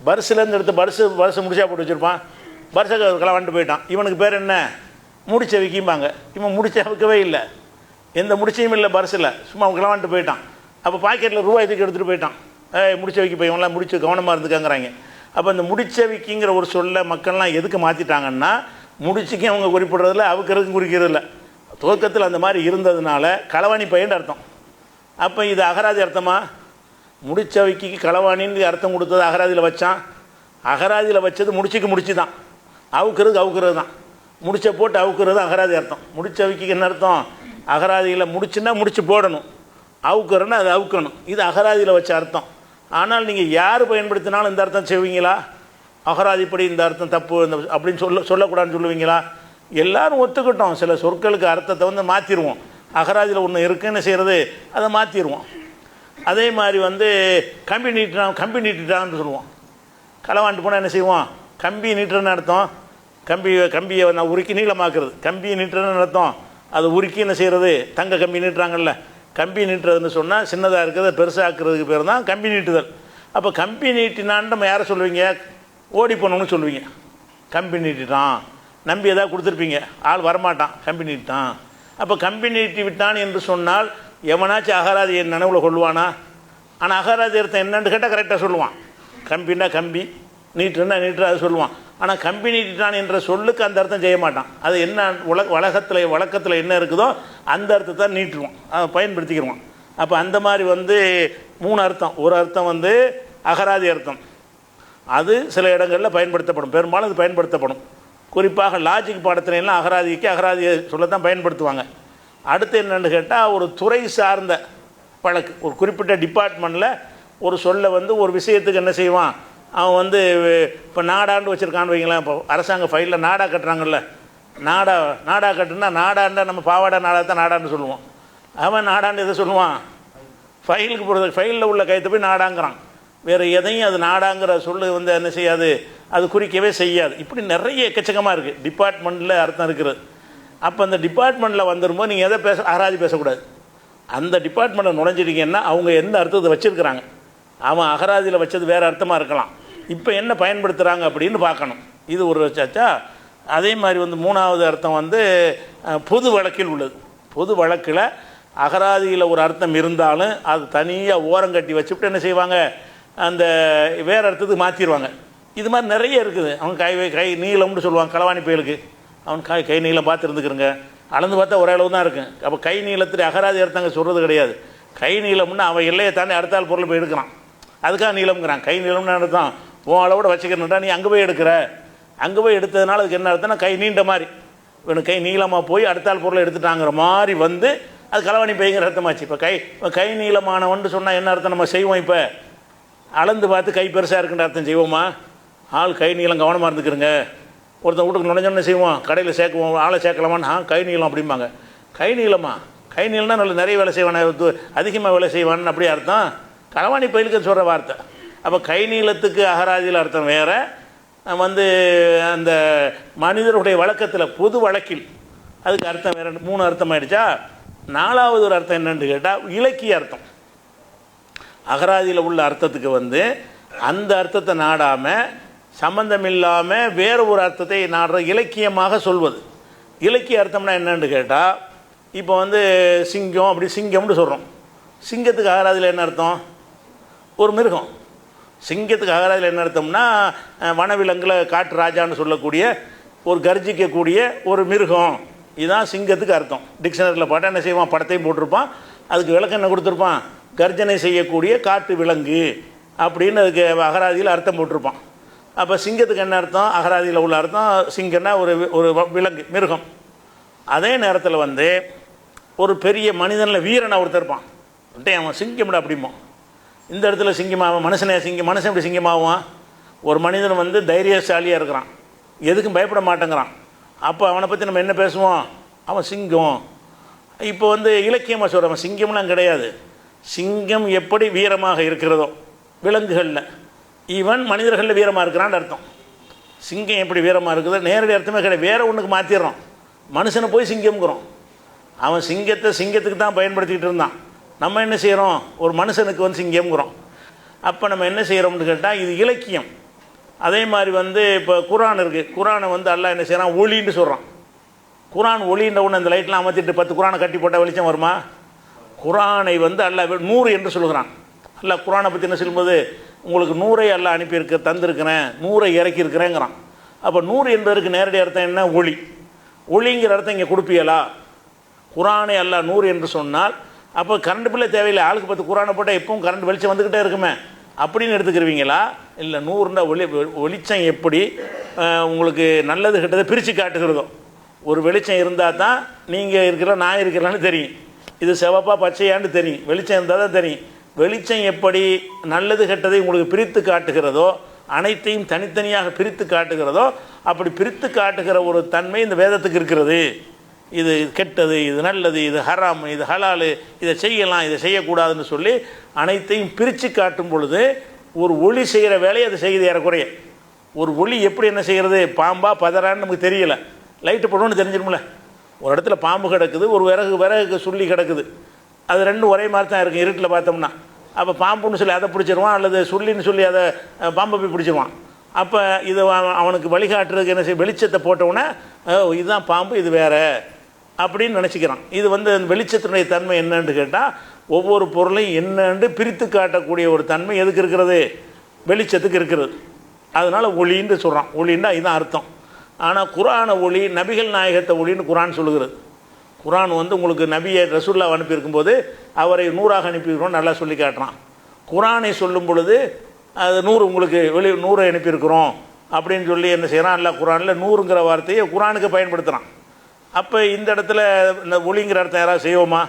பர்ஸிலேருந்து எடுத்து பர்ஸை முடிச்சா போட்டு வச்சுருப்பான், பர்ஸை களவாண்டு போயிட்டான். இவனுக்கு பேர் என்ன? முடிச்ச வைக்கிம்பாங்க. இவன் முடிச்ச வைக்கவே இல்லை, எந்த முடிச்சையும் இல்லை பர்ஸில், சும்மா களவாண்டு போயிட்டான். அப்போ பாக்கெட்டில் ரூபாய் தூக்கி எடுத்துகிட்டு போயிட்டான். முடிச்ச வைக்க போய் இவங்களாம் முடிச்சு கவனமாக இருந்துக்காங்கிறாங்க. அப்போ இந்த முடிச்ச வைக்கிங்கிற ஒரு சொல்ல மக்கள்லாம் எதுக்கு மாற்றிட்டாங்கன்னா முடிச்சுக்கு அவங்க குறிப்பிட்றதில்ல, அவுக்கிறதுக்கும் குறிக்கிறதில்ல. துவக்கத்தில் அந்த மாதிரி இருந்ததுனால களவாணி பையன் அர்த்தம். அப்போ இது அகராதி அர்த்தமா? முடிச்ச வைக்கி களவாணின்னு அர்த்தம் கொடுத்தது அகராதியில் வச்சான். அகராதியில் வச்சது முடிச்சுக்கு முடிச்சு தான், அவுக்கிறது தான். முடிச்ச போட்டு அவுக்கிறது அகராதி அர்த்தம். முடிச்ச வைக்கிக்கு என்ன அர்த்தம்? அகராதியில் முடிச்சுன்னா முடிச்சு போடணும், அவுக்கிறன்னா அது அவுக்கணும். இது அகராதியில் வச்ச அர்த்தம். ஆனால் நீங்கள் யார் பயன்படுத்தினாலும் இந்த அர்த்தம் செய்வீங்களா? அகராதிப்படி இந்த அர்த்தம் தப்பு அப்படின்னு சொல்லக்கூடாதுன்னு சொல்லுவீங்களா? எல்லோரும் ஒத்துக்கிட்டோம், சில சொற்களுக்கு அர்த்தத்தை வந்து மாற்றிடுவோம். அகராதியில் ஒன்று இருக்குன்னு செய்கிறது அதை மாற்றிடுவோம். அதே மாதிரி வந்து கம்பி நீட்டிட்டான்னு சொல்லுவோம். களவாண்டு போனால் என்ன செய்வோம்? கம்பி நீட்டுறன்னு அர்த்தம். கம்பியை நான் உருக்கி நீளமாக்குறது. கம்பியை நீட்டுறன்னு அர்த்தம். அது உருக்கி என்ன செய்கிறது? தங்க கம்பி நீட்டுறாங்கல்ல, கம்பி நீட்டுறதுன்னு சொன்னால் சின்னதாக இருக்கிறத பெருசாக்குறதுக்கு பேர் தான் கம்பி நீட்டுதல். அப்போ கம்பி நீட்டினான்னு நம்ம யாரை சொல்லுவீங்க? ஓடி போனோம்னு சொல்லுவீங்க. கம்பி நீட்டிட்டான் நம்பி எதாவது கொடுத்துருப்பீங்க, ஆள் வரமாட்டான், கம்பி நீட்டான். அப்போ கம்பி நீட்டி விட்டான் என்று சொன்னால் எவனாச்சும் அகராதி என் நினைவில் கொள்வானா? ஆனால் அகராதி அர்த்தம் என்னன்னு கேட்டால் கரெக்டாக சொல்லுவான். கம்பின்னா கம்பி, நீட்டுன்னா நீட்டு, அது சொல்லுவான். ஆனால் கம்பி நீட்டிட்டான் என்ற சொல்லுக்கு அந்த அர்த்தம் செய்ய மாட்டான். அது என்ன வழக்கத்தில் என்ன இருக்குதோ அந்த அர்த்தத்தை நீட்டுருவான், அதை பயன்படுத்திக்கிடுவான். அப்போ அந்த மாதிரி வந்து 3 அர்த்தம். ஒரு அர்த்தம் வந்து அகராதி அர்த்தம், அது சில இடங்களில் பயன்படுத்தப்படும், பெரும்பாலும் அது பயன்படுத்தப்படும். குறிப்பாக லாஜிக் பாடத்திலாம் அகராதியை சொல்லத்தான் பயன்படுத்துவாங்க. அடுத்து என்னென்னு கேட்டால், ஒரு துறை சார்ந்த வழக்கு, ஒரு குறிப்பிட்ட டிபார்ட்மெண்ட்டில் ஒரு சொல்ல வந்து ஒரு விஷயத்துக்கு என்ன செய்வான், அவன் வந்து இப்போ நாடாண்டு வச்சுருக்கான்னு வைங்களேன். இப்போ அரசாங்க ஃபைலில் நாடா கட்டுறாங்கல்ல, நாடா கட்டுனா நாடாண்டா நம்ம பாவாடா நாடா தான் நாடான்னு சொல்லுவோம். அவன் நாடாண்டு எதை சொல்லுவான்? ஃபைலுக்கு போகிறது, ஃபைலில் உள்ள கைத்தை போய் நாடாங்கிறான். வேறு எதையும் அது நாடாங்கிற சொல்லு வந்து என்ன செய்யாது, அது குறிக்கவே செய்யாது. இப்படி நிறைய எக்கச்சக்கமாக இருக்குது, டிபார்ட்மெண்ட்டில் அர்த்தம் இருக்கிறது. அப்போ அந்த டிபார்ட்மெண்ட்டில் வந்துடும்போது நீங்கள் எதை அகராதி பேசக்கூடாது. அந்த டிபார்ட்மெண்ட்டில் நுழைஞ்சிட்டிங்கன்னா அவங்க எந்த அர்த்தத்தை வச்சுருக்கிறாங்க, அவன் அகராதியில் வச்சது வேறு அர்த்தமாக இருக்கலாம். இப்போ என்ன பயன்படுத்துகிறாங்க அப்படின்னு பார்க்கணும். இது ஒரு வச்சாச்சா. அதே மாதிரி வந்து 3வது அர்த்தம் வந்து பொது வழக்கில் உள்ளது. பொது வழக்கில் அகராதியில் ஒரு அர்த்தம் இருந்தாலும் அது தனியாக ஓரங்கட்டி வச்சுவிட்டு என்ன செய்வாங்க, அந்த வேறு அர்த்தத்துக்கு மாற்றிடுவாங்க. இது மாதிரி நிறைய இருக்குது. அவன் கை நீளம்னு சொல்லுவாங்க. களவாணி பயலுக்கு அவன் கை நீளம் பார்த்து இருந்துக்கிறங்க, அளந்து பார்த்தா ஒரே அளவு தான் இருக்கும். அப்போ கை நீளத்தில் அகராதி அர்த்தங்க சொல்கிறது கிடையாது. கை நீளம்னு அவன் எல்லையை தாண்டி அடுத்த ஆள் பொருள் போய் எடுக்கிறான், அதுக்காக நீளம்ங்கிறான். கை நீளம்னு அர்த்தம் உன் அளவோட வச்சுக்கிறா, நீ அங்கே போய் எடுக்கிற. அங்கே போய் எடுத்ததுனால அதுக்கு என்ன அர்த்தம்னா கை நீண்ட மாதிரி, இவனு கை நீளமாக போய் அடுத்த ஆள் பொருளை எடுத்துட்டாங்கிற மாதிரி வந்து அது களவாணி பையங்கிற அர்த்தமாச்சு. இப்போ கை நீளமானவன் சொன்னால் என்ன அர்த்தம் நம்ம செய்வோம்? இப்போ அளந்து பார்த்து கை பெருசாக இருக்குன்ற அர்த்தம் செய்வோமா? ஆள் கை நீளம் கவனமாக இருந்துக்கிறங்க. ஒருத்தன் வீட்டுக்கு நுழைஞ்சோன்னு செய்வோம், கடையில் சேர்க்குவோம், ஆளை சேர்க்கலாமான்னு, கை நீளம் அப்படிம்பாங்க. கை நீளமா? கை நீளம்னா நல்ல நிறைய வேலை செய்வான், அதிகமாக வேலை செய்வான்னு அப்படி அர்த்தம். களவாணி பயிலுக்கு சொல்கிற வார்த்தை. அப்போ கை நீளத்துக்கு அகராதியில் அர்த்தம் வேறு, வந்து அந்த மனிதருடைய வழக்கத்தில் பொது வழக்கில் அதுக்கு அர்த்தம் வேறு. 3 அர்த்தம் ஆயிடுச்சா. 4வது ஒரு அர்த்தம் என்னென்னு கேட்டால் இலக்கிய அர்த்தம். அகராதியில் உள்ள அர்த்தத்துக்கு வந்து அந்த அர்த்தத்தை நாடாமல் சம்பந்தம் இல்லாமல் வேறு ஒரு அர்த்தத்தை நாடுற இலக்கியமாக சொல்வது. இலக்கிய அர்த்தம்னா என்னென்னு கேட்டால், இப்போ வந்து சிங்கம், அப்படி சிங்கம்னு சொல்கிறோம். சிங்கத்துக்கு அகராதியில் என்ன அர்த்தம்? ஒரு மிருகம். சிங்கத்துக்கு அகராதியில் என்ன அர்த்தம்னா வனவிலங்கில் காட்டு ராஜான்னு சொல்லக்கூடிய ஒரு கர்ஜிக்கக்கூடிய ஒரு மிருகம். இதுதான் சிங்கத்துக்கு அர்த்தம். டிக்ஷனரியில் பார்த்தா என்ன செய்வான், படத்தையும் போட்டிருப்பான், அதுக்கு விளக்கம் என்ன கொடுத்துருப்பான், கர்ஜனை செய்யக்கூடிய காட்டு விலங்கு அப்படின்னு அதுக்கு அகராதியில் அர்த்தம் போட்டிருப்பான். அப்போ சிங்கத்துக்கு என்ன அர்த்தம்? அகராதியில் உள்ள அர்த்தம் சிங்கம்னா ஒரு விலங்கு, மிருகம். அதே நேரத்தில் வந்து ஒரு பெரிய மனிதனில் வீரனை ஒருத்தர் இருப்பான், அவன் சிங்கம்டா அப்படிமோ. இந்த இடத்துல சிங்கமாகும் மனுஷனே, மனுஷன் எப்படி சிங்கமாகுவான்? ஒரு மனிதன் வந்து தைரியசாலியாக இருக்கிறான், எதுக்கும் பயப்பட மாட்டேங்கிறான். அப்போ அவனை பற்றி நம்ம என்ன பேசுவோம்? அவன் சிங்கம். இப்போ வந்து இலக்கியமாக சொல்கிறவன் சிங்கம்லாம் கிடையாது. சிங்கம் எப்படி வீரமாக இருக்கிறதோ விலங்குகளில், இவன் மனிதர்களில் வீரமாக இருக்கிறான்னு அர்த்தம். சிங்கம் எப்படி வீரமாக இருக்குதோ நேரடி அர்த்தமே கிடையாது, வேறு ஒன்றுக்கு மாற்றிடுறோம். மனுஷனை போய் சிங்கம்ங்கிறோம். அவன் சிங்கத்துக்கு தான் பயன்படுத்திக்கிட்டு இருந்தான். நம்ம என்ன செய்கிறோம்? ஒரு மனுஷனுக்கு வந்து சிங்கம்ங்கிறோம். அப்போ நம்ம என்ன செய்கிறோம்னு கேட்டால் இது இலக்கியம். அதே மாதிரி வந்து இப்போ குரான் இருக்குது. குரானை வந்து அல்லாஹ் என்ன செய்கிறான்? ஒளின்னு சொல்கிறான். குரான் ஒளின்ற ஒன்று அந்த லைட்லாம் அமர்த்திட்டு 10 குரானை கட்டி போட்டால் வெளிச்சம் வருமா? குரானை வந்து அல்லாஹ் 100 என்று சொல்கிறான். அல்லாஹ் குரானை பற்றி என்ன சொல்லும்போது, உங்களுக்கு 100 அல்லாஹ் அனுப்பியிருக்க தந்திருக்கிறேன், 100 இறக்கியிருக்கிறேங்கிறான். அப்போ 100 என்பதற்கு நேரடி அர்த்தம் என்ன? ஒளி. ஒளிங்கிற அர்த்தம் இங்கே கொடுப்பீங்களா? குரானை அல்லாஹ் 100 என்று சொன்னால் அப்போ கரண்ட் பில்லே தேவையில்லை, ஆளுக்கு 10 குரானை போட்டால் எப்பவும் கரண்ட் வெளிச்சம் வந்துக்கிட்டே இருக்குமே அப்படின்னு எடுத்துக்கிருவீங்களா? இல்லை, 100ன்னா வெளிச்சம் எப்படி உங்களுக்கு நல்லது கெட்டதை பிரித்து காட்டுகிறதோ. ஒரு வெளிச்சம் இருந்தால் தான் நீங்கள் இருக்கிற நான் இருக்கிறேன்னு தெரியும், இது சிவப்பா பச்சையான்னு தெரியும். வெளிச்சம் இருந்தால் தான் தெரியும். வெளிச்சம் எப்படி நல்லது கெட்டதை உங்களுக்கு பிரித்து காட்டுகிறதோ, அனைத்தையும் தனித்தனியாக பிரித்து காட்டுகிறதோ, அப்படி பிரித்து காட்டுகிற ஒரு தன்மை இந்த வேதத்துக்கு இருக்கிறது. இது கெட்டது, இது நல்லது, இது ஹராம், இது ஹலாலு, இதை செய்யலாம், இதை செய்யக்கூடாதுன்னு சொல்லி அனைத்தையும் பிரித்து காட்டும் பொழுது ஒரு ஒளி செய்கிற வேலையை அது செய்யுது ஏறக்குறைய. ஒரு ஒளி எப்படி என்ன செய்கிறது, பாம்பா பதறான்னு நமக்கு தெரியலை, லைட்டு போடணும்னு தெரிஞ்சிடும்ல. ஒரு இடத்துல பாம்பு கிடக்குது, ஒரு விறகுக்கு சொல்லி கிடக்குது, அது ரெண்டும் ஒரே மாதிரி தான் இருக்குது இருட்டில் பார்த்தோம்னா. அப்போ பாம்புன்னு சொல்லி அதை பிடிச்சிருவான், அல்லது சொல்லின்னு சொல்லி அதை பாம்பை போய் பிடிச்சிருவான். அப்போ இதை அவனுக்கு வழிகாட்டுறதுக்கு என்ன செய்ய, வெளிச்சத்தை போட்டவுடனே இதுதான் பாம்பு, இது வேறு அப்படின்னு நினச்சிக்கிறான். இது வந்து வெளிச்சத்தினுடைய தன்மை என்னன்னு கேட்டால், ஒவ்வொரு பொருளையும் என்னன்னு பிரித்து காட்டக்கூடிய ஒரு தன்மை எதுக்கு இருக்கிறது, வெளிச்சத்துக்கு இருக்கிறது. அதனால் ஒளின்னு சொல்கிறான். ஒளின்னா இதுதான் அர்த்தம். ஆனால் குர்ஆனை ஒளி, நபிகள் நாயகத்தை ஒளின்னு குர்ஆன் சொல்லுகிறது. குர்ஆன் வந்து உங்களுக்கு நபியை ரசூலுல்லாஹ் அனுப்பியிருக்கும்போது அவரை நூறாக அனுப்பியிருக்கிறோம் நல்லா சொல்லி காட்டுறான். குர்ஆனை சொல்லும் பொழுது அது நூறு, உங்களுக்கு நூறை அனுப்பியிருக்கிறோம் அப்படின்னு சொல்லி என்ன செய்கிறான், அல்லா குர்ஆனில் நூறுங்கிற வார்த்தையை குர்ஆனுக்கு பயன்படுத்துகிறான். அப்போ இந்த இடத்துல இந்த ஒளிங்கிற அர்த்தம் யாராவது செய்வோமா?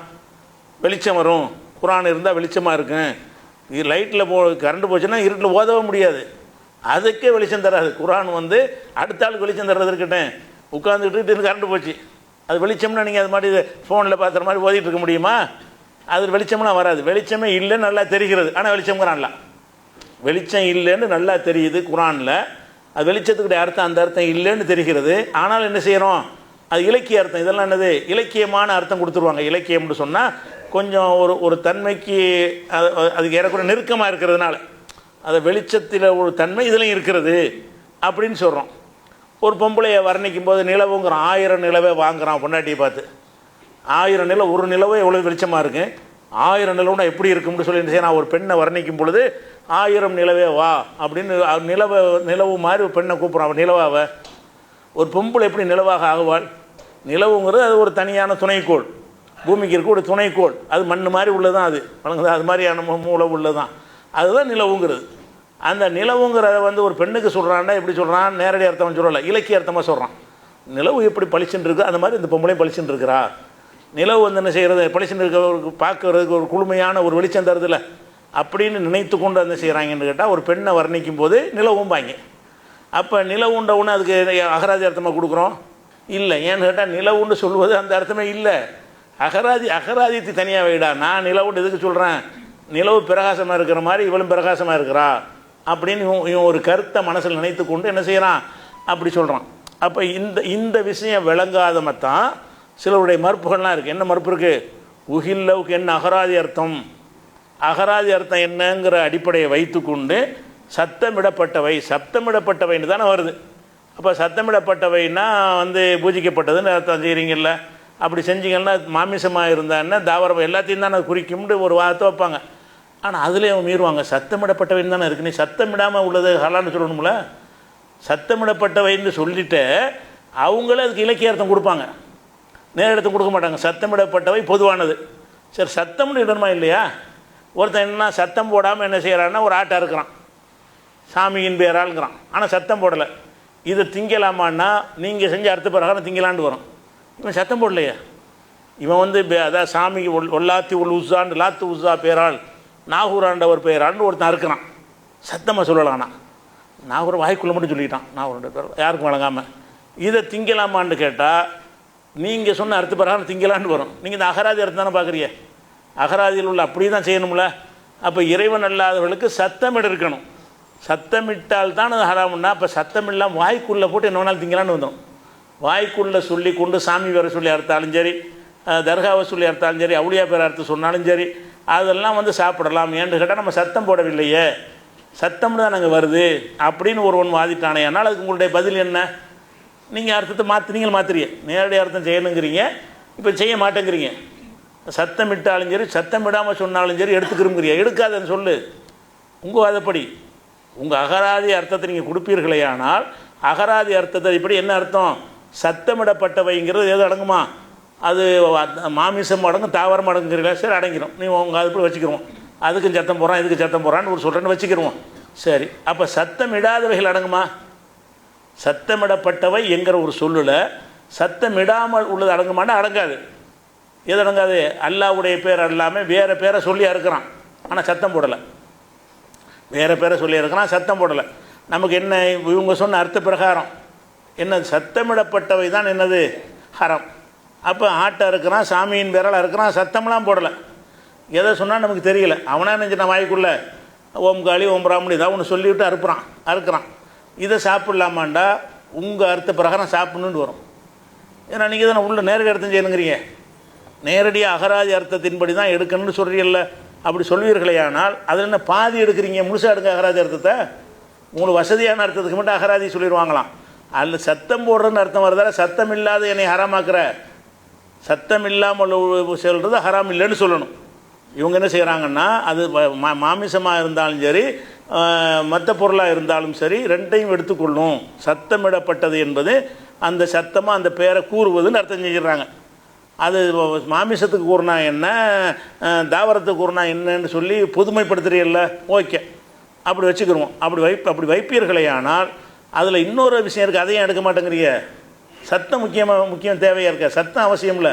வெளிச்சம் வரும், குர்ஆன் இருந்தால் வெளிச்சமாக இருக்கும். இது லைட்டில் கரண்ட் போச்சுன்னா இருட்டில் ஓதவே முடியாது, அதுக்கே வெளிச்சம் தராது. குர்ஆன் வந்து அடுத்த ஆளுக்கு வெளிச்சம் தர்றது இருக்கட்டும், உட்காந்துக்கிட்டு கரண்ட் போச்சு, அது வெளிச்சம்னா நீங்கள் அது மாதிரி ஃபோனில் பார்க்குற மாதிரி ஓதிட்டு இருக்க முடியுமா? அது வெளிச்சம்லாம் வராது. வெளிச்சமே இல்லைன்னு நல்லா தெரிகிறது, ஆனால் வெளிச்சம்ங்கிறான்ல, வெளிச்சம் இல்லைன்னு நல்லா தெரியுது குர்ஆனில். அது வெளிச்சத்துக்குடைய அர்த்தம் அந்த அர்த்தம் இல்லைன்னு தெரிகிறது. ஆனால் என்ன செய்கிறோம், அது இலக்கிய அர்த்தம். இதெல்லாம் என்னது, இலக்கியமான அர்த்தம் கொடுத்துருவாங்க. இலக்கியம்னு சொன்னால் கொஞ்சம் ஒரு தன்மைக்கு அதுக்கு ஏறக்குறைய நெருக்கமாக இருக்கிறதுனால அது வெளிச்சத்தில் ஒரு தன்மை இதுலையும் இருக்கிறது அப்படின்னு சொல்கிறோம். ஒரு பொம்பளையை வர்ணிக்கும் போது நிலவுங்கிறான், 1000 நிலவை வாங்குகிறான் பொண்டாட்டியை பார்த்து. 1000 நிலவு, ஒரு நிலவு எவ்வளோ வெளிச்சமாக இருக்குது, 1000 நிலவுனா எப்படி இருக்கும்னு சொல்லி நான் ஒரு பெண்ணை வர்ணிக்கும் பொழுது 1000 நிலவே வா அப்படின்னு நிலவு மாதிரி ஒரு பெண்ணை கூப்பிட்றான். அவன் நிலவாவை, ஒரு பொம்பளை எப்படி நிலவாக ஆகுவாள்? நிலவுங்கிறது அது ஒரு தனியான துணைக்கோள், பூமிக்கு இருக்க ஒரு துணைக்கோள், அது மண் மாதிரி உள்ளதான், அது வழங்குது, அது மாதிரியான மூளை உள்ளதான், அதுதான் நிலவுங்கிறது. அந்த நிலவுங்கிறத வந்து ஒரு பெண்ணுக்கு சொல்கிறான்னா எப்படி சொல்கிறான், நேரடி அர்த்தம் சொல்லலை, இலக்கிய அர்த்தமாக சொல்கிறான். நிலவு எப்படி பளிச்சுன்னு இருக்குது அந்த மாதிரி இந்த பொம்பளையும் பளிச்சுன்னு இருக்கிறா. நிலவு வந்து என்ன செய்கிறது, பளிச்சுன்னு இருக்கிறவருக்கு பார்க்கறதுக்கு ஒரு குளுமையான ஒரு வெளிச்சம் தருதில்ல, அப்படின்னு நினைத்து கொண்டு என்ன செய்கிறாங்கன்னு கேட்டால் ஒரு பெண்ணை வர்ணிக்கும் போது நிலவும்பாங்க. அப்போ நிலவுண்ட ஒன்று அதுக்கு அகராதி அர்த்தமாக கொடுக்குறோம் இல்லை. ஏன்னு கேட்டால் நிலவுன்னு சொல்வது அந்த அர்த்தமே இல்லை. அகராதித்து தனியாக வைடா, நான் நிலவுண்டு எதுக்கு சொல்கிறேன், நிலவு பிரகாசமாக இருக்கிற மாதிரி இவளும் பிரகாசமாக இருக்கிறா அப்படின்னு இவன் ஒரு கருத்தை மனசில் நினைத்து கொண்டு என்ன செய்கிறான், அப்படி சொல்கிறான். அப்போ இந்த விஷயம் விளங்காதமத்தான் சிலருடைய மறுப்புகள்லாம் இருக்குது. என்ன மறுப்பு இருக்குது, உகில்லவுக்கு என்ன அகராதி அர்த்தம், அகராதி அர்த்தம் என்னங்கிற அடிப்படையை வைத்து கொண்டு சப்தமிடப்பட்டவைன்னு தானே வருது. அப்போ சத்தமிடப்பட்டவைன்னா வந்து பூஜிக்கப்பட்டதுன்னு அர்த்தம் செய்கிறீங்கல்ல, அப்படி செஞ்சீங்கன்னா மாமிசமாக இருந்தான்னா தாவரம் எல்லாத்தையும் தான் அது குறிக்கும்னு ஒரு வார்த்தை வைப்பாங்க. ஆனால் அதிலே அவங்க மீறுவாங்க, சத்தமிடப்பட்டவைன்னு தானே இருக்கு, நீ சத்தமிடாமல் உள்ளது ஹலான்னு சொல்லணும்ல. சத்தமிடப்பட்டவைன்னு சொல்லிவிட்டு அவங்களே அதுக்கு இலக்கிய அர்த்தம் கொடுப்பாங்க, நேரடித்தம் கொடுக்க மாட்டாங்க. சத்தமிடப்பட்டவை பொதுவானது. சரி, சத்தம்னு இடணுமா இல்லையா? ஒருத்தன் என்ன சத்தம் போடாமல் என்ன செய்கிறான்னா ஒரு ஆட்டை இருக்கிறான், சாமியின் பேராளுங்கிறான், ஆனால் சத்தம் போடலை. இதை திங்கலாமான்னா நீங்கள் செஞ்ச அர்த்த பிரகாரம் திங்கலான்னு வரும். இவன் சத்தம் போடலையே, இவன் வந்து அதான் சாமிக்கு ஒல்லாத்தி உஸ்ஸான்னு லாத்து உஸ்ஸா பேராள் நாகூராண்ட ஒரு பேராள்னு ஒருத்தன் இருக்கிறான், சத்தமாக சொல்லலாம்னா நாகூர் வாய்க்குள்ளே மட்டும் சொல்லிட்டான், நாகூராண்ட பேர் யாருக்கும் வழங்காமல். இதை திங்கலாமான்னு கேட்டால் நீங்கள் சொன்ன அர்த்த பிரகாரம் திங்கலான்னு வரும். நீங்கள் இந்த அகராதி அர்த்தம் தானே பார்க்குறீங்க, அகராதியில் உள்ள அப்படி தான் செய்யணும்ல. அப்போ இறைவன் அல்லாதவர்களுக்கு சத்தமிட இருக்கணும், சத்தமிட்டால் தான் அது ஹராமுன்னா. அப்போ சத்தமில்லாமல் வாய்க்குள்ளே போட்டு என்ன வேணாலும் திங்கலான்னு வந்துடும். வாய்க்குள்ளே சொல்லி கொண்டு சாமி வேறு சொல்லி அறுத்தாலும் சரி, தர்காவை சொல்லி அறுத்தாலும் சரி, அவுளியா பேர் அறுத்து சொன்னாலும் சரி, அதெல்லாம் வந்து சாப்பிடலாம். ஏன்னு கேட்டால் நம்ம சத்தம் போடவில்லையே, சத்தம்னு தான் நாங்கள் வருது அப்படின்னு ஒருவன் வாதிட்டானே. அதனால் அதுக்கு உங்களுடைய பதில் என்ன, நீங்கள் அர்த்தத்தை நீங்கள் மாற்றுறீங்க, நேரடி அர்த்தம் செய்யணுங்கிறீங்க, இப்போ செய்ய மாட்டேங்கிறீங்க. சத்தமிட்டாலும் சரி சத்தமிடாமல் சொன்னாலும் சரி எடுத்துக்கிறோங்கிறீங்க, எடுக்காதன்னு சொல்லு. உங்கள் அதைப்படி உங்கள் அகராதி அர்த்தத்தை நீங்கள் கொடுப்பீர்களே, ஆனால் அகராதி அர்த்தத்தை இப்படி என்ன அர்த்தம், சத்தமிடப்பட்டவைங்கிறது எது அடங்குமா, அது மாமிசம் அடங்கும், தாவரம் அடங்குறீங்களா, சரி அடங்கிடும், நீ உங்கள் அதுப்படி வச்சுக்கிறோம். அதுக்கும் சத்தம் போகிறான் இதுக்கு சத்தம் போகிறான்னு ஒரு சொல்கிறேன்னு வச்சுக்கிறோம். சரி, அப்போ சத்தமிடாதவைகள் அடங்குமா, சத்தமிடப்பட்டவை என்கிற ஒரு சொல்லில் சத்தமிடாமல் உள்ளது அடங்குமானா அடங்காது. எது அடங்காது, அல்லாவுடைய பேர் அல்லாமல் வேறு பேரை சொல்லி இருக்கிறான், ஆனால் சத்தம் போடலை. வேறு பேரை சொல்லி இருக்கிறான், சத்தம் போடலை. நமக்கு என்ன, இவங்க சொன்ன அர்த்த பிரகாரம் என்ன, சத்தமிடப்பட்டவை தான் என்னது ஹரம். அப்போ ஆட்டை இருக்கிறான், சாமியின் பேரால் இருக்கிறான், சத்தம்லாம் போடலை. எதை சொன்னால் நமக்கு தெரியல. அவனா நினச்சினா வாய்க்குள்ளே ஓம் காளி ஓம் பிராமணி ஏதாவது ஒன்று சொல்லிவிட்டு அறுக்கிறான். இதை சாப்பிட்லாமாண்டா உங்கள் அர்த்த பிரகாரம் சாப்பிட்ணுன்னு வரும். ஏன்னா நீங்கள் தானே உள்ள நேரடி அர்த்தம் செய்யணுங்கிறீங்க. நேரடியாக அகராதி அர்த்தத்தின்படி தான் எடுக்கணும்னு சொல்கிறீல்ல. அப்படி சொல்வீர்களே ஆனால் அதில் என்ன பாதி எடுக்கிறீங்க, முழுசாக எடுங்க அகராதி அர்த்தத்தை. உங்களுக்கு வசதியான அர்த்தத்துக்கு மட்டும் அகராதி சொல்லிடுவாங்களாம். அதில் சத்தம் போடுறதுன்னு அர்த்தம் வருதால சத்தம் இல்லாத என்னை ஹராமாக்குற, சத்தம் இல்லாமல் சொல்கிறது ஹராம் இல்லைன்னு சொல்லணும். இவங்க என்ன செய்கிறாங்கன்னா அது மாமிசமாக இருந்தாலும் சரி மற்ற பொருளாக இருந்தாலும் சரி ரெண்டையும் எடுத்துக்கொள்ளும். சத்தமிடப்பட்டது என்பது அந்த சத்தமாக அந்த பேரை கூறுவதுன்னு அர்த்தம் செஞ்சிடறாங்க. அது மாமிசத்துக்கு கூறினா என்ன, தாவரத்துக்கு கூறினா என்னன்னு சொல்லி பொதுமைப்படுத்துறீல்ல, ஓகே அப்படி வச்சுக்கிடுவோம். அப்படி வைப்பீர்களே ஆனால் அதில் இன்னொரு விஷயம் இருக்குது, அதையும் எடுக்க மாட்டேங்கிறீங்க. சத்தம் முக்கியம் தேவையாக இருக்க, சத்தம் அவசியம் இல்லை.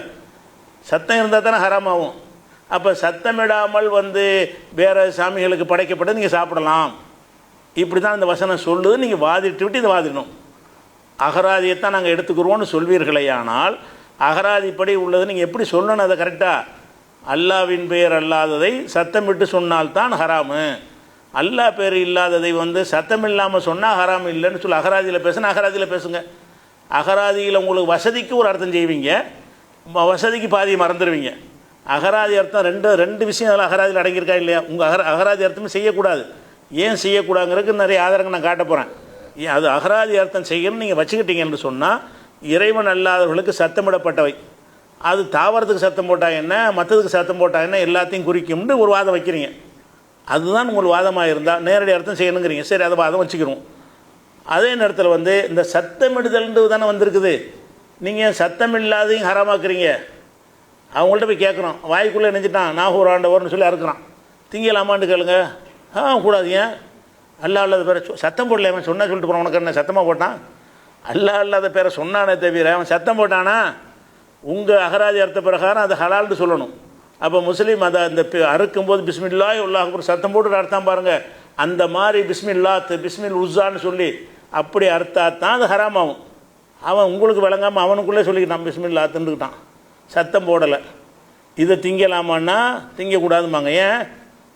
சத்தம் இருந்தால் தானே ஹராமாகும். அப்போ சத்தமிடாமல் வேறு சாமிகளுக்கு படைக்கப்பட்டு நீங்கள் சாப்பிடலாம், இப்படி தான் இந்த வசனம் சொல்லுது. நீங்கள் வாதிட்டு விட்டு இதை வாதிடணும். அகராதியைத்தான் நாங்கள் எடுத்துக்கிறோன்னு சொல்வீர்களே ஆனால் அகராதிப்படி உள்ளது நீங்கள் எப்படி சொல்லணும் அதை கரெக்டாக. அல்லாவின் பெயர் அல்லாததை சத்தமிட்டு சொன்னால்தான் ஹராமு. அல்லாஹ் பேர் இல்லாததை சத்தம் இல்லாமல் சொன்னால் ஹராம் இல்லைன்னு சொல்லி அகராதியில் பேசுனா அகராதியில் பேசுங்க. அகராதியில் உங்களுக்கு வசதிக்கு ஒரு அர்த்தம் செய்வீங்க, வசதிக்கு பாதியை மறந்துடுவீங்க. அகராதி அர்த்தம் ரெண்டு விஷயம் அதில் அகராதியில் அடங்கியிருக்கா இல்லையா? உங்கள் அகராதி அர்த்தமே செய்யக்கூடாது. ஏன் செய்யக்கூடாதுங்கிறதுக்கு நிறைய ஆதாரங்கள் நான் காட்ட போகிறேன். அது அகராதி அர்த்தம் செய்யணும்னு நீங்கள் வச்சுக்கிட்டீங்கன்னு சொன்னால் இறைவன் அல்லாதவர்களுக்கு சத்தமிடப்பட்டவை, அது தாவரத்துக்கு சத்தம் போட்டால் என்ன, மற்றதுக்கு சத்தம் போட்டால் என்ன, எல்லாத்தையும் குறிக்கும்னு ஒரு வாதம் வைக்கிறீங்க. அதுதான் உங்களுக்கு வாதமாக இருந்தால் நேரடி அர்த்தம் செய்யணுங்கிறீங்க. சரி, அதை வாதம் வச்சுக்கிறோம். அதே நேரத்தில் இந்த சத்தமிடுதல்ன்றது தானே வந்திருக்குது. நீங்கள் சத்தம் இல்லாதையும் ஹராமாக்குறீங்க. அவங்கள்ட்ட போய் கேட்குறோம், வாய்க்குள்ளே நினைச்சிட்டான் நாகூர் ஆண்டவர்னு சொல்லி அறுக்கிறான், திங்கலாமான்னு கேளுங்க. கூடாது. ஏன்? அல்லா இல்லாத பேரை சத்தம் போடல, அவன் சொன்னால் சொல்லிட்டு போகிறான், உனக்கு என்ன சத்தமாக போட்டான்? அல்லா இல்லாத பேரை சொன்னானே தவிர அவன் சத்தம் போட்டானா? உங்கள் அகராதி அர்த்த பிரகாரம் அது ஹலால்னு சொல்லணும். அப்போ முஸ்லீம் அதை அந்த அறுக்கும்போது பிஸ்மில்லாஹ் அல்லாஹ் சத்தம் போட்டு அர்த்தம் பாருங்கள். அந்த மாதிரி பிஸ்மில் உஸ்ஸான்னு சொல்லி அப்படி அர்த்தாத்தான் அது ஹராமாகும். அவன் உங்களுக்கு விளங்காமல் அவனுக்குள்ளே சொல்லிக்கிட்டான் பிஸ்மில்லா தின்னுக்கிட்டான், சத்தம் போடலை. இதை திங்கலாமான்னா திங்கக்கூடாதுமாங்க. ஏன்?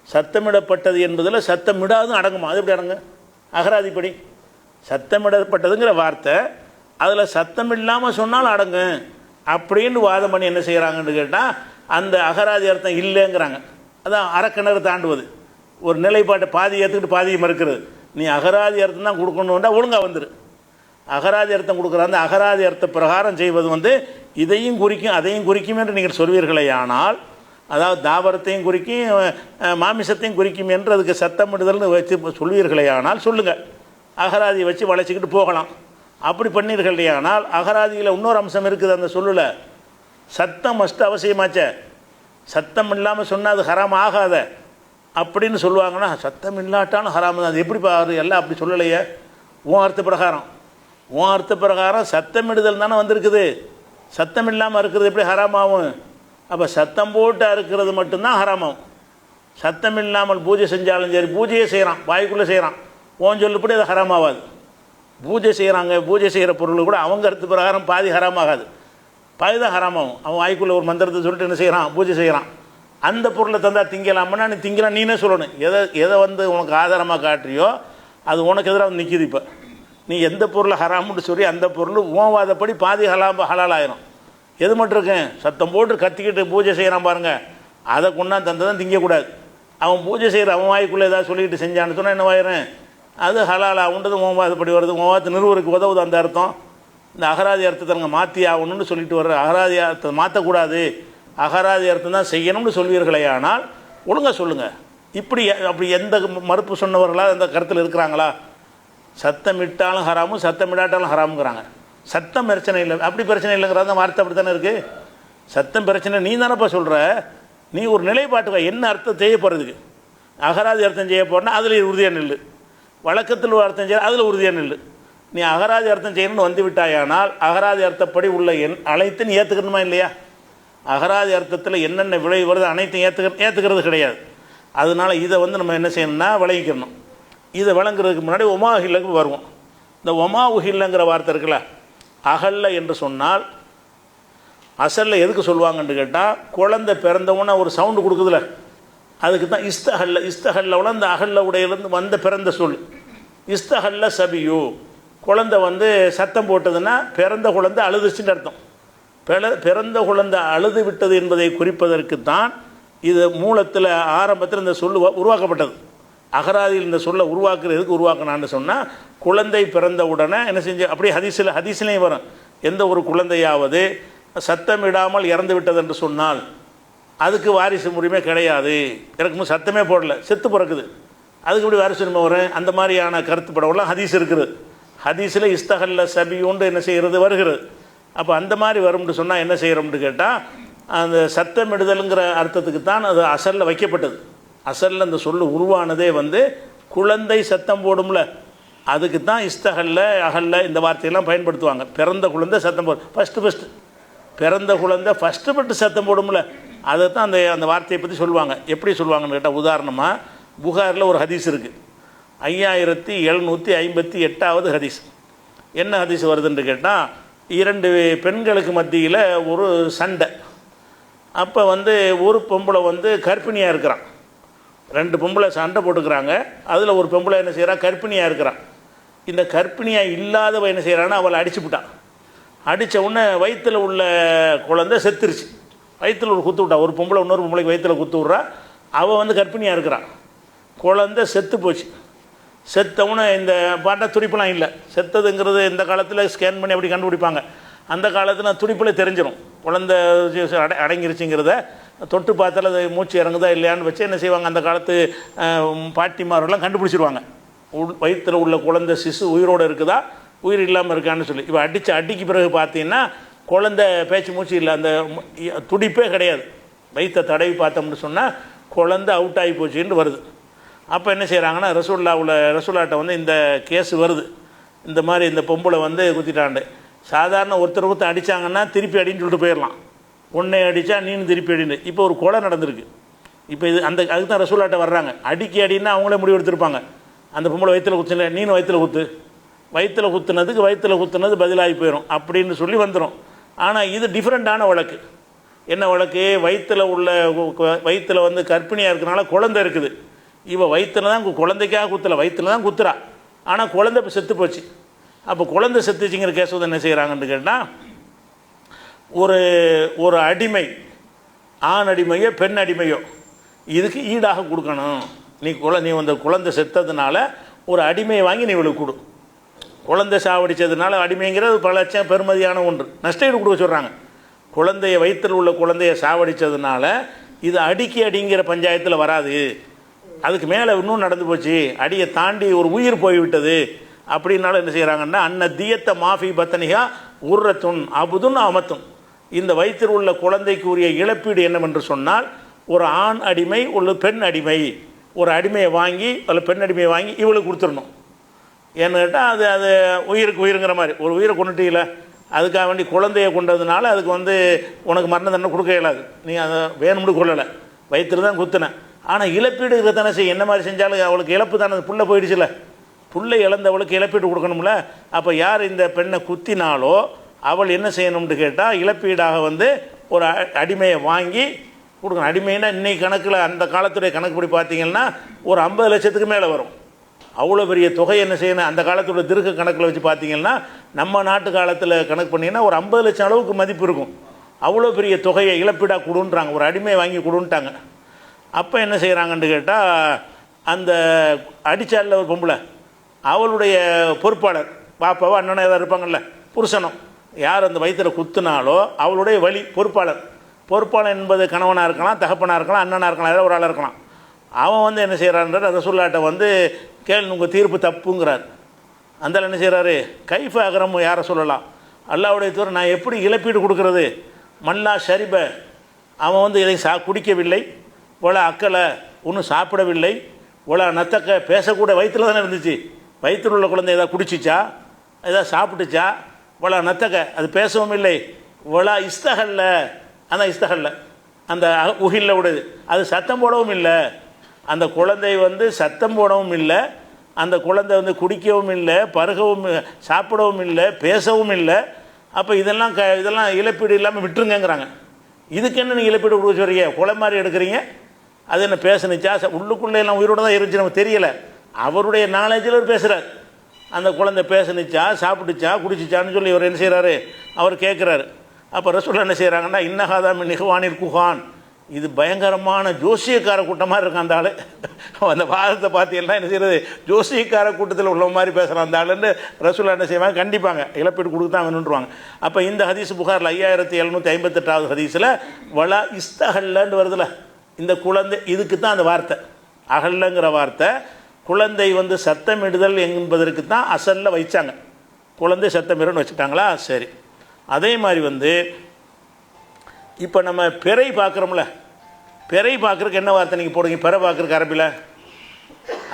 சத்தமிடப்பட்டது என்பதில் சத்தமிடாதும் அடங்குமா? அது எப்படி அடங்கு? அகராதிப்படி சத்தமிடப்பட்டதுங்கிற வார்த்தை அதில் சத்தம் இல்லாமல் சொன்னால் அடங்கு அப்படின்னு வாதம் பண்ணி என்ன செய்கிறாங்கன்னு கேட்டால் அந்த அகராதி அர்த்தம் இல்லைங்கிறாங்க. அதான் அறக்கிணறு தாண்டுவது, ஒரு நிலைப்பாட்டை பாதி ஏற்றுக்கிட்டு பாதியை மறுக்கிறது. நீ அகராதி அர்த்தம் தான் கொடுக்கணுன்னா ஒழுங்காக வந்துரு. அகராதி அர்த்தம் கொடுக்குற அந்த அகராதி அர்த்த பிரகாரம் செய்வது இதையும் குறிக்கும் அதையும் குறிக்கும் என்று நீங்கள் சொல்வீர்களே ஆனால், அதாவது தாவரத்தையும் குறிக்கும் மாமிசத்தையும் குறிக்கும் என்று அதுக்கு சத்தமிடுதல்னு வச்சு சொல்வீர்களே ஆனால் சொல்லுங்கள், அகராதியை வச்சு வளைச்சிக்கிட்டு போகலாம். அப்படி பண்ணீர்களே ஆனால் அகராதியில் இன்னொரு அம்சம் இருக்குது. அந்த சொல்லில் சத்தம் மஸ்ட் அவசியமாச்சே. சத்தம் இல்லாமல் சொன்னால் அது ஹராம் ஆகாத அப்படின்னு சொல்லுவாங்கன்னா, சத்தம் இல்லாட்டாலும் ஹராம் தான். அது எப்படி பாரு எல்லாம் அப்படி சொல்லலையே. உன் அர்த்த பிரகாரம் சத்தமிடுதல் தானே வந்திருக்குது. சத்தம் இல்லாமல் இருக்கிறது எப்படி ஹராமாகும்? அப்போ சத்தம் போட்டு அறுக்கிறது மட்டும்தான் ஹராமாகும். சத்தம் இல்லாமல் பூஜை செஞ்சாலும் சரி, பூஜையே செய்கிறான், வாய்க்குள்ளே செய்கிறான், ஓன் சொல்லுப்படி அது ஹராமாகாது. பூஜை செய்கிறாங்க, பூஜை செய்கிற பொருள் கூட அவங்க அர்த்த பிரகாரம் பாதி ஹராமாகாது, பாதி தான் ஹராமாகும். அவன் வாய்க்குள்ளே ஒரு மந்திரத்தை சொல்லிட்டு என்ன செய்கிறான், பூஜை செய்கிறான். அந்த பொருளை தந்தால் திங்கலாம்னா நீ திங்கலாம், நீனே சொல்லணும். எதை உனக்கு ஆதாரமாக காட்டுறியோ அது உனக்கு எதிராக நிற்கிது. இப்போ நீ எந்த பொருளை ஹராமுன்னு சொல்லி அந்த பொருள் ஓவாதப்படி பாதி ஹலால் ஆயிரும். எது மட்டும் இருக்கேன் சத்தம் போட்டு கத்திக்கிட்டு பூஜை செய்கிறான் பாருங்கள், அதை கொண்டாந்து தந்ததான் திங்கக்கூடாது. அவன் பூஜை செய்கிற அவன் வாய்க்குள்ளே ஏதாவது சொல்லிக்கிட்டு செஞ்சான்னு சொன்னால் என்னவாயிரும், அது ஹலால் ஆகுன்றது ஓவாதப்படி வருது. ஓவாத்து நிறுவருக்கு உதவுது அந்த அர்த்தம். இந்த அகராதி அர்த்தத்தை நாங்கள் மாற்றி ஆகணும்னு சொல்லிட்டு வர்ற அகராதி அர்த்தத்தை மாற்றக்கூடாது, அகராதி அர்த்தம் தான் செய்யணும்னு சொல்வீர்களே ஆனால் ஒழுங்காக சொல்லுங்கள். அப்படி எந்த மறுப்பு சொன்னவர்களாக அந்த கருத்தில் இருக்கிறாங்களா? சத்தம் இட்டாலும் ஹராமும் சத்தம் இடாட்டாலும் ஹராமுங்கிறாங்க. சத்தம் பிரச்சனை இல்லை, அப்படி பிரச்சனை இல்லைங்கிறத வார்த்தை அப்படி தானே இருக்குது. சத்தம் பிரச்சனை நீ தானேப்பா சொல்கிற. நீ ஒரு நிலைப்பாட்டுவா என்ன அர்த்தம் செய்ய போகிறதுக்கு. அகராதி அர்த்தம் செய்ய போகிறனா அதில் உறுதியாக நில்லு, வழக்கத்தில் ஒரு அர்த்தம் செய்ய அதில் உறுதியாக நில்லு. நீ அகராதி அர்த்தம் செய்யணும்னு வந்து விட்டாயானால் அகராதி அர்த்தப்படி உள்ள அனைத்தும் நீ ஏற்றுக்கணுமா இல்லையா? அகராதி அர்த்தத்தில் என்னென்ன விளைவு வருது அனைத்தும் ஏற்றுக்கிறது கிடையாது. அதனால் இதை நம்ம என்ன செய்யணும்னா விளங்கிக்கணும். இதை விளங்குறதுக்கு முன்னாடி ஒமா உஹில்லுக்கு வருவோம். இந்த ஒமா உஹில்லுங்கிற வார்த்தை இருக்குல்ல, அகல்ல என்று சொன்னால் அசலில் எதுக்கு சொல்லுவாங்கன்னு கேட்டால், குழந்தை பிறந்தவுடனே ஒரு சவுண்டு கொடுக்குதுல, அதுக்கு தான் இஸ்தஹல்ல. இஸ்தஹல்லவுல அந்த அகல்ல உடையிலேருந்து வந்த பிறந்த சொல். இஸ்தஹல்ல சபியு, குழந்தை வந்து சத்தம் போட்டதுன்னா பிறந்த குழந்தை அழுதுச்சுன்னு அர்த்தம். பிறந்த குழந்தை அழுது விட்டது என்பதை குறிப்பதற்கு தான் இது மூலத்தில் ஆரம்பத்தில் இந்த சொல் உருவாக்கப்பட்டது. அகராதியில் இந்த சொல்லை உருவாக்குறதுக்கு உருவாக்கினான்னு சொன்னால், குழந்தை பிறந்த உடனே என்ன செஞ்சு, அப்படியே ஹதீஸ்லேயும் வரும், எந்த ஒரு குழந்தையாவது சத்தமிடாமல் இறந்து விட்டது என்று சொன்னால் அதுக்கு வாரிசு உரிமை கிடையாது. இறக்கும்போது சத்தமே போடல, செத்து பிறக்குது, அதுக்கு இப்படி வாரிசு உரிமை வரும். அந்த மாதிரியான கருத்துப்படவெல்லாம் ஹதீஸ் இருக்குது. ஹதீஸில் இஸ்தஹல்ல சபியுண்டு என்ன செய்கிறது வருகிறது. அப்போ அந்த மாதிரி வரும்னு சொன்னால் என்ன செய்கிறோம்னு கேட்டால், அந்த சத்தமிடுதலுங்கிற அர்த்தத்துக்கு தான் அது அசலில் வைக்கப்பட்டது. அசலில் அந்த சொல்லு உருவானதே வந்து குழந்தை சத்தம் போடும்ல, அதுக்கு தான் இஸ்தஹல்ல அகல்ல இந்த வார்த்தையெல்லாம் பயன்படுத்துவாங்க. பிறந்த குழந்தை சத்தம் போடும், ஃபஸ்ட்டு பிறந்த குழந்தை ஃபஸ்ட்டு சத்தம் போடும்ல, அதை தான் அந்த வார்த்தையை பற்றி சொல்லுவாங்க. எப்படி சொல்லுவாங்கன்னு கேட்டால், உதாரணமாக புகாரில் ஒரு ஹதீஸ் இருக்குது, 5758வது ஹதீஸ். என்ன ஹதீஸ் வருதுன்னு கேட்டால், 2 பெண்களுக்கு மத்தியில் ஒரு சண்டை. அப்போ வந்து ஒரு பொம்பளை வந்து கர்ப்பிணியாக இருக்கிறான், 2 பொம்பளை சண்டை போட்டுக்கிறாங்க. அதில் ஒரு பொம்பளை என்ன செய்கிறான், கர்ப்பிணியாக இருக்கிறான். இந்த கர்ப்பிணியாக இல்லாதவ என்ன செய்கிறான்னா, அவளை அடிச்சுவிட்டான். அடித்த உடனே வயிற்றில் உள்ள குழந்தை செத்துருச்சு. வயிற்றில் ஒரு குத்து விட்டா, ஒரு பொம்பளை இன்னொரு பொம்பளைக்கு வயிற்றில் குத்து விட்றா. அவள் வந்து கர்ப்பிணியாக இருக்கிறான், குழந்தை செத்து போச்சு. செத்தவுன்னு இந்த பாட்டா துடிப்பெல்லாம் இல்லை. செத்ததுங்கிறது இந்த காலத்தில் ஸ்கேன் பண்ணி அப்படி கண்டுபிடிப்பாங்க. அந்த காலத்தில் துடிப்பில் தெரிஞ்சிடும் குழந்தை அடங்கிருச்சுங்கிறத. தொட்டு பார்த்தால அது மூச்சு இறங்குதா இல்லையான்னு வச்சு என்ன செய்வாங்க, அந்த காலத்து பாட்டிமாரெல்லாம் கண்டுபிடிச்சிருவாங்க, வயிற்றில் உள்ள குழந்தை சிசு உயிரோடு இருக்குதா உயிர் இல்லாமல் இருக்கான்னு சொல்லி. இப்போ அடிக்கு பிறகு பார்த்தீங்கன்னா குழந்தை பேச்சு மூச்சு இல்லை, அந்த துடிப்பே கிடையாது. வயிற்றை தடவி பார்த்தோம்னு சொன்னால் குழந்தை அவுட் ஆகி போச்சுன்னு வருது. அப்போ என்ன செய்கிறாங்கன்னா, ரசூல்லாட்ட வந்து இந்த கேஸு வருது, இந்த மாதிரி இந்த பொம்பளை வந்து குத்திட்டாண்டு. சாதாரண ஒருத்தர் அடித்தாங்கன்னா திருப்பி அடின்னு சொல்லிட்டு போயிடலாம், ஒன்றை அடித்தா நீனு திருப்பி அடின்னு. இப்போ ஒரு கொலை நடந்திருக்கு. இப்போ இது அதுக்கு தான் ரசூல்லாட்ட வர்றாங்க. அடின்னா அவங்களே முடிவு எடுத்திருப்பாங்க, அந்த பொம்பளை வயிற்றில் குத்துல நீனு வயிற்றில் குத்து, வயிற்றில் குத்துனது பதிலாகி போயிடும் அப்படின்னு சொல்லி வந்துடும். ஆனால் இது டிஃப்ரெண்ட்டான வழக்கு. என்ன வழக்கு, வயிற்றில் வந்து கர்ப்பிணியாக இருக்கிறனால குழந்தை இருக்குது. இவள் வயிற்றில் தான் குழந்தைக்காக குத்தலை, வயிற்றில் தான் குத்துறா. ஆனால் குழந்தை இப்போ செத்து போச்சு. அப்போ குழந்தை செத்துச்சுங்கிற கேஸ் வந்து என்ன செய்கிறாங்கன்னு கேட்டால், ஒரு அடிமை, ஆண் அடிமையோ பெண் அடிமையோ இதுக்கு ஈடாக கொடுக்கணும். நீ அந்த குழந்தை செத்ததுனால ஒரு அடிமையை வாங்கி நீ இவளுக்கு கொடு. குழந்தை சாவடித்ததுனால அடிமைங்கிறது பல லட்சம் பெருமதியான ஒன்று, நஷ்டஈடு கொடுக்க சொல்கிறாங்க. குழந்தைய வயிற்றில் உள்ள குழந்தைய சாவடித்ததுனால இது அடிங்கிற பஞ்சாயத்தில் வராது, அதுக்கு மேலே இன்னும் நடந்து போச்சு, அடியை தாண்டி ஒரு உயிர் போய்விட்டது அப்படின்னாலும் என்ன செய்கிறாங்கன்னா, அன்ன தியத்தை மாஃபி பத்தனிகா உர்ரத்துன் அபுதுன் அமத்துன். இந்த வயிற்றில் உள்ள குழந்தைக்கு உரிய இழப்பீடு என்னவென்று சொன்னால், ஒரு ஆண் அடிமை ஒரு பெண் அடிமை, ஒரு அடிமையை வாங்கி அதில் பெண் அடிமையை வாங்கி இவளுக்கு கொடுத்துடணும். ஏன்னு கேட்டால் அது உயிருக்கு உயிருங்கிற மாதிரி, ஒரு உயிரை கொண்டுட்டீங்கள, அதுக்காக வேண்டி குழந்தைய கொண்டதுனால அதுக்கு வந்து உனக்கு மரண தண்டனை கொடுக்க இயலாது, நீ அதை வேணும்னு கொள்ளலை, வயிற்றில் தான் குத்தினேன். ஆனால் இழப்பீடு தானே செய்ய, என்ன மாதிரி செஞ்சாலும் அவளுக்கு இழப்பு தானே, புள்ள போயிடுச்சுல, புள்ளை இழந்தவளுக்கு இழப்பீடு கொடுக்கணும்ல. அப்போ யார் இந்த பெண்ணை குத்தினாலோ அவள் என்ன செய்யணும்னு கேட்டால், இழப்பீடாக வந்து ஒரு அடிமையை வாங்கி கொடுக்கணும். அடிமைன்னா இன்றைக்கி கணக்கில், அந்த காலத்துடைய கணக்குப்படி பார்த்தீங்கன்னா ஒரு 50 லட்சத்துக்கு மேலே வரும். அவ்வளோ பெரிய தொகை என்ன செய்யணும், அந்த காலத்தோட திருக்க கணக்கில் வச்சு பார்த்தீங்கன்னா, நம்ம நாட்டு காலத்தில் கணக்கு பண்ணிங்கன்னா ஒரு 50 லட்சம் அளவுக்கு மதிப்பு இருக்கும். அவ்வளோ பெரிய தொகையை இழப்பீடாக கொடுன்றாங்க, ஒரு அடிமையை வாங்கி கொடுன்ட்டாங்க. அப்போ என்ன செய்கிறாங்கன்னு கேட்டால், அந்த அடித்தாளில் ஒரு பொம்பளை, அவளுடைய பொறுப்பாளர், பாப்பாவோ அண்ணனோ ஏதாவது இருப்பாங்கள்ல, புருஷனும், யார் அந்த வயிற்றில் குத்துனாலோ அவளுடைய வழி பொறுப்பாளர் என்பது கணவனாக இருக்கலாம், தகப்பனாக இருக்கலாம், அண்ணனாக இருக்கலாம், ஏதாவது ஒரு ஆளாக இருக்கலாம். அவன் வந்து என்ன செய்கிறான்ற ரசூலுல்லாஹ்ட்ட வந்து உங்கள் தீர்ப்பு தப்புங்கிறார். அந்த என்ன செய்கிறாரு, கைஃப அகரம் யாரை சொல்லலாம், அல்லாஹ்வுடைய தூதர் நான் எப்படி இழப்பீடு கொடுக்கறது, மல்லா ஷரிப, அவன் வந்து இதை குடிக்கவில்லை, ஒல அக்கலை ஒன்றும் சாப்பிடவில்லை, ஒல நத்தக்க பேசக்கூட வயிற்றில் தானே இருந்துச்சு, வயிற்றில் உள்ள குழந்தை ஏதாவது குடிச்சிச்சா, ஏதாவது சாப்பிட்டுச்சா, ஒல நத்தக்க அது பேசவும் இல்லை, ஒல இஸ்தகல்ல அந்த இஸ்தகல்ல அந்த உகில்ல விடுது, அது சத்தம் போடவும் இல்லை, அந்த குழந்தை வந்து சத்தம் போடவும் இல்லை, அந்த குழந்தை வந்து குடிக்கவும் இல்லை, பருகவும் சாப்பிடவும் இல்லை, பேசவும் இல்லை. அப்போ இதெல்லாம் இழப்பீடு இல்லாமல் விட்டுருங்கங்கிறாங்க. இதுக்கு என்ன நீங்கள் இழப்பீடு கொடுக்க சொல்கிறீங்க? கொலை மாதிரி எடுக்கிறீங்க. அது என்ன பேசுனுச்சா? உள்ளுக்குள்ளே எல்லாம் உயிரோடு தான் இருந்துச்சு, நமக்கு தெரியலை. அவருடைய நாலேஜில் அவர் பேசுகிறார். அந்த குழந்தை பேசுனுச்சா, சாப்பிட்டுச்சா, குடிச்சிச்சான்னு சொல்லி இவர் என்ன செய்கிறாரு, அவர் கேட்குறாரு. அப்போ ரசூல் என்ன செய்கிறாங்கன்னா, இன்னஹாதாமி நிகவானில் குஹான், இது பயங்கரமான ஜோசியக்கார கூட்டமாக இருக்கும் அந்த ஆள். அந்த வாதத்தை பார்த்தீங்கன்னா என்ன செய்கிறது, ஜோசியக்கார கூட்டத்தில் உள்ள மாதிரி பேசுகிறான் அந்த ஆளுன்னு ரசூல் என்ன செய்வாங்க, கண்டிப்பாங்க இழப்பீடு கொடுத்து தான் வேணுன்றுவாங்க. அப்போ இந்த ஹதீஸ் புகாரில் 5758வது ஹதீஸில் வலா இஸ்தஹல்லன்னு வருதுல, இந்த குழந்தை, இதுக்கு தான் அந்த வார்த்தை அகல்லங்கிற வார்த்தை. குழந்தை வந்து சத்தமிடுதல் என்பதற்கு தான் அசலில் வைச்சாங்க. குழந்தை சத்தமிடுன்னு வச்சுட்டாங்களா? சரி. அதே மாதிரி வந்து இப்போ நம்ம பிறை பார்க்குறோம்ல, பிறை பார்க்குறதுக்கு என்ன வார்த்தை நீங்கள் போடுங்க? பிறை பார்க்குறதுக்கு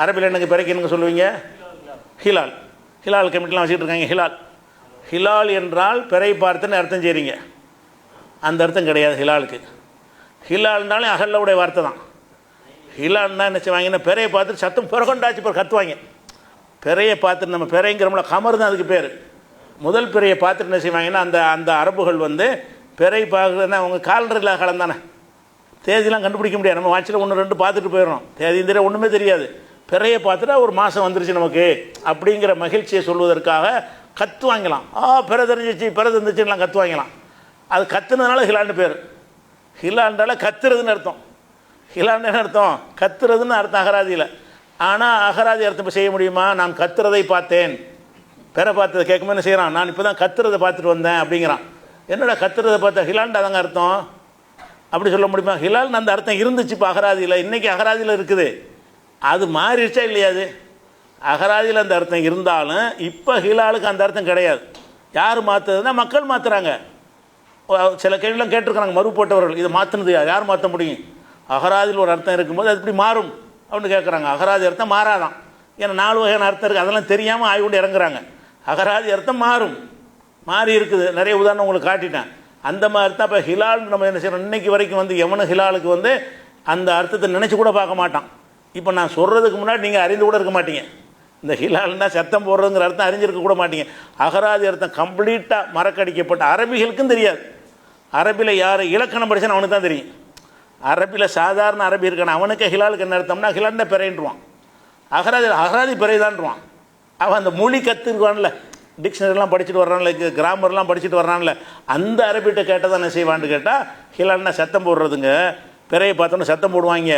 அரபியில் என்னங்க பிறைக்கு என்னங்க சொல்லுவீங்க? ஹிலால். ஹிலால் கமிட்டிலாம் வச்சுக்கிட்டு இருக்காங்க. ஹிலால் என்றால் பிறை பார்த்துன்னு அர்த்தம் செய்கிறீங்க. அந்த அர்த்தம் கிடையாது ஹிலாலுக்கு. ஹிலால்னாலும் அகல்லவுடைய வார்த்தை தான். ஹிலால்னா என்ன செய்வாங்கன்னா, பிறையை பார்த்துட்டு சத்தம் பிறகொண்டாச்சு பிறகு கத்துவாங்க. பிறையை பார்த்துட்டு நம்ம பிறைங்கிறோம்ல, கமர் தான் அதுக்கு பேர். முதல் பிறையை பார்த்துட்டு என்ன செய்வாங்கன்னா, அந்த அரபுகள் வந்து பிறை பார்க்குறதுனா அவங்க காலண்டரில் காலம் தானே, தேதியெலாம் கண்டுபிடிக்க முடியாது. நம்ம வாட்சில் 1-2 பார்த்துட்டு போயிடணும், தேதியும் தெரியாது, ஒன்றுமே தெரியாது. பிறையை பார்த்துட்டா ஒரு மாதம் வந்துருச்சு நமக்கு அப்படிங்கிற மகிழ்ச்சியை சொல்வதற்காக கத்துவாங்கலாம். பிறை தெரிஞ்சிச்சு, பிறை தெரிஞ்சிச்சுலாம் கத்துவாங்கலாம். அது கத்துனதுனால ஹிலான்னு பேர். ஹிலான்றால கத்துறதுன்னு அர்த்தம். ஹிலான்னு அர்த்தம் கத்துறதுன்னு அர்த்தம் அகராதியில். ஆனால் அகராதி அர்த்தம் இப்போ செய்ய முடியுமா? நான் கத்துறதை பார்த்தேன், பிறை பார்த்ததை கேட்கும்போது என்ன செய்கிறான், நான் இப்போ தான் கத்துறதை பார்த்துட்டு வந்தேன் அப்படிங்கிறான். என்னடா கத்துறதை பார்த்தா ஹிலான்ட்டு அதங்க அர்த்தம், அப்படி சொல்ல முடியுமா? ஹிலால்னு அந்த அர்த்தம் இருந்துச்சு இப்போ அகராதியில், இன்றைக்கி அகராதியில் இருக்குது. அது மாறிடுச்சா இல்லையா? அது அகராதியில் அந்த அர்த்தம் இருந்தாலும் இப்போ ஹிலாலுக்கு அந்த அர்த்தம் கிடையாது. யார் மாற்றுறதுன்னா மக்கள் மாற்றுறாங்க. சில கேள்விலாம் கேட்டிருக்கிறாங்க மறு போட்டவர்கள், இதை மாற்றினது யார் மாற்ற முடியும்? அகராதியில் ஒரு அர்த்தம் இருக்கும்போது அது இப்படி மாறும் அப்படின்னு கேட்குறாங்க. அகராதி அர்த்தம் மாறாதான். ஏன்னா 4 வகையான அர்த்தம் இருக்குது, அதெல்லாம் தெரியாமல் ஆய்வு கொண்டு இறங்குறாங்க. அகராதி அர்த்தம் மாறி இருக்குது. நிறைய உதாரணம் உங்களுக்கு காட்டிட்டேன். அந்த மாதிரி தான் இப்போ ஹிலால் நம்ம என்ன செய்யணும், இன்றைக்கி வரைக்கும் வந்து எவனு ஹிலாலுக்கு வந்து அந்த அர்த்தத்தை நினச்சி கூட பார்க்க மாட்டான். இப்போ நான் சொல்கிறதுக்கு முன்னாடி நீங்கள் அறிந்து கூட இருக்க மாட்டீங்க. இந்த ஹிலால்னா சத்தம் போடுறதுங்கிற அர்த்தம் அறிஞ்சிருக்க கூட மாட்டீங்க. அகராதி அர்த்தம் கம்ப்ளீட்டாக மறக்கடிக்கப்பட்ட, அரபிகளுக்கும் தெரியாது. அரபியில் யார் இலக்கணம் படித்தான்னு அவனுக்கு தான் தெரியும். அரபியில் சாதாரண அரபி இருக்கான அவனுக்கு ஹிலாலுக்கு என்ன அர்த்தம்னா ஹிலால்னா பிறைன்றுவான். அகராதி பிறைதான்ருவான். அவன் அந்த மொழி கற்றுருவான்ல, டிக்ஷனரிலாம் படிச்சுட்டு வர்றான்ல, கிராமர்லாம் படிச்சுட்டு வர்றான்ல, அந்த அரபிட்ட கேட்டால் தான் என்ன செய்வான்னு கேட்டால் ஹிலால்னா சத்தம் போடுறதுங்க. பிறையை பார்த்தோன்னு சத்தம் போடுவாங்க,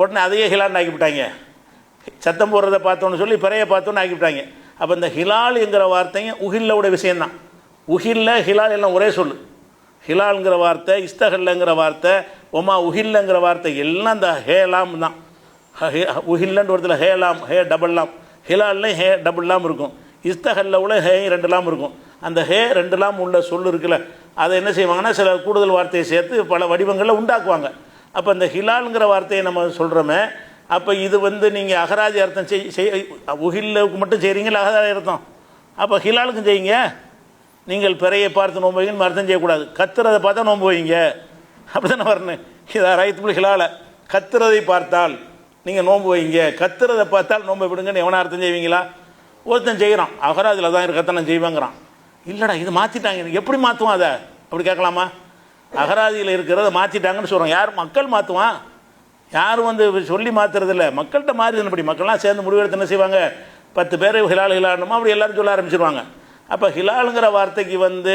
உடனே அதையே ஹிலால்னு ஆக்கிவிட்டாங்க. சத்தம் போடுறதை பார்த்தோன்னு சொல்லி பிறையை பார்த்தோன்னு ஆக்கிவிட்டாங்க. அப்போ இந்த ஹிலால் என்கிற வார்த்தைங்க உஹில்லோட விஷயந்தான். உஹில்ல ஹிலால் எல்லாம் ஒரே சொல்லு. ஹிலால்ங்கிற வார்த்தை, இஸ்தஹல்லங்கிற வார்த்தை, ஒமா உஹில்லங்கிற வார்த்தை எல்லாம் இந்த ஹேலாம் தான். உஹில்லன்ற ஒருத்தில் ஹேலாம், ஹே டபுள்லாம், ஹிலால்லையும் ஹே டபுள்லாம் இருக்கும். இஸ்தஹல்லவுல ஹே 2 லாம் இருக்கும். அந்த ஹே 2 லாம் உள்ள சொல்லு இருக்குல்ல, அதை என்ன செய்வாங்கன்னா சில கூடுதல் வார்த்தையை சேர்த்து பல வடிவங்களில் உண்டாக்குவாங்க. அப்போ இந்த ஹிலாலுங்கிற வார்த்தையை நம்ம சொல்கிறோமே, அப்போ இது வந்து நீங்கள் அகராதி அர்த்தம் உஹில்லுக்கு மட்டும் செய்கிறீங்களா அகராதி அர்த்தம்? அப்போ ஹிலாலுக்கும் செய்யுங்க. நீங்கள் பிறையை பார்த்து நோன்பு வைங்கன்னு அர்த்தம் செய்யக்கூடாது. கத்துறதை பார்த்தா நோன்பு வைங்க, அப்படி தானே வரணும். இதை ரைத்து ஹிலால கத்துறதை பார்த்தால் நீங்கள் நோன்பு வைங்க, கத்துறதை பார்த்தால் நோன்பு விடுங்கன்னு எவனா அர்த்தம் செய்வீங்களா? ஒருத்தன் செய்கிறான், அகராதியில் தான் இருக்கத்தான் செய்வாங்கிறான். இல்லைடா இது மாற்றிட்டாங்க, எப்படி மாற்றுவான் அதை அப்படி கேட்கலாமா? அகராதியில் இருக்கிறத மாற்றிட்டாங்கன்னு சொல்கிறோம். யார்? மக்கள் மாற்றுவான். யாரும் வந்து சொல்லி மாற்றுறதில்ல, மக்கள்கிட்ட மாறி அப்படி மக்கள்லாம் சேர்ந்து முடிவெடுத்து என்ன செய்வாங்க, 10 பேர் ஹிலாலுமா அப்படி எல்லோரும் சொல்ல ஆரம்பிச்சிருவாங்க. அப்போ ஹிலாலுங்கிற வார்த்தைக்கு வந்து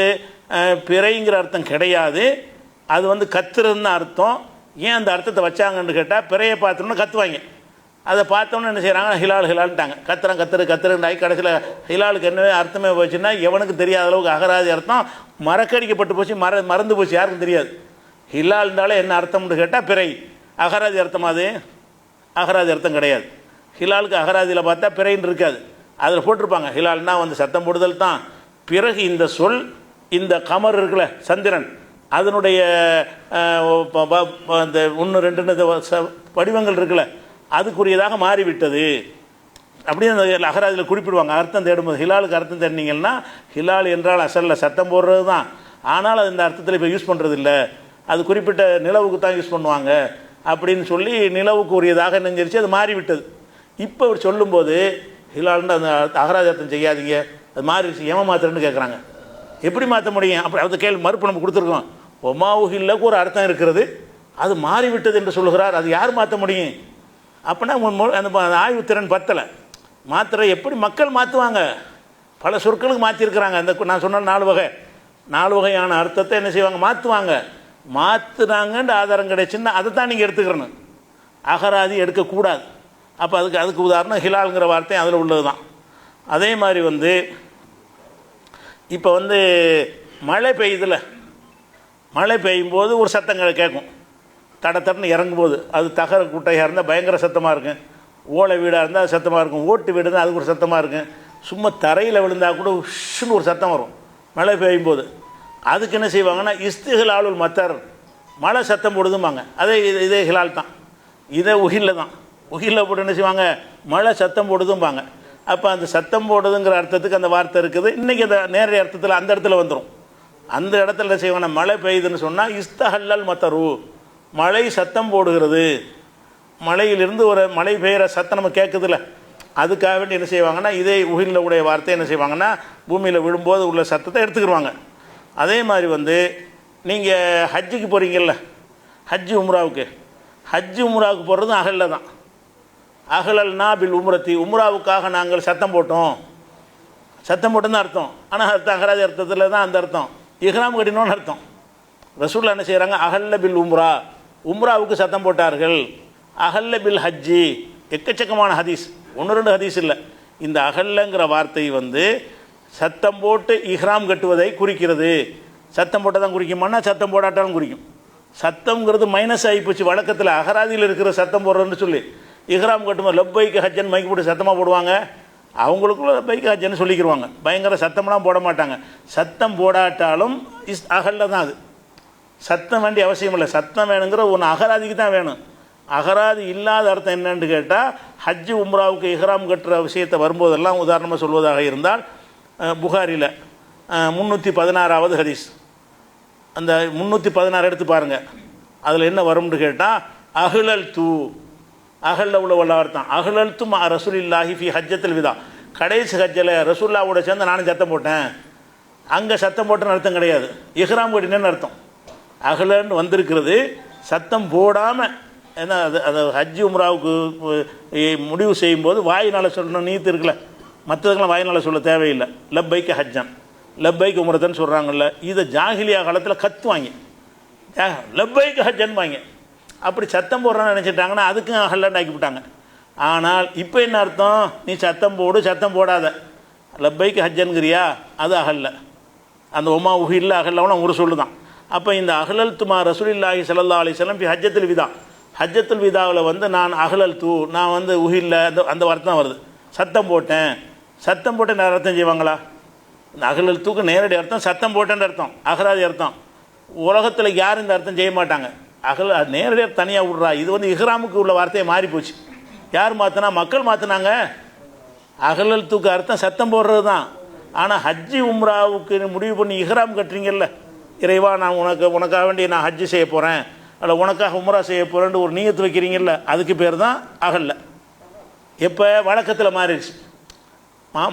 பிறைங்கிற அர்த்தம் கிடையாது, அது வந்து கத்துறதுன்னு அர்த்தம். ஏன் அந்த அர்த்தத்தை வச்சாங்கன்னு கேட்டால், பிறையை பார்த்தோம்னா கத்துவாங்க, அதை பார்த்தோன்னு என்ன செய்கிறாங்க, ஹிலால்ட்டாங்க. கத்துறண்டாகி கடைசியில் ஹிலாலுக்கு என்ன அர்த்தமே போச்சுன்னா எவனுக்கு தெரியாத அளவுக்கு அகராதி அர்த்தம் மறக்கடிக்கப்பட்டு போச்சு, மறந்து போச்சு, யாருக்கும் தெரியாது. ஹிலால்னாலே என்ன அர்த்தம்னு கேட்டால் பிறை. அகராதி அர்த்தம் அது அகராதி அர்த்தம் கிடையாது. ஹிலாலுக்கு அகராதியில் பார்த்தா பிறைன்னு இருக்காது, அதில் போட்டிருப்பாங்க ஹிலால்னா வந்து சத்தம் போடுதல் தான். பிறகு இந்த சொல், இந்த கமர் இருக்குல்ல சந்திரன், அதனுடைய இந்த 1, 2 வடிவங்கள் இருக்குல்ல, அதுக்குரியதாக மாறிவிட்டது அப்படின்னு அந்த அகராதியில் குறிப்பிடுவாங்க. அர்த்தம் தேடும்போது ஹிலாலுக்கு அர்த்தம் தேடினீங்கன்னா, ஹிலால் என்றால் அசலில் சத்தம் போடுறது தான், ஆனால் அது இந்த அர்த்தத்தில் இப்போ யூஸ் பண்ணுறது இல்லை, அது குறிப்பிட்ட நிலவுக்கு தான் யூஸ் பண்ணுவாங்க அப்படின்னு சொல்லி நிலவுக்கு உரியதாக நெஞ்சிருச்சு, அது மாறிவிட்டது. இப்போ அவர் சொல்லும்போது ஹிலால்னு அந்த அகராதி அர்த்தம் செய்யாதீங்க, அது மாறிடுச்சு, ஏமா மாத்திரன்னு கேட்குறாங்க. எப்படி மாற்ற முடியும்? அப்படி அது கேள்வி மறுப்பு நம்ம கொடுத்துருக்கோம். ஒமா உஹில்லக்கு ஒரு அர்த்தம் இருக்கிறது, அது மாறிவிட்டது என்று சொல்கிறார். அது யார் மாற்ற முடியும்? அப்படின்னா அந்த ஆய்வு திறன் பத்தலை. மாத்திரை எப்படி மக்கள் மாற்றுவாங்க? பல சொற்களுக்கு மாற்றிருக்கிறாங்க. அந்த நான் சொன்ன 4 வகையான அர்த்தத்தை என்ன செய்வாங்க? மாற்றுவாங்க. மாற்றுறாங்கன்ற ஆதாரம் கிடைச்சுன்னா அதை தான் நீங்கள் எடுத்துக்கிறணும். அகராதி எடுக்கக்கூடாது. அப்போ அதுக்கு உதாரணம் ஹிலால்ங்கிற வார்த்தை அதில் உள்ளது தான். அதே மாதிரி இப்போ மழை பெய்யுதுல, மழை பெய்யும் போது ஒரு சத்தங்கள் கேட்கும். தடத்தடன்னு இறங்கும்போது அது தகர குட்டையாக இருந்தால் பயங்கர சத்தமாக இருக்கும். ஓலை வீடாக இருந்தால் அது சத்தமாக இருக்கும். ஓட்டு வீடு இருந்தால் அதுக்கு ஒரு சத்தமாக இருக்கும். சும்மா தரையில் விழுந்தால் கூட உஷ்ன்னு ஒரு சத்தம் வரும் மழை பெய்யும் போது. அதுக்கு என்ன செய்வாங்கன்னா இஸ்திஹலாலுல் மத்தர், மழை சத்தம் போடுதும்பாங்க. இதே ஹிலால் தான். இதே உஹில்ல தான். உஹில்ல போட்டு என்ன செய்வாங்க? மழை சத்தம் போடுதும்பாங்க. அப்போ அந்த சத்தம் போடுதுங்கிற அர்த்தத்துக்கு அந்த வார்த்தை இருக்குது. இன்றைக்கி அந்த நேரடி அர்த்தத்தில் அந்த இடத்துல வந்துடும். அந்த இடத்துல என்ன செய்வாங்க? மழை பெய்யுதுன்னு சொன்னால் இஸ்தஹல்லல் மத்தரு, மழை சத்தம் போடுகிறது. மழையிலிருந்து ஒரு மழை பெய்கிற சத்தம் நம்ம கேட்குதுல்ல, அதுக்காக வேண்டி என்ன செய்வாங்கன்னா இதே உஹில்ல உடைய வார்த்தை என்ன செய்வாங்கன்னா பூமியில் விழும்போது உள்ள சத்தத்தை எடுத்துக்கிடுவாங்க. அதே மாதிரி நீங்கள் ஹஜ்ஜுக்கு போகிறீங்கல்ல, ஹஜ்ஜு உம்ராவுக்கு போகிறதும் அகலில் தான். அகலல்னா பில் உம்ரத்தி, உம்ராவுக்காக நாங்கள் சத்தம் போட்டோன்னு அர்த்தம். ஆனால் அகராதி அர்த்தத்தில் தான் அந்த அர்த்தம். இஹ்ராம் கட்டினோன்னு அர்த்தம். ரசூல்லா என்ன செய்கிறாங்க? அகல்ல பில் உம்ரா, உம்ராவுக்கு சத்தம் போட்டார்கள். அகல்ல பில் ஹஜ்ஜி, எக்கச்சக்கமான ஹதீஸ், 1-2 ஹதீஸ் இல்லை. இந்த அகல்லங்கிற வார்த்தை சத்தம் போட்டு இஹ்ராம் கட்டுவதை குறிக்கிறது. சத்தம் போட்டால் தான் குறிக்குமானா சத்தம் போடாட்டாலும் குறிக்கும். சத்தம்ங்கிறது மைனஸ் ஆகி போச்சு வழக்கத்தில். அகராதியில் இருக்கிற சத்தம் போடுறதுன்னு சொல்லி இஹ்ராம் கட்டும்போது லப்பைக்கு ஹஜ்ஜன் மைக்கு போட்டு சத்தமாக போடுவாங்க. அவங்களுக்குள்ள லப்பைக்கு ஹஜ்ஜன்னு சொல்லிக்கிடுவாங்க. பயங்கர சத்தம்லாம் போட மாட்டாங்க. சத்தம் போடாட்டாலும் அகல்ல தான். அது சத்தம் வேண்டிய அவசியம் இல்லை. சத்தம் வேணுங்கிற ஒன்று அகராதிக்கு தான் வேணும். அகராதி இல்லாத அர்த்தம் என்னன்னு கேட்டால் ஹஜ்ஜு உம்ராவுக்கு இஹ்ராம் கட்டுற விஷயத்தை வரும்போதெல்லாம் உதாரணமாக சொல்வதாக இருந்தால் புகாரில் 316வது ஹதீஸ், அந்த 316 எடுத்து பாருங்கள். அதில் என்ன வரும்னு கேட்டால் அஹ்லல் தூ, அகல்ல உள்ள அர்த்தம் அஹ்லல் து மா ரசூலில்லாஹி ஃபி ஹஜ்ஜத்தில் விதா, கடைசி ஹஜ்ஜில் ரசூல்லாவோட சேர்ந்து நானும் சத்தம் போட்டேன். அங்கே சத்தம் போட்டேன்னு அர்த்தம் கிடையாது, இஹ்ராம் கட்டினேன்னு அர்த்தம். அகலன்னு வந்திருக்கிறது சத்தம் போடாமல். ஏன்னா அது ஹஜ்ஜு உம்ராவுக்கு முடிவு செய்யும்போது வாயினால் சொல்லணும் நீத்து இருக்குல்ல, மற்றதுக்கெல்லாம் வாயினால் சொல்ல தேவையில்லை. லப்பைக்கு ஹஜ்ஜன், லப்பைக்கு உம்ரத்தன்னு சொல்கிறாங்கல்ல, இதை ஜாஹிலியா காலத்தில் கத்துவாங்க, லப்பைக்கு ஹஜ்ஜன் வாங்க. அப்படி சத்தம் போடுறான்னு நினச்சிட்டாங்கன்னா அதுக்கும் அகல்லன்னு ஆக்கிவிட்டாங்க. ஆனால் இப்போ என்ன அர்த்தம்? நீ சத்தம் போடு, சத்தம் போடாத, லப்பைக்கு ஹஜ்ஜன்கிறியா, அது அகல்ல. அந்த ஒமா உஹில்ல அகல்லவனா ஒரு சொல்லு தான். அப்போ இந்த அகலல் துமா ரசூலில்லாஹி ஸல்லல்லாஹு அலைஹி வஸல்லம் ஃபி ஹஜ்ஜத்துல் விதா, ஹஜ்ஜத்துல் விதாவில் நான் அகலல் தூ, நான் உஹில்ல அந்த வார்த்தை தான் வருது. சத்தம் போட்டேன். சத்தம் போட்டு நேர அர்த்தம் செய்வாங்களா? இந்த அகலல் தூக்கு நேரடி அர்த்தம் சத்தம் போட்டேன்னு அர்த்தம், அகராதி அர்த்தம். உலகத்தில் யாரும் இந்த அர்த்தம் செய்ய மாட்டாங்க. நேரடியாக தனியாக விட்றா. இது இஹ்ராமுக்கு உள்ள வார்த்தையை மாறி போச்சு. யார் மாற்றினா? மக்கள் மாற்றினாங்க. அகலல் தூக்கு அர்த்தம் சத்தம் போடுறது தான். ஆனால் ஹஜ்ஜி உம்ராவுக்கு முடிவு பண்ணி இஹ்ராம் கட்டுறீங்கல்ல, இறைவா நான் உனக்காக வேண்டி நான் ஹஜ்ஜு செய்ய போகிறேன், அல்ல உனக்காக உம்ரா செய்ய போகிறேன்னு ஒரு நியத்து வைக்கிறீங்கல்ல, அதுக்கு பேர் தான் அகல்ல. எப்போ வழக்கத்தில் மாறிடுச்சு,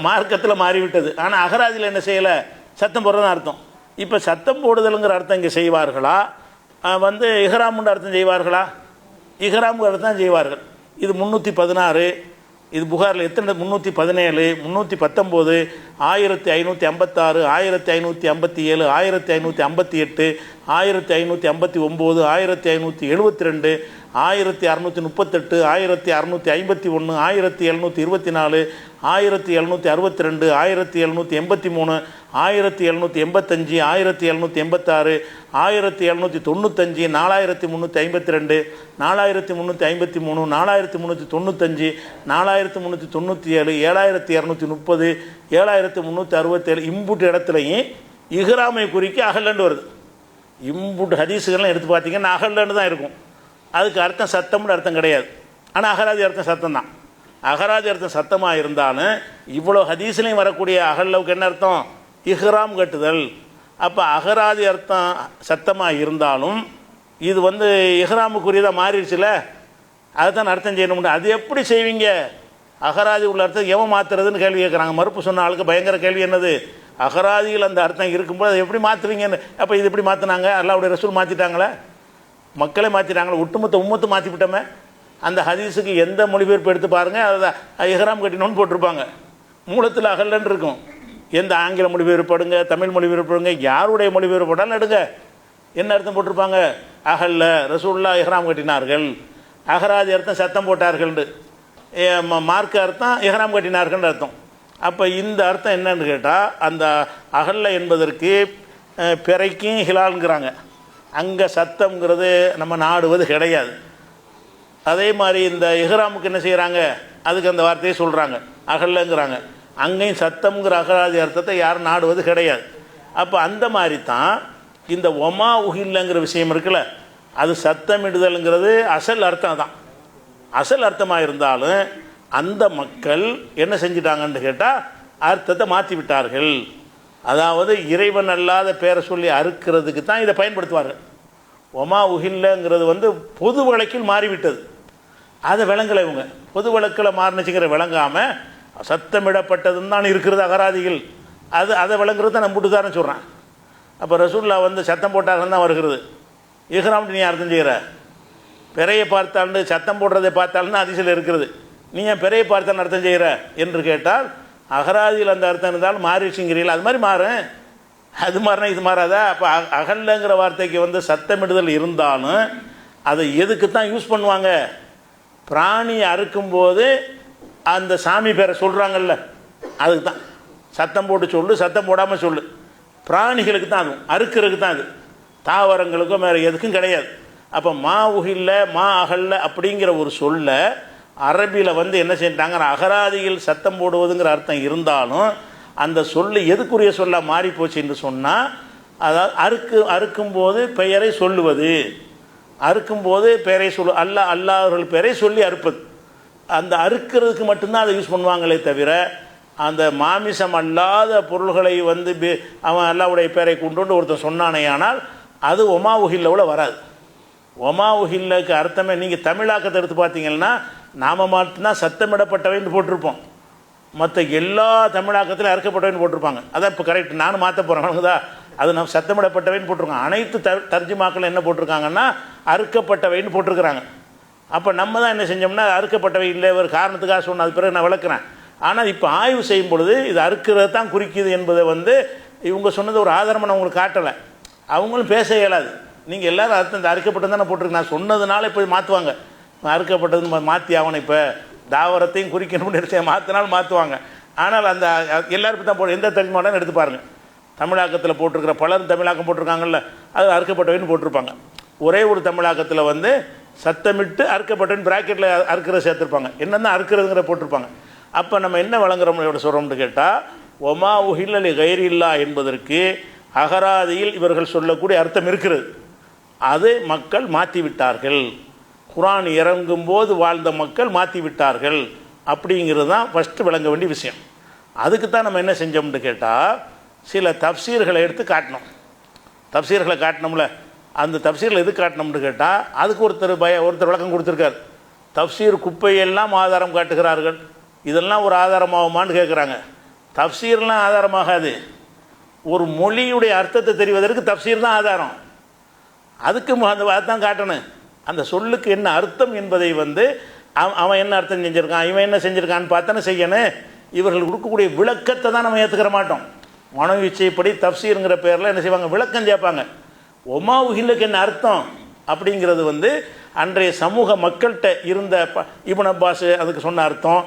மார்க்கத்தில் மாறிவிட்டது. ஆனால் அகராதியில் என்ன செய்யலை? சத்தம் போடுறதுன்னு அர்த்தம். இப்போ சத்தம் போடுதலுங்கிற அர்த்தம் இங்கே செய்வார்களா, இஹ்ராமுன்ற அர்த்தம் செய்வார்களா? இஹ்ராமுங்கிற அர்த்தம் செய்வார்கள். இது 316, இது புகாரில் எத்தனை? 317, 319, 1556, 1557, 1558, 1559, 1572, 1638, 1651, 1724, 1762, 1783, 1785, 1786, 1795, 4352, 4353, 4395, 4397, 7230, 7367 இம்புட்டு இடத்துலையும் இஹ்ராமை குறிக்க அகல்லன்னு வருது. இம்புட்டு ஹதீஸுகள்லாம் எடுத்து பார்த்தீங்கன்னா அகல்லன்னு தான் இருக்கும். அதுக்கு அர்த்தம் சத்தம்னு அர்த்தம் கிடையாது. ஆனால் அகராதி அர்த்தம் சத்தம் தான். அகராதி அர்த்தம் சத்தமாக இருந்தாலும் இவ்வளோ ஹதீஸ்லையும் வரக்கூடிய அகல்லவுக்கு என்ன அர்த்தம்? இஹ்ராம் கட்டுதல். அப்போ அகராதி அர்த்தம் சத்தமாக இருந்தாலும் இது இஹ்ராமுக்குரியதாக மாறிடுச்சுல, அதுதான் அர்த்தம் செய்யணும். அது எப்படி செய்வீங்க? அகராதி உள்ள அர்த்தம் எவன் மாற்றுறதுன்னு கேள்வி கேட்குறாங்க. மறுப்பு சொன்ன ஆளுக்கு பயங்கர கேள்வி என்னது? அகராதியில் அந்த அர்த்தம் இருக்கும்போது அதை எப்படி மாற்றுவீங்கன்னு. அப்போ இது எப்படி மாற்றினாங்க? அல்லாஹ்வுடைய ரசூல் மாற்றிட்டாங்களே, மக்களே மாற்றிட்டாங்களே, ஒட்டுமொத்த உம்மத்து மாற்றி விட்டோமே. அந்த ஹதீஸுக்கு எந்த மொழிபெயர்ப்பு எடுத்து பாருங்கள், அதை இஹ்ராம் கட்டினோன்னு போட்டிருப்பாங்க, மூலத்தில் அகல்லன்னு இருக்கும். எந்த ஆங்கில மொழிபெயர்ப்படுங்க, தமிழ் மொழிபெயர்ப்படுங்க, யாருடைய மொழிபெயர்ப்படாலும் எடுங்க, என்ன அர்த்தம் போட்டிருப்பாங்க? அகல்ல ரசூலுல்லாஹ் இஹ்ராம் கட்டினார்கள். அகராதி அர்த்தம் சத்தம் போட்டார்கள்னு, மார்க்க அர்த்தம் இஹ்ராம் கட்டினார்கள்னு அர்த்தம். அப்போ இந்த அர்த்தம் என்னன்னு கேட்டால், அந்த அகல்ல என்பதற்கு பிறைக்கும் ஹிலாலுங்கிறாங்க. அங்கே சத்தம்ங்கிறது நம்ம நாடுவது கிடையாது. அதே மாதிரி இந்த இஹ்ராமுக்கு என்ன செய்கிறாங்க, அதுக்கு அந்த வார்த்தையை சொல்கிறாங்க, அகல்லங்கிறாங்க. அங்கேயும் சத்தம்ங்கிற அகராதி அர்த்தத்தை யாரும் நாடுவது கிடையாது. அப்போ அந்த மாதிரி தான் இந்த ஒமா உஹில்லங்கிற விஷயம் இருக்குல்ல, அது சத்தமிடுதல்ங்கிறது அசல் அர்த்தம் தான். அசல் அர்த்தமாக இருந்தாலும் அந்த மக்கள் என்ன செஞ்சிட்டாங்கன்னு கேட்டால் அர்த்தத்தை மாற்றி விட்டார்கள். அதாவது இறைவன் அல்லாத பேரை சொல்லி அறுக்கிறதுக்கு தான் இதை பயன்படுத்துவார்கள். ஒமா உஹில்லங்கிறது வந்து பொது வழக்கில் மாறிவிட்டது. அதை விளங்கலை இவங்க. பொது வழக்கில் மாறினுச்சுங்கிற விளங்காமல் சத்தமிடப்பட்டதுன்னு தான் இருக்கிறது அகராதிகள். அதை விளங்குறது தான் நம்ம தான் சொல்கிறேன். அப்போ ரசூல்லா வந்து சத்தம் போட்டார்கள் தான் வருகிறது. இஹ்ராம் நீ அர்த்தம் செய்கிற, பிறையை பார்த்தால்னு சத்தம் போடுறதை பார்த்தால்னு அதிசயில் இருக்கிறது, நீ ஏன் பிறையை பார்த்தால் அர்த்தம் செய்கிற என்று கேட்டால், அகராதியில் அந்த அர்த்தம் இருந்தாலும் மாறிடுச்சுங்கிறீங்களா, அது மாதிரி மாறும். அது மாறினா இது மாறாதா? அப்போ அகல்லங்கிற வார்த்தைக்கு வந்து சத்தமிடுதல் இருந்தாலும் அதை எதுக்கு தான் யூஸ் பண்ணுவாங்க? பிராணி அறுக்கும்போது அந்த சாமி பேரை சொல்கிறாங்கல்ல, அதுக்கு தான். சத்தம் போட்டு சொல்லு, சத்தம் போடாமல் சொல்லு, பிராணிகளுக்கு தான், அதுவும் அறுக்கிறதுக்கு தான். அது தாவரங்களுக்கும் வேறு எதுக்கும் கிடையாது. அப்போ மா உஹில்ல மா அகல்ல அப்படிங்கிற ஒரு சொல்ல அரபியில் வந்து என்ன செஞ்சிட்டாங்க, அகராதியில் சத்தம் போடுவதுங்கிற அர்த்தம் இருந்தாலும் அந்த சொல்லு எதுக்குரிய சொல்ல மாறி போச்சு என்று சொன்னால், அதாவது அறுக்கும்போது பெயரை சொல்லுவது, அறுக்கும்போது பெயரை அல்லாஹ்வுடைய பெயரை சொல்லி அறுப்பது, அந்த அறுக்கிறதுக்கு மட்டும்தான் அதை யூஸ் பண்ணுவாங்களே தவிர, அந்த மாமிசம் அல்லாத பொருள்களை வந்து அவன் அல்லாஹ்வுடைய பெயரை கொண்டு ஒருத்தன் சொன்னானே ஆனால் அது ஒமா உஹில்லவில் வராது. ஒமா உஹில்லுக்கு அர்த்தமே நீங்கள் தமிழாக்கத்தை எடுத்து பார்த்தீங்கன்னா நாம் மட்டும்தான் சத்தமிடப்பட்டவைன்னு போட்டிருப்போம், மற்ற எல்லா தமிழாக்கத்திலும் அறுக்கப்பட்டவைன்னு போட்டிருப்பாங்க. அதான் இப்போ கரெக்ட், நானும் மாற்ற போகிறேன் தான். அது நம்ம சத்தமிடப்பட்டவைன்னு போட்டிருக்கோம். அனைத்து தர்ஜுமாக்கள் என்ன போட்டிருக்காங்கன்னா அறுக்கப்பட்டவைன்னு போட்டிருக்கிறாங்க. அப்போ நம்ம தான் என்ன செஞ்சோம்னா அறுக்கப்பட்டவை இல்லை, ஒரு காரணத்துக்காக சொன்ன, அது பிறகு நான் விளக்குறேன். ஆனால் இப்போ ஆய்வு செய்யும் பொழுது இது அறுக்கிறது தான் குறிக்குது என்பதை வந்து இவங்க சொன்னது ஒரு ஆதாரமாக நான் உங்களுக்கு காட்டலை. அவங்களும் பேச இயலாது. நீங்கள் எல்லோரும் அர்த்தம் இந்த அறுக்கப்பட்டது தானே போட்டிருக்கு, நான் சொன்னதுனால இப்போ மாற்றுவாங்க, அறுக்கப்பட்டதுன்னு மாற்றி ஆகணும், இப்போ தாவரத்தையும் குறிக்கணும்னு எடுத்து மாற்றினாலும் மாற்றுவாங்க. ஆனால் அந்த எல்லாருக்கும் தான் எந்த தர்ஜுமான்னு எடுத்து பாருங்கள், தமிழாக்கத்தில் போட்டிருக்கிற பலரும் தமிழாக்கம் போட்டிருக்காங்கல்ல, அது அறுக்கப்பட்டவைன்னு போட்டிருப்பாங்க. ஒரே ஒரு தமிழாக்கத்தில் வந்து சத்தமிட்டு அறுக்கப்பட்டவன் பிராக்கெட்டில் அறுக்கிற சேர்த்துருப்பாங்க, என்னென்ன அறுக்கிறதுங்கிற போட்டிருப்பாங்க. அப்போ நம்ம என்ன வழங்குறோம் சொல்கிறோம்னு கேட்டால், ஒமா உஹில்லி கைரில்லா என்பதற்கு அகராதியில் இவர்கள் சொல்லக்கூடிய அர்த்தம் இருக்கிறது, அது மக்கள் மாற்றி விட்டார்கள். குர்ஆன் இறங்கும்போது வாழ்ந்த மக்கள் மாற்றி விட்டார்கள் அப்படிங்கிறது தான் ஃபஸ்ட்டு விளங்க வேண்டிய விஷயம். அதுக்கு தான் நம்ம என்ன செஞ்சோம்னு கேட்டால், சில தப்சீர்களை எடுத்து காட்டினோம். தப்சீர்களை காட்டினோம்ல, அந்த தப்சீரில் எது காட்டினோம்னு கேட்டால், அதுக்கு ஒருத்தர் விளக்கம் கொடுத்துருக்கார். தப்சீர் குப்பையெல்லாம் ஆதாரம் காட்டுகிறார்கள், இதெல்லாம் ஒரு ஆதாரமாகுமான்னு கேட்குறாங்க. தப்சீர்லாம் ஆதாரமாகாது. ஒரு மொழியுடைய அர்த்தத்தை தெரிவதற்கு தப்சீர் தான் ஆதாரம். அதுக்கு அதுதான் காட்டணும், அந்த சொல்லுக்கு என்ன அர்த்தம் என்பதை வந்து அவன் என்ன அர்த்தம் செஞ்சுருக்கான், இவன் என்ன செஞ்சுருக்கான்னு பார்த்தானே செய்யணும். இவர்கள் கொடுக்கக்கூடிய விளக்கத்தை தான் நம்ம ஏற்றுக்கிற மாட்டோம். மனோவிச்சைப்படி தப்சீருங்கிற பேரில் என்ன செய்வாங்க, விளக்கம் சேர்ப்பாங்க. ஒமா உஹில்லுக்கு என்ன அர்த்தம் அப்படிங்கிறது வந்து அன்றைய சமூக மக்கள்கிட்ட இருந்த இப்னு அப்பாஸ் அதுக்கு சொன்ன அர்த்தம்,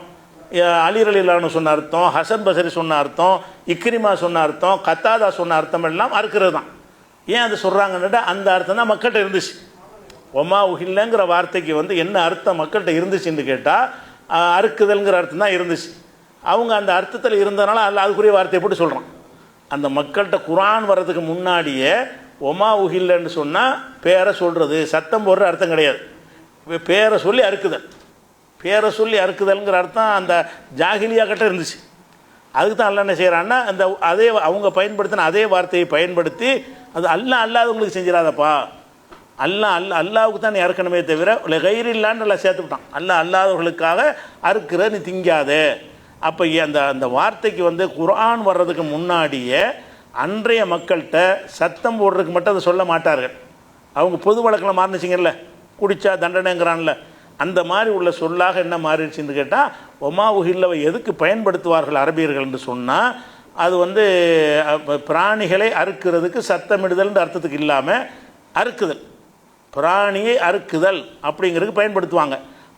அலி ரலியல்லாஹு சொன்ன அர்த்தம், ஹசன் பஸ்ரி சொன்ன அர்த்தம், இக்ரிமா சொன்ன அர்த்தம், கத்தாதா சொன்ன அர்த்தம் எல்லாம் அறுக்கிறது தான். ஏன் அது சொல்கிறாங்கன்னுட்டு அந்த அர்த்தம் தான் மக்கள்கிட்ட இருந்துச்சு. ஒமா உஹில்லங்கிற வார்த்தைக்கு வந்து என்ன அர்த்தம் மக்கள்கிட்ட இருந்துச்சுன்னு கேட்டால் அறுக்குதல்ங்கிற அர்த்தம் தான் இருந்துச்சு. அவங்க அந்த அர்த்தத்தில் இருந்ததுனால அதில் அதுக்குரிய வார்த்தையை போட்டு சொல்கிறான். அந்த மக்கள்கிட்ட குர்ஆன் வர்றதுக்கு முன்னாடியே ஒமா உஹில்லன்னு சொன்னால் பேரை சொல்கிறது, சத்தம் போடுற அர்த்தம் கிடையாது, பேரை சொல்லி அறுக்குதல். பேரை சொல்லி அறுக்குதல்ங்கிற அர்த்தம் அந்த ஜாகிலியா கிட்ட இருந்துச்சு. அதுக்கு தான் அல்லாஹ் என்ன செய்கிறான்னா, அந்த அதே அவங்க பயன்படுத்தின அதே வார்த்தையை பயன்படுத்தி அது அல்லாதவங்களுக்கு செஞ்சிடாதப்பா, அல்லாவுக்கு தான் நீ அறுக்கணுமே தவிர கைரில்லான்னு நல்லா சேர்த்துக்கிட்டான். அல்லாதவர்களுக்காக அறுக்கிற நீ திங்காதே அப்போ அந்த அந்த வார்த்தைக்கு வந்து குர்ஆன் வர்றதுக்கு முன்னாடியே அன்றைய மக்கள்கிட்ட சத்தம் போடுறதுக்கு மட்டும் அதை சொல்ல மாட்டார்கள். அவங்க பொது வழக்கில் மாறினுச்சிங்கல்ல, குடித்தா தண்டனைங்கிறான்ல, அந்த மாதிரி உள்ள சொல்லாக என்ன மாறிடுச்சுன்னு கேட்டால், ஒமா உஹில்லவை எதுக்கு பயன்படுத்துவார்கள் அரபியர்கள் என்று சொன்னால், அது வந்து பிராணிகளை அறுக்கிறதுக்கு சத்தமிடுதல்ன்ற அர்த்தத்துக்கு இல்லாமல் அறுக்குதல், பிராணியை அறுக்குதல் அப்படிங்கிறதுக்கு பயன்படுத்துவாங்க.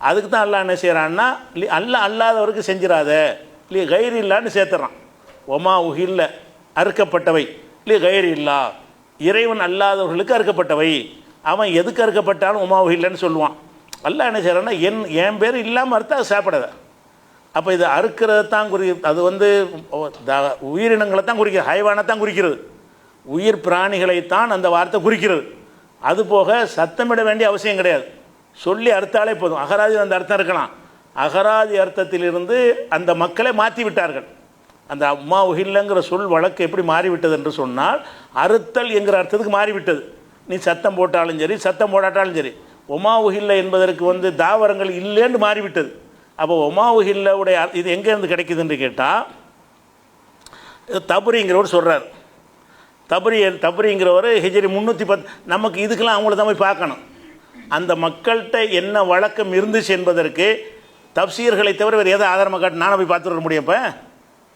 அதுக்கு தான் அல்லாஹ் என்ன செய்கிறான்னா, அல்லாதவருக்கு செஞ்சிடாத இல்லையே கயிறு இல்லான்னு சேர்த்துறான். ஒமா உஹில்ல அறுக்கப்பட்டவை இல்லையே கயிறு இல்லா, இறைவன் அல்லாதவர்களுக்கு அறுக்கப்பட்டவை. அவன் எதுக்கு அறுக்கப்பட்டாலும் ஒமா உஹில்லன்னு சொல்லுவான். அல்லாஹ் என்ன செய்கிறான்னா, என் பேர் இல்லாமல் அறுத்தா அது சாப்பிடாத. அப்போ இது அறுக்கிறது தான் அது வந்து உயிரினங்களை தான் குறிக்கிறது, ஹைவானை தான் குறிக்கிறது, உயிர் பிராணிகளைத்தான் அந்த வார்த்தை குறிக்கிறது. அதுபோக சத்தமிட வேண்டிய அவசியம் கிடையாது, சொல்லி அறுத்தாலே போதும். அகராதி அந்த அர்த்தம் இருக்கலாம். அகராதி அர்த்தத்திலிருந்து அந்த மக்களை மாற்றி விட்டார்கள். அந்த அம்மா உஹில்லங்கிற சொல் வழக்கு எப்படி மாறிவிட்டது என்று சொன்னால், அறுத்தல் என்கிற அர்த்தத்துக்கு மாறிவிட்டது. நீ சத்தம் போட்டாலும் சரி சத்தம் போடாட்டாலும் சரி, ஒமா உஹில்ல என்பதற்கு வந்து தாவரங்கள் இல்லைன்னு மாறிவிட்டது. அப்போ ஒமா உஹில்லவுடைய இது எங்கேருந்து கிடைக்குதுன்னு கேட்டால், தபுரிங்கிறவர் சொல்கிறார். தபுரிங்கிறவர் ஹிஜ்ரி 310. நமக்கு இதுக்கெல்லாம் அவங்கள தான் போய் பார்க்கணும். அந்த மக்கள்கிட்ட என்ன வழக்கம் இருந்துச்சு என்பதற்கு தப்சீர்களை தவிர வேறு எதை ஆதாரமாக காட்டு நானும் போய் பார்த்துட்டு வர முடியும். இப்போ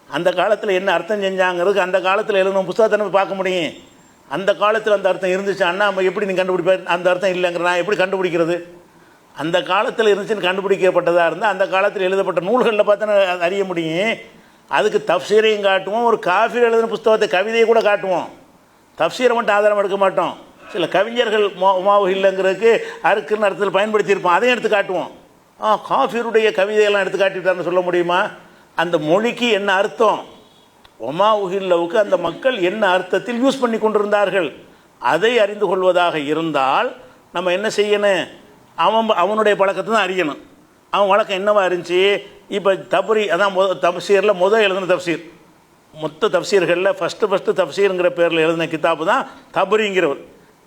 அந்த காலத்தில் என்ன அர்த்தம் செஞ்சாங்கிறதுக்கு அந்த காலத்தில் எழுதுன புத்தகத்தை போய் பார்க்க முடியும். அந்த காலத்தில் அந்த அர்த்தம் இருந்துச்சான்னா நம்ம எப்படி நீ கண்டுபிடிப்பேன்? அந்த அர்த்தம் இல்லைங்கிற நான் எப்படி கண்டுபிடிக்கிறது? அந்த காலத்தில் இருந்துச்சுன்னு கண்டுபிடிக்கப்பட்டதாக இருந்தால் அந்த காலத்தில் எழுதப்பட்ட நூல்களில் பார்த்தா அறிய முடியும். அதுக்கு தப்சீரையும் காட்டுவோம், ஒரு காஃபிர் எழுதின புத்தகத்தை கவிதையை கூட காட்டுவோம். தப்சீரை மட்டும் ஆதாரம் எடுக்க மாட்டோம். சில கவிஞர்கள் உமாவு இல்லைங்கிறதுக்கு அறுக்குன்னு அர்த்தத்தில் பயன்படுத்தியிருப்போம், அதையும் எடுத்து காட்டுவோம். காஃபிருடைய கவிதையெல்லாம் எடுத்து காட்டிட்டாருன்னு சொல்ல முடியுமா? அந்த மொழிக்கு என்ன அர்த்தம், ஒமா உஹில்லவுக்கு அந்த மக்கள் என்ன அர்த்தத்தில் யூஸ் பண்ணி கொண்டிருந்தார்கள், அதை அறிந்து கொள்வதாக இருந்தால் நம்ம என்ன செய்யணும்? அவனுடைய பழக்கத்தை தான் அறியணும். அவன் வழக்கம் என்னவா இருந்துச்சு? இப்போ தபுரி அதான் தப்சீரில் எழுதின தப்சீர், மொத்த தப்சீர்களில் ஃபஸ்ட்டு தப்சீருங்கிற பேரில் எழுதின கிதாபு தான் தபுரிங்கிறவர்.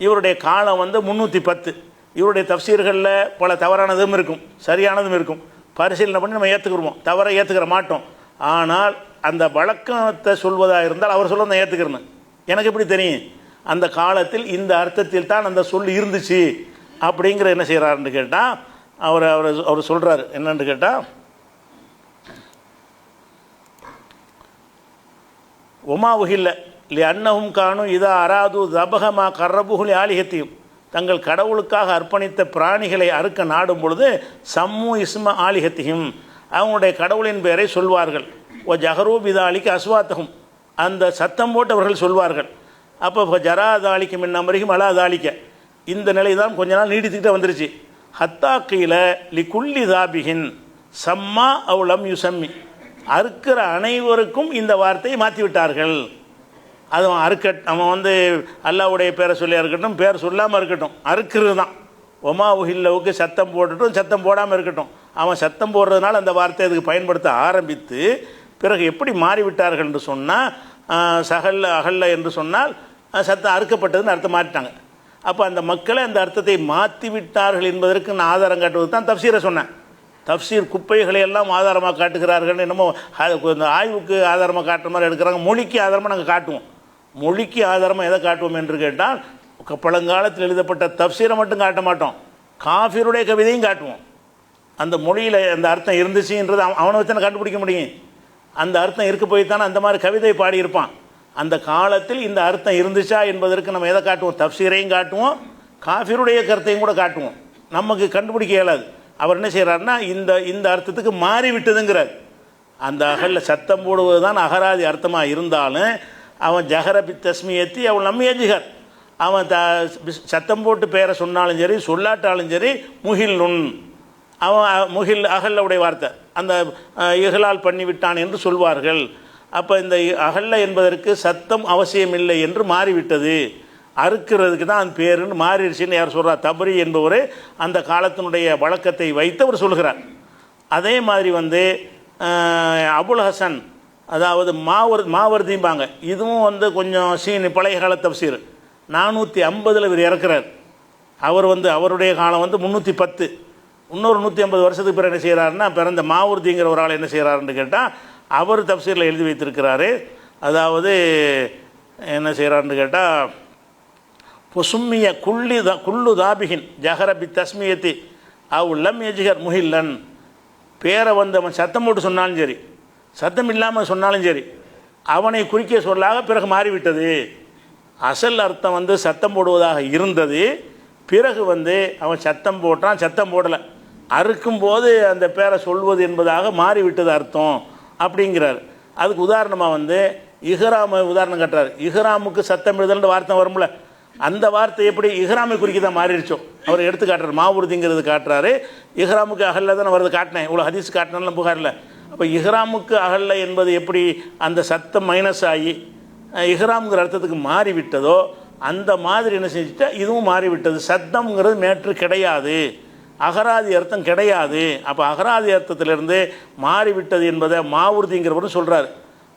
இவருடைய காலம் வந்து 310. இவருடைய தப்சீர்களில் பல தவறானதும் இருக்கும், சரியானதும் இருக்கும். பரிசீலனை பண்ணி நம்ம ஏற்றுக்குருவோம், தவறை ஏற்றுக்கிற மாட்டோம். ஆனால் அந்த வழக்கத்தை சொல்வதாக இருந்தால் அவர் சொல்ல நான் ஏற்றுக்கிறேன்னு எனக்கு எப்படி தெரியும்? அந்த காலத்தில் இந்த அர்த்தத்தில் தான் அந்த சொல் இருந்துச்சு அப்படிங்கிற என்ன செய்கிறாருன்னு கேட்டால், அவர் சொல்கிறார் என்னன்னு கேட்டால், ஒமா உஹில்ல லி அன்னஹும் காணும் இதா அராது தபகமா கர்ரபுகுலி ஆலிஹத்தையும், தங்கள் கடவுளுக்காக அர்ப்பணித்த பிராணிகளை அறுக்க நாடும் பொழுது சம்மு இஸ்ம ஆலிஹத்தியும், அவங்களுடைய கடவுளின் பெயரை சொல்வார்கள். ஓ ஜஹரூபிதாலிக்கு அஸ்வாத்தகும், அந்த சத்தம் போட்டு அவர்கள் சொல்வார்கள். அப்போ ஜராதாலிக்கு மின் அமரிக்கும் அலாதாலிக்க, இந்த நிலை தான் கொஞ்ச நாள் நீடித்துக்கிட்டே வந்துருச்சு. ஹத்தா கீழ லி குல்லி தாபிகின் சம்மா அவுலம் யுசம்மி, அறுக்கிற அனைவருக்கும் இந்த வார்த்தையை மாற்றி விட்டார்கள். அது அவன் வந்து அல்லாவுடைய பேரை சொல்லியா இருக்கட்டும், பேர் சொல்லாமல் இருக்கட்டும், அறுக்கிறது தான். ஒமா உஹில்லவுக்கு சத்தம் போட்டுட்டும் சத்தம் போடாமல் இருக்கட்டும், அவன் சத்தம் போடுறதுனால அந்த வார்த்தையை அதுக்கு பயன்படுத்த ஆரம்பித்து பிறகு எப்படி மாறிவிட்டார்கள் என்று சொன்னால், சகல்ல அகல்ல என்று சொன்னால் சத்தம் அறுக்கப்பட்டதுன்னு அர்த்தம் மாற்றிட்டாங்க. அப்போ அந்த மக்களை அந்த அர்த்தத்தை மாற்றி விட்டார்கள் என்பதற்கு நான் ஆதாரம் காட்டுவது தான் தப்சீரை சொன்னேன். தப்சீர் குப்பைகளை எல்லாம் ஆதாரமாக காட்டுகிறார்கள், என்னமோ இந்த ஆய்வுக்கு ஆதாரமாக காட்டுற மாதிரி எடுக்கிறாங்க. மொழிக்கு ஆதாரமாக நாங்கள் காட்டுவோம். மொழிக்கு ஆதாரமாக எதை காட்டுவோம் என்று கேட்டால், பழங்காலத்தில் எழுதப்பட்ட தப்சீரை மட்டும் காட்ட மாட்டோம், காஃபிருடைய கவிதையும் காட்டுவோம். அந்த மொழியில் அந்த அர்த்தம் இருந்துச்சுன்றது அவனை வச்சு நான் கண்டுபிடிக்க முடியும். அந்த அர்த்தம் இருக்க போய் தானே அந்த மாதிரி கவிதை பாடியிருப்பான். அந்த காலத்தில் இந்த அர்த்தம் இருந்துச்சா என்பதற்கு நம்ம எதை காட்டுவோம்? தப்சீரையும் காட்டுவோம், காஃபிருடைய கருத்தையும் கூட காட்டுவோம். நமக்கு கண்டுபிடிக்க இயலாது. அவர் என்ன செய்கிறாருன்னா, இந்த அர்த்தத்துக்கு மாறிவிட்டதுங்கிறார். அந்த அகல்ல சத்தம் போடுவது தான் அகராதி அர்த்தமாக இருந்தாலும் அவன் ஜஹரபி தஸ்மியத்தி அவன் நம்மியஜிகர், அவன் சத்தம் போட்டு பேரை சொன்னாலும் சரி சொல்லாட்டாலும் சரி முகில் நுண், அவன் முகில் அகல்லுடைய வார்த்தை, அந்த இகலால் பண்ணிவிட்டான் என்று சொல்வார்கள். அப்போ இந்த அகல்ல என்பதற்கு சத்தம் அவசியமில்லை என்று மாறிவிட்டது, அறுக்கிறதுக்கு தான் அந்த பேருன்னு மாறிடுச்சின்னு யார் சொல்கிறார்? தபரி என்பவர் அந்த காலத்தினுடைய வழக்கத்தை வைத்து அவர் சொல்கிறார். அதே மாதிரி வந்து அபுல் ஹசன், அதாவது மாவர்திம்பாங்க, இதுவும் வந்து கொஞ்சம் பழைய கால தப்சீர். 450 இவர் இறக்குறார். அவர் வந்து அவருடைய காலம் வந்து 310. இன்னொரு 150 வருஷத்துக்கு பிறகு என்ன செய்கிறாருன்னா, பிறந்த மாவுர்திங்கிற ஒரு ஆள் என்ன செய்கிறாருன்னு கேட்டால், அவர் தப்சீரில் எழுதி வைத்திருக்கிறாரு. அதாவது என்ன செய்கிறாருன்னு கேட்டால், பொசும்மிய குல்லு தாபிகின் ஜஹரபி தஸ்மியத்தி அவுல்லம் எஜிகர் முஹில்லன். பேரை வந்து அவன் சத்தம் போட்டு சொன்னாலும் சரி, சத்தம் இல்லாமல் சொன்னாலும் சரி, அவனை குறிக்க சொல்லாக பிறகு மாறிவிட்டது. அசல் அர்த்தம் வந்து சத்தம் போடுவதாக இருந்தது. பிறகு வந்து அவன் சத்தம் போட்டான், சத்தம் போடலை, அறுக்கும்போது அந்த பேரை சொல்வது என்பதாக மாறிவிட்டது அர்த்தம் அப்படிங்கிறார். அதுக்கு உதாரணமாக வந்து இஹ்ராம் உதாரணம் காட்டுறாரு. இஹ்ராமுக்கு சத்தம் எழுதல்ன்ற வார்த்தை வரும்ல, அந்த வார்த்தை எப்படி இஹ்ராமை குறிக்க தான் மாறிடுச்சோம். அவர் எடுத்து காட்டுறாரு, மாவுறுதிங்கிறது காட்டுறாரு. இஹ்ராமுக்கு அகல்ல தான் வருது காட்டினேன், இவ்வளோ ஹதீஸ் காட்டினாலும் புகாரில். அப்போ இஹ்ராமுக்கு அகல்ல என்பது எப்படி அந்த சத்தம் மைனஸ் ஆகி இஹ்ராம்ங்கிற அர்த்தத்துக்கு மாறிவிட்டதோ, அந்த மாதிரி என்ன செஞ்சுட்டா இதுவும் மாறிவிட்டது. சத்தம்ங்கிறது மேற்று கிடையாது, அகராதி அர்த்தம் கிடையாது. அப்போ அகராதி அர்த்தத்திலிருந்து மாறிவிட்டது என்பதை மாவுறுதிங்கிறவரும் சொல்கிறார்.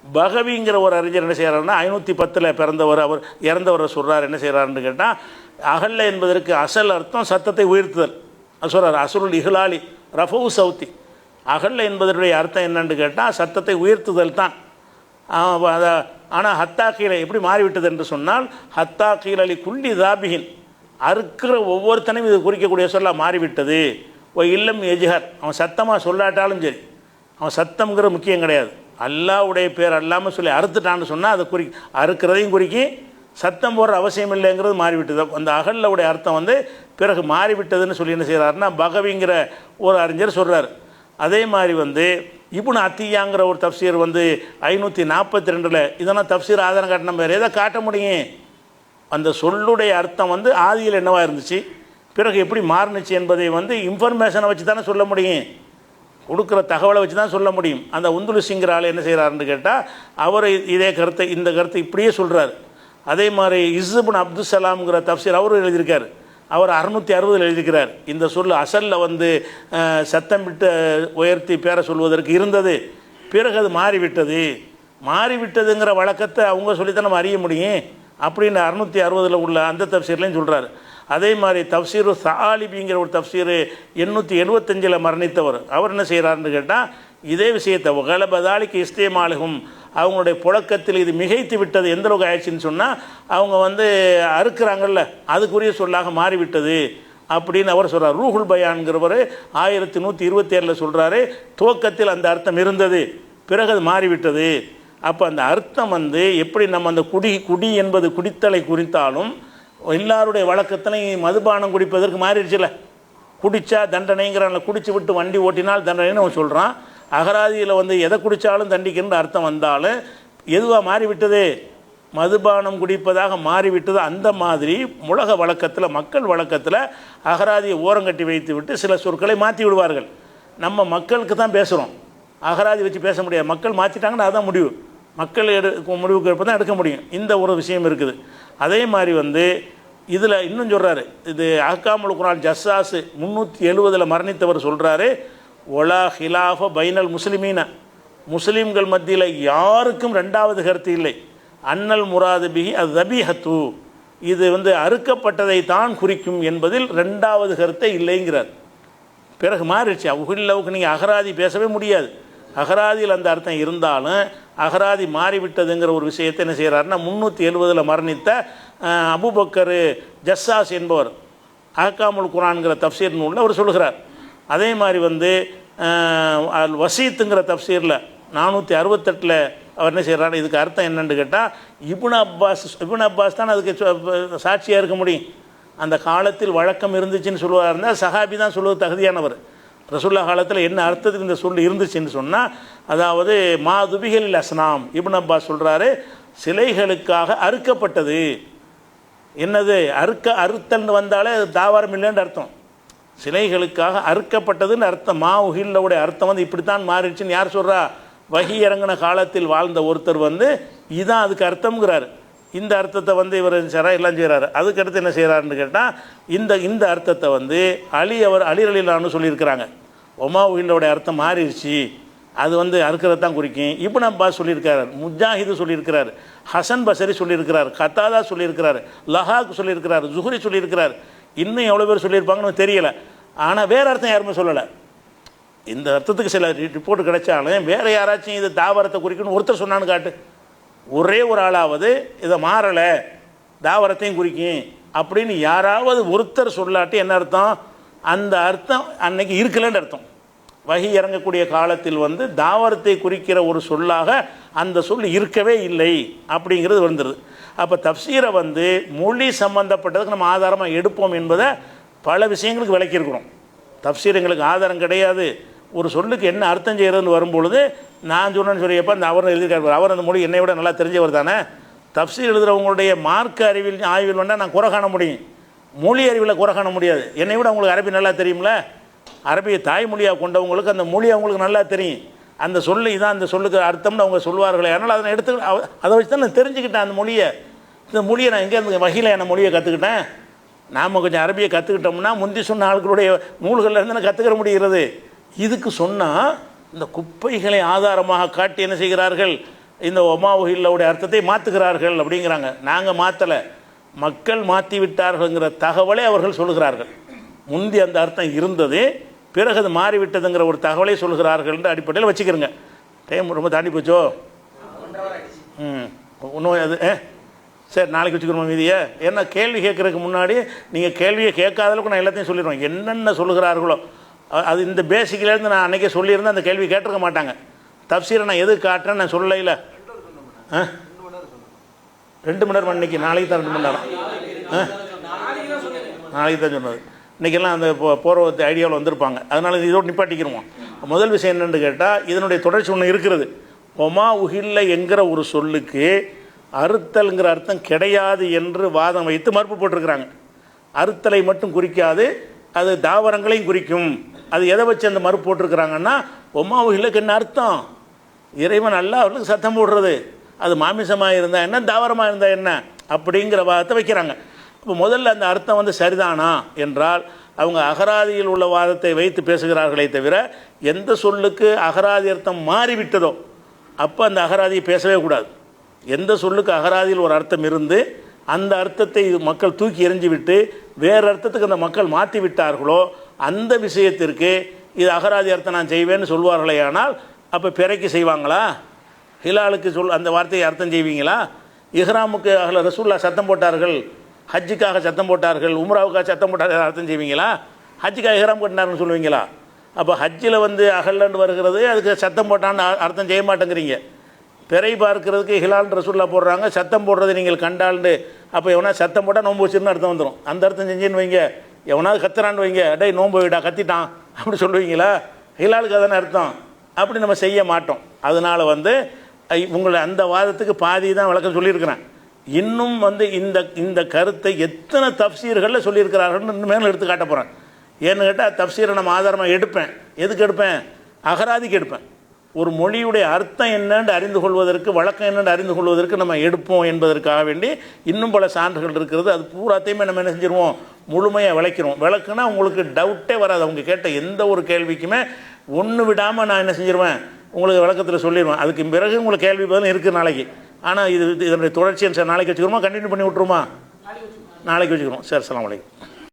பகவிங்கிற ஒரு அறிஞர் என்ன செய்கிறாருன்னா, 510 பிறந்தவர், அவர் இறந்தவரை சொல்கிறார். என்ன செய்கிறாருன்னு கேட்டால், அகல்ல என்பதற்கு அசல் அர்த்தம் சத்தத்தை உயர்த்துதல். அது சொல்கிறார், அசுருல் இஹ்லாலி ரஃபவு சவுத்தி. அகல்ல என்பதனுடைய அர்த்தம் என்னன்னு கேட்டால் சத்தத்தை உயர்த்துதல் தான். ஆனால் ஹத்தாக்கீழ எப்படி மாறிவிட்டது என்று சொன்னால், ஹத்தாக்கீழ் அலி குல்லி தாபிகின், அறுக்கிற ஒவ்வொருத்தனையும் இது குறிக்கக்கூடிய சொல்ல மாறிவிட்டது. ஓ இல்லம் எஜிஹர், அவன் சத்தமாக சொல்லாட்டாலும் சரி, அவன் சத்தம்ங்கிற முக்கியம் கிடையாது, அல்லாவுடைய பேர் அல்லாமல் சொல்லி அறுத்துட்டான்னு சொன்னால் அதை அறுக்கிறதையும் குறிக்கி சத்தம் போடுற அவசியம் இல்லைங்கிறது மாறிவிட்டது. அந்த அகல்லுடைய அர்த்தம் வந்து பிறகு மாறிவிட்டதுன்னு சொல்லி என்ன செய்கிறாருன்னா பகவிங்கிற ஒரு அறிஞர் சொல்கிறார். அதே மாதிரி வந்து இப்னு அத்தியாங்கிற ஒரு தப்சீர் வந்து 542 இதெல்லாம் தப்சீர் ஆதாரம் காட்டின வேறு எதை காட்ட முடியும்? அந்த சொல்லுடைய அர்த்தம் வந்து ஆதியில் என்னவாக இருந்துச்சு, பிறகு எப்படி மாறுனுச்சு என்பதை வந்து இன்ஃபர்மேஷனை வச்சு தானே சொல்ல முடியும், கொடுக்குற தகவலை வச்சு தான் சொல்ல முடியும். அந்த உந்துலு சிங்கிற ஆள் என்ன செய்கிறாருன்னு கேட்டால், அவர் இதே கருத்தை இந்த கருத்தை இப்படியே சொல்கிறார். அதே மாதிரி இஸ்ஸுபின் அப்துசலாம்ங்கிற தப்சீர் அவரும் எழுதியிருக்கார். அவர் 660 எழுதியிருக்கிறார். இந்த சொல் அசலில் வந்து சத்தம் விட்டு உயர்த்தி பேர சொல்வதற்கு இருந்தது, பிறகு அது மாறிவிட்டது. மாறிவிட்டதுங்கிற வழக்கத்தை அவங்க சொல்லித்தான் நம்ம அறிய முடியும் அப்படின்னு 660 உள்ள அந்த தப்சீர்லையும் சொல்கிறார். அதே மாதிரி தப்சீரு சாலிபிங்கிற ஒரு தப்சீர் 875 மரணித்தவர். அவர் என்ன செய்கிறாருன்னு கேட்டால், இதே விஷயத்தை வகலபதாலிக்கு இஸ்தேமாலுகும், அவங்களுடைய புழக்கத்தில் இது மிகைத்து விட்டது. எந்த அளவுக்கு ஆயிடுச்சுன்னு சொன்னால், அவங்க வந்து அறுக்கிறாங்கல்ல அதுக்குரிய சொல்லாக மாறிவிட்டது அப்படின்னு அவர் சொல்கிறார். ரூஹுல் பயான்கிறவர் 1127 சொல்கிறாரு, துவக்கத்தில் அந்த அர்த்தம் இருந்தது, பிறகு அது மாறிவிட்டது. அப்போ அந்த அர்த்தம் வந்து எப்படி நம்ம அந்த குடி என்பது குடித்தலை குறித்தாலும் எல்லாருடைய வழக்கத்திலையும் மதுபானம் குடிப்பதற்கு மாறிடுச்சுல, குடித்தா தண்டனைங்கிறான், குடிச்சு விட்டு வண்டி ஓட்டினால் தண்டனைன்னு அவன் சொல்கிறான். அகராதியில் வந்து எதை குடித்தாலும் தண்டிக்கின்ற அர்த்தம் வந்தாலும் எதுவாக மாறிவிட்டது, மதுபானம் குடிப்பதாக மாறிவிட்டது. அந்த மாதிரி உலக வழக்கத்தில் மக்கள் வழக்கத்தில் அகராதியை ஓரங்கட்டி வைத்து விட்டு சில சொற்களை மாற்றி விடுவார்கள். நம்ம மக்களுக்கு தான் பேசுகிறோம், அகராதி வச்சு பேச முடியாது. மக்கள் மாற்றிட்டாங்கன்னா அதுதான் முடிவு, மக்கள் முடிவுக்கு எடுப்ப தான் எடுக்க முடியும். இந்த ஒரு விஷயம் இருக்குது. அதே மாதிரி வந்து இதில் இன்னும் சொல்கிறாரு, இது அஹ்காமுல் குர்ஆன் ஜஸ்ஸாஸ் 370 மரணித்தவர் சொல்கிறாரு, ஒலா ஹிலாஃப பைனல் முஸ்லிமீன, முஸ்லீம்கள் மத்தியில் யாருக்கும் ரெண்டாவது கருத்து இல்லை. அன்னல் முராது பிஹி அது தபீஹத்து, இது வந்து அறுக்கப்பட்டதை தான் குறிக்கும் என்பதில் ரெண்டாவது கருத்தை இல்லைங்கிறார். பிறகு மாறிடுச்சு. உகில்லவுக்கு நீங்கள் அகராதி பேசவே முடியாது. அகராதியில் அந்த அர்த்தம் இருந்தாலும் அகராதி மாறிவிட்டதுங்கிற ஒரு விஷயத்தை என்ன செய்கிறாருன்னா 370 மரணித்த அபூபக்கர் ஜஸ்ஸாஸ் என்பவர் அஹ்காமுல் குர்ஆன்கிற தப்சீர் நூலில் அவர் சொல்கிறார். அதே மாதிரி வந்து அல் வசீத்துங்கிற தப்சீரில் 468 அவர் என்ன செய்கிறார், இதுக்கு அர்த்தம் என்னன்னு கேட்டால், இப்னு அப்பாஸ் தான் அதுக்கு சாட்சியாக இருக்க முடியும். அந்த காலத்தில் வழக்கம் இருந்துச்சுன்னு சொல்லுவார் இருந்தால் சஹாபி தான் சொல்லுவது தகுதியானவர். ரசூல்லா காலத்தில் என்ன அர்த்தத்துக்கு இந்த சொல் இருந்துச்சுன்னு சொன்னால், அதாவது மாதுபிகள் அஸ்னாம், இப்னு அப்பாஸ் சொல்கிறாரு, சிலைகளுக்காக அறுக்கப்பட்டது. என்னது அறுத்தல்னு வந்தாலே அது தாவாரம் இல்லைன்னு அர்த்தம். சிலைகளுக்காக அறுக்கப்பட்டதுன்னு அர்த்தம். உஹில்லவுடைய அர்த்தம் வந்து இப்படித்தான் மாறிடுச்சுன்னு யார் சொல்கிறா? வஹி இறங்கின காலத்தில் வாழ்ந்த ஒருத்தர் வந்து இதுதான் அதுக்கு அர்த்தம்ங்கிறார். இந்த அர்த்தத்தை வந்து இவர் எல்லாம் செய்கிறாரு. அதுக்கடுத்து என்ன செய்கிறாருன்னு கேட்டால், இந்த அர்த்தத்தை வந்து அலி ரலியல்லாஹு சொல்லியிருக்கிறாங்க. உஹில்லவுடைய அர்த்தம் மாறிடுச்சு, அது வந்து அறுக்கிறது தான் குறிக்கும். இப்னு அப்பாஸ் சொல்லியிருக்கிறார், முஜாஹிது சொல்லியிருக்கிறார், ஹசன் பசரி சொல்லியிருக்கிறார், கத்தாதா சொல்லியிருக்கிறார், லஹாக் சொல்லியிருக்கிறார், ஜுஹ்ரி சொல்லியிருக்கிறார். இன்னும் எவ்வளோ பேர் சொல்லியிருப்பாங்கன்னு தெரியலை. ஆனால் வேறு அர்த்தம் யாருமே சொல்லலை. இந்த அர்த்தத்துக்கு சில ரிப்போர்ட் கிடைச்சாலும் வேறு யாராச்சும் இது தாவரத்தை குறிக்கணும்னு ஒருத்தர் சொன்னான்னு காட்டு. ஒரே ஒரு ஆளாவது இதை மாறலை தாவரத்தையும் குறிக்கும் அப்படின்னு யாராவது ஒருத்தர் சொல்லாட்டி என்ன அர்த்தம்? அந்த அர்த்தம் அன்னைக்கு இருக்கலன்னு அர்த்தம். வஹி இறங்கக்கூடிய காலத்தில் வந்து தாவரத்தை குறிக்கிற ஒரு சொல்லாக அந்த சொல் இருக்கவே இல்லை அப்படிங்கிறது வந்துடுது. அப்போ தப்சீரை வந்து மொழி சம்பந்தப்பட்டதுக்கு நம்ம ஆதாரமாக எடுப்போம் என்பதை பல விஷயங்களுக்கு விளக்கியிருக்கிறோம். தப்சீர் எங்களுக்கு ஆதாரம் கிடையாது, ஒரு சொல்லுக்கு என்ன அர்த்தம் செய்கிறதுன்னு வரும்பொழுது நான் சொன்னேன்னு சொல்லியப்போ அந்த அவர் எழுதியிருக்காரு, அவர் அந்த மொழி என்னை விட நல்லா தெரிஞ்சவர் தானே. தப்சீர் எழுதுகிறவங்களுடைய மார்க்க அறிவில் ஆய்வில் வேணால் நான் குறை காண முடியும், மொழி அறிவில் குறை காண முடியாது. என்னை விட அவங்களுக்கு அரபி நல்லா தெரியும்ல, அரபியை தாய்மொழியாக கொண்டவங்களுக்கு அந்த மொழி அவங்களுக்கு நல்லா தெரியும். அந்த சொல்லு இதான் அந்த சொல்லுக்கு அர்த்தம்னு அவங்க சொல்வார்களே, அதனால் அதை எடுத்து அதை வச்சு தான் நான் தெரிஞ்சுக்கிட்டேன் அந்த மொழியை. இந்த மொழியை நான் எங்கேருந்து வகையில் என்ன மொழியை கற்றுக்கிட்டேன்? நாம் கொஞ்சம் அரபியை கற்றுக்கிட்டோம்னா முந்தி சொன்ன ஆட்களுடைய நூல்களில் நான் கற்றுக்கிற முடிகிறது. இதுக்கு சொன்னால் இந்த குப்பைகளை ஆதாரமாக காட்டி என்ன செய்கிறார்கள்? இந்த ஒமாவுஹில்லவுடைய அர்த்தத்தை மாற்றுகிறார்கள் அப்படிங்கிறாங்க. நாங்கள் மாற்றலை, மக்கள் மாற்றி விட்டார்கள்ங்கிற தகவலை அவர்கள் சொல்கிறார்கள். முந்தி அந்த அர்த்தம் இருந்தது, பிறகு அது மாறிவிட்டதுங்கிற ஒரு தகவலை சொல்கிறார்கள்ன்ற அடிப்படையில் வச்சுக்கிறோங்க. டைம் ரொம்ப தாண்டி போச்சோ? இன்னும் அது சரி, நாளைக்கு வச்சுக்கிறோம் மீதியை. ஏன்னா கேள்வி கேட்குறதுக்கு முன்னாடி நீங்கள் கேள்வியை கேட்காத அளவுக்கு நான் எல்லாத்தையும் சொல்லிடுவேன். என்னென்ன சொல்லுகிறார்களோ அது இந்த பேசிக்லேருந்து நான் அன்றைக்கே சொல்லியிருந்தேன், அந்த கேள்வி கேட்டிருக்க மாட்டாங்க. தப்சீரை நான் எது காட்டுறேன்னு நான் சொல்லல. 2 மணி நேரம் அன்றைக்கி, நாளைக்கு தான் 2 மணி நேரம். நாளைக்கு தான் சொன்னது. இன்றைக்கெல்லாம் அந்த போகிற ஐடியாவில் வந்திருப்பாங்க. அதனால் இதோடு நிப்பாட்டிக்கிறோம். முதல் விஷயம் என்னென்னு கேட்டால், இதனுடைய தொடர்ச்சி ஒன்று இருக்கிறது. ஒமா உஹில்ல என்கிற ஒரு சொல்லுக்கு அறுத்தல்ங்கிற அர்த்தம் கிடையாது என்று வாதம் வைத்து மறுப்பு போட்டிருக்கிறாங்க. அறுத்தலை மட்டும் குறிக்காது, அது தாவரங்களையும் குறிக்கும். அது எதை வச்சு அந்த மறுப்பு போட்டிருக்கிறாங்கன்னா, ஒமா உஹில்லுக்கு என்ன அர்த்தம்? இறைவன் அல்லாஹ் அவர்களுக்கு சத்தம் போடுறது, அது மாமிசமாக இருந்தால் என்ன, தாவரமாக இருந்தால் என்ன அப்படிங்கிற வாதத்தை வைக்கிறாங்க. இப்போ முதல்ல அந்த அர்த்தம் வந்து சரிதானா என்றால், அவங்க அகராதியில் உள்ள வாதத்தை வைத்து பேசுகிறார்களே தவிர, எந்த சொல்லுக்கு அகராதி அர்த்தம் மாறிவிட்டதோ அப்போ அந்த அகராதியை பேசவே கூடாது. எந்த சொல்லுக்கு அகராதியில் ஒரு அர்த்தம் இருந்து அந்த அர்த்தத்தை மக்கள் தூக்கி எறிஞ்சு விட்டு வேறு அர்த்தத்துக்கு அந்த மக்கள் மாற்றி விட்டார்களோ அந்த விஷயத்திற்கு இது அகராதி அர்த்தம் நான் செய்வேன்னு சொல்வார்களே. ஆனால் அப்போ பிறைக்கு செய்வாங்களா? ஹிலாலுக்கு அந்த வார்த்தையை அர்த்தம் செய்வீங்களா? இஹ்ராமுக்கு ரசூல்லா சத்தம் போட்டார்கள், ஹஜ்ஜுக்காக சத்தம் போட்டார்கள், உம்ராவுக்காக சத்தம் போட்டார்கள், அர்த்தம் செய்வீங்களா? ஹஜ்ஜுக்காக இஹ்ராம் கட்டினார்னு சொல்லுவீங்களா? அப்போ ஹஜ்ஜில் வந்து அகல்லன்னு வருகிறது, அதுக்கு சத்தம் போட்டான்னு அர்த்தம் செய்ய மாட்டேங்கிறீங்க. பிறை பார்க்கறதுக்கு ஹிலால் ரசூல்லா போடுறாங்க, சத்தம் போடுறது நீங்கள் கண்டால்ண்டு. அப்போ எவனா சத்தம் போட்டால் நோன்பு வச்சுருன்னு அர்த்தம் வந்துடும். அந்த அர்த்தம் செஞ்சுன்னு வைங்க. எவனாவது கத்துறான்னு வைங்க, டே நோன்பு விடா கத்திட்டான் அப்படி சொல்லுவீங்களா? ஹிலாலுக்கு அதான அர்த்தம். அப்படி நம்ம செய்ய மாட்டோம். அதனால் வந்து உங்களை அந்த வாதத்துக்கு பாதி தான் விளக்கம் சொல்லியிருக்கிறேன். இன்னும் வந்து இந்த கருத்தை எத்தனை தப்சீர்களில் சொல்லியிருக்கிறார்கள்னு இன்னும் மேலும் எடுத்து காட்ட போகிறேன். ஏன்னு கேட்டால் தப்சீரை நம்ம ஆதாரமாக எடுப்பேன். எதுக்கு எடுப்பேன்? அகராதிக்கு எடுப்பேன். ஒரு மொழியுடைய அர்த்தம் என்னென்று அறிந்து கொள்வதற்கு, வழக்கம் என்னென்று அறிந்து கொள்வதற்கு நம்ம எடுப்போம் என்பதற்காக வேண்டி இன்னும் பல சான்றுகள் இருக்கிறது. அது பூராத்தையுமே நம்ம என்ன செஞ்சிருவோம்? முழுமையாக விளக்கிறோம். விளக்குனா உங்களுக்கு டவுட்டே வராது. அவங்க கேட்ட எந்த ஒரு கேள்விக்குமே ஒன்று விடாமல் நான் என்ன செஞ்சிருவேன்? உங்களுக்கு விளக்கத்தில் சொல்லிடுவேன். அதுக்கு பிறகு உங்களுக்கு கேள்வி பதில் இருக்குது நாளைக்கு. ஆனால் இதனுடைய தொடர்ச்சியை சார் நாளைக்கு வச்சுக்கிறோமா, கண்டினியூ பண்ணி விட்ருமா? நாளைக்கு வச்சுக்கிறோம். சரி, அஸ்ஸலாமு அலைக்கும்.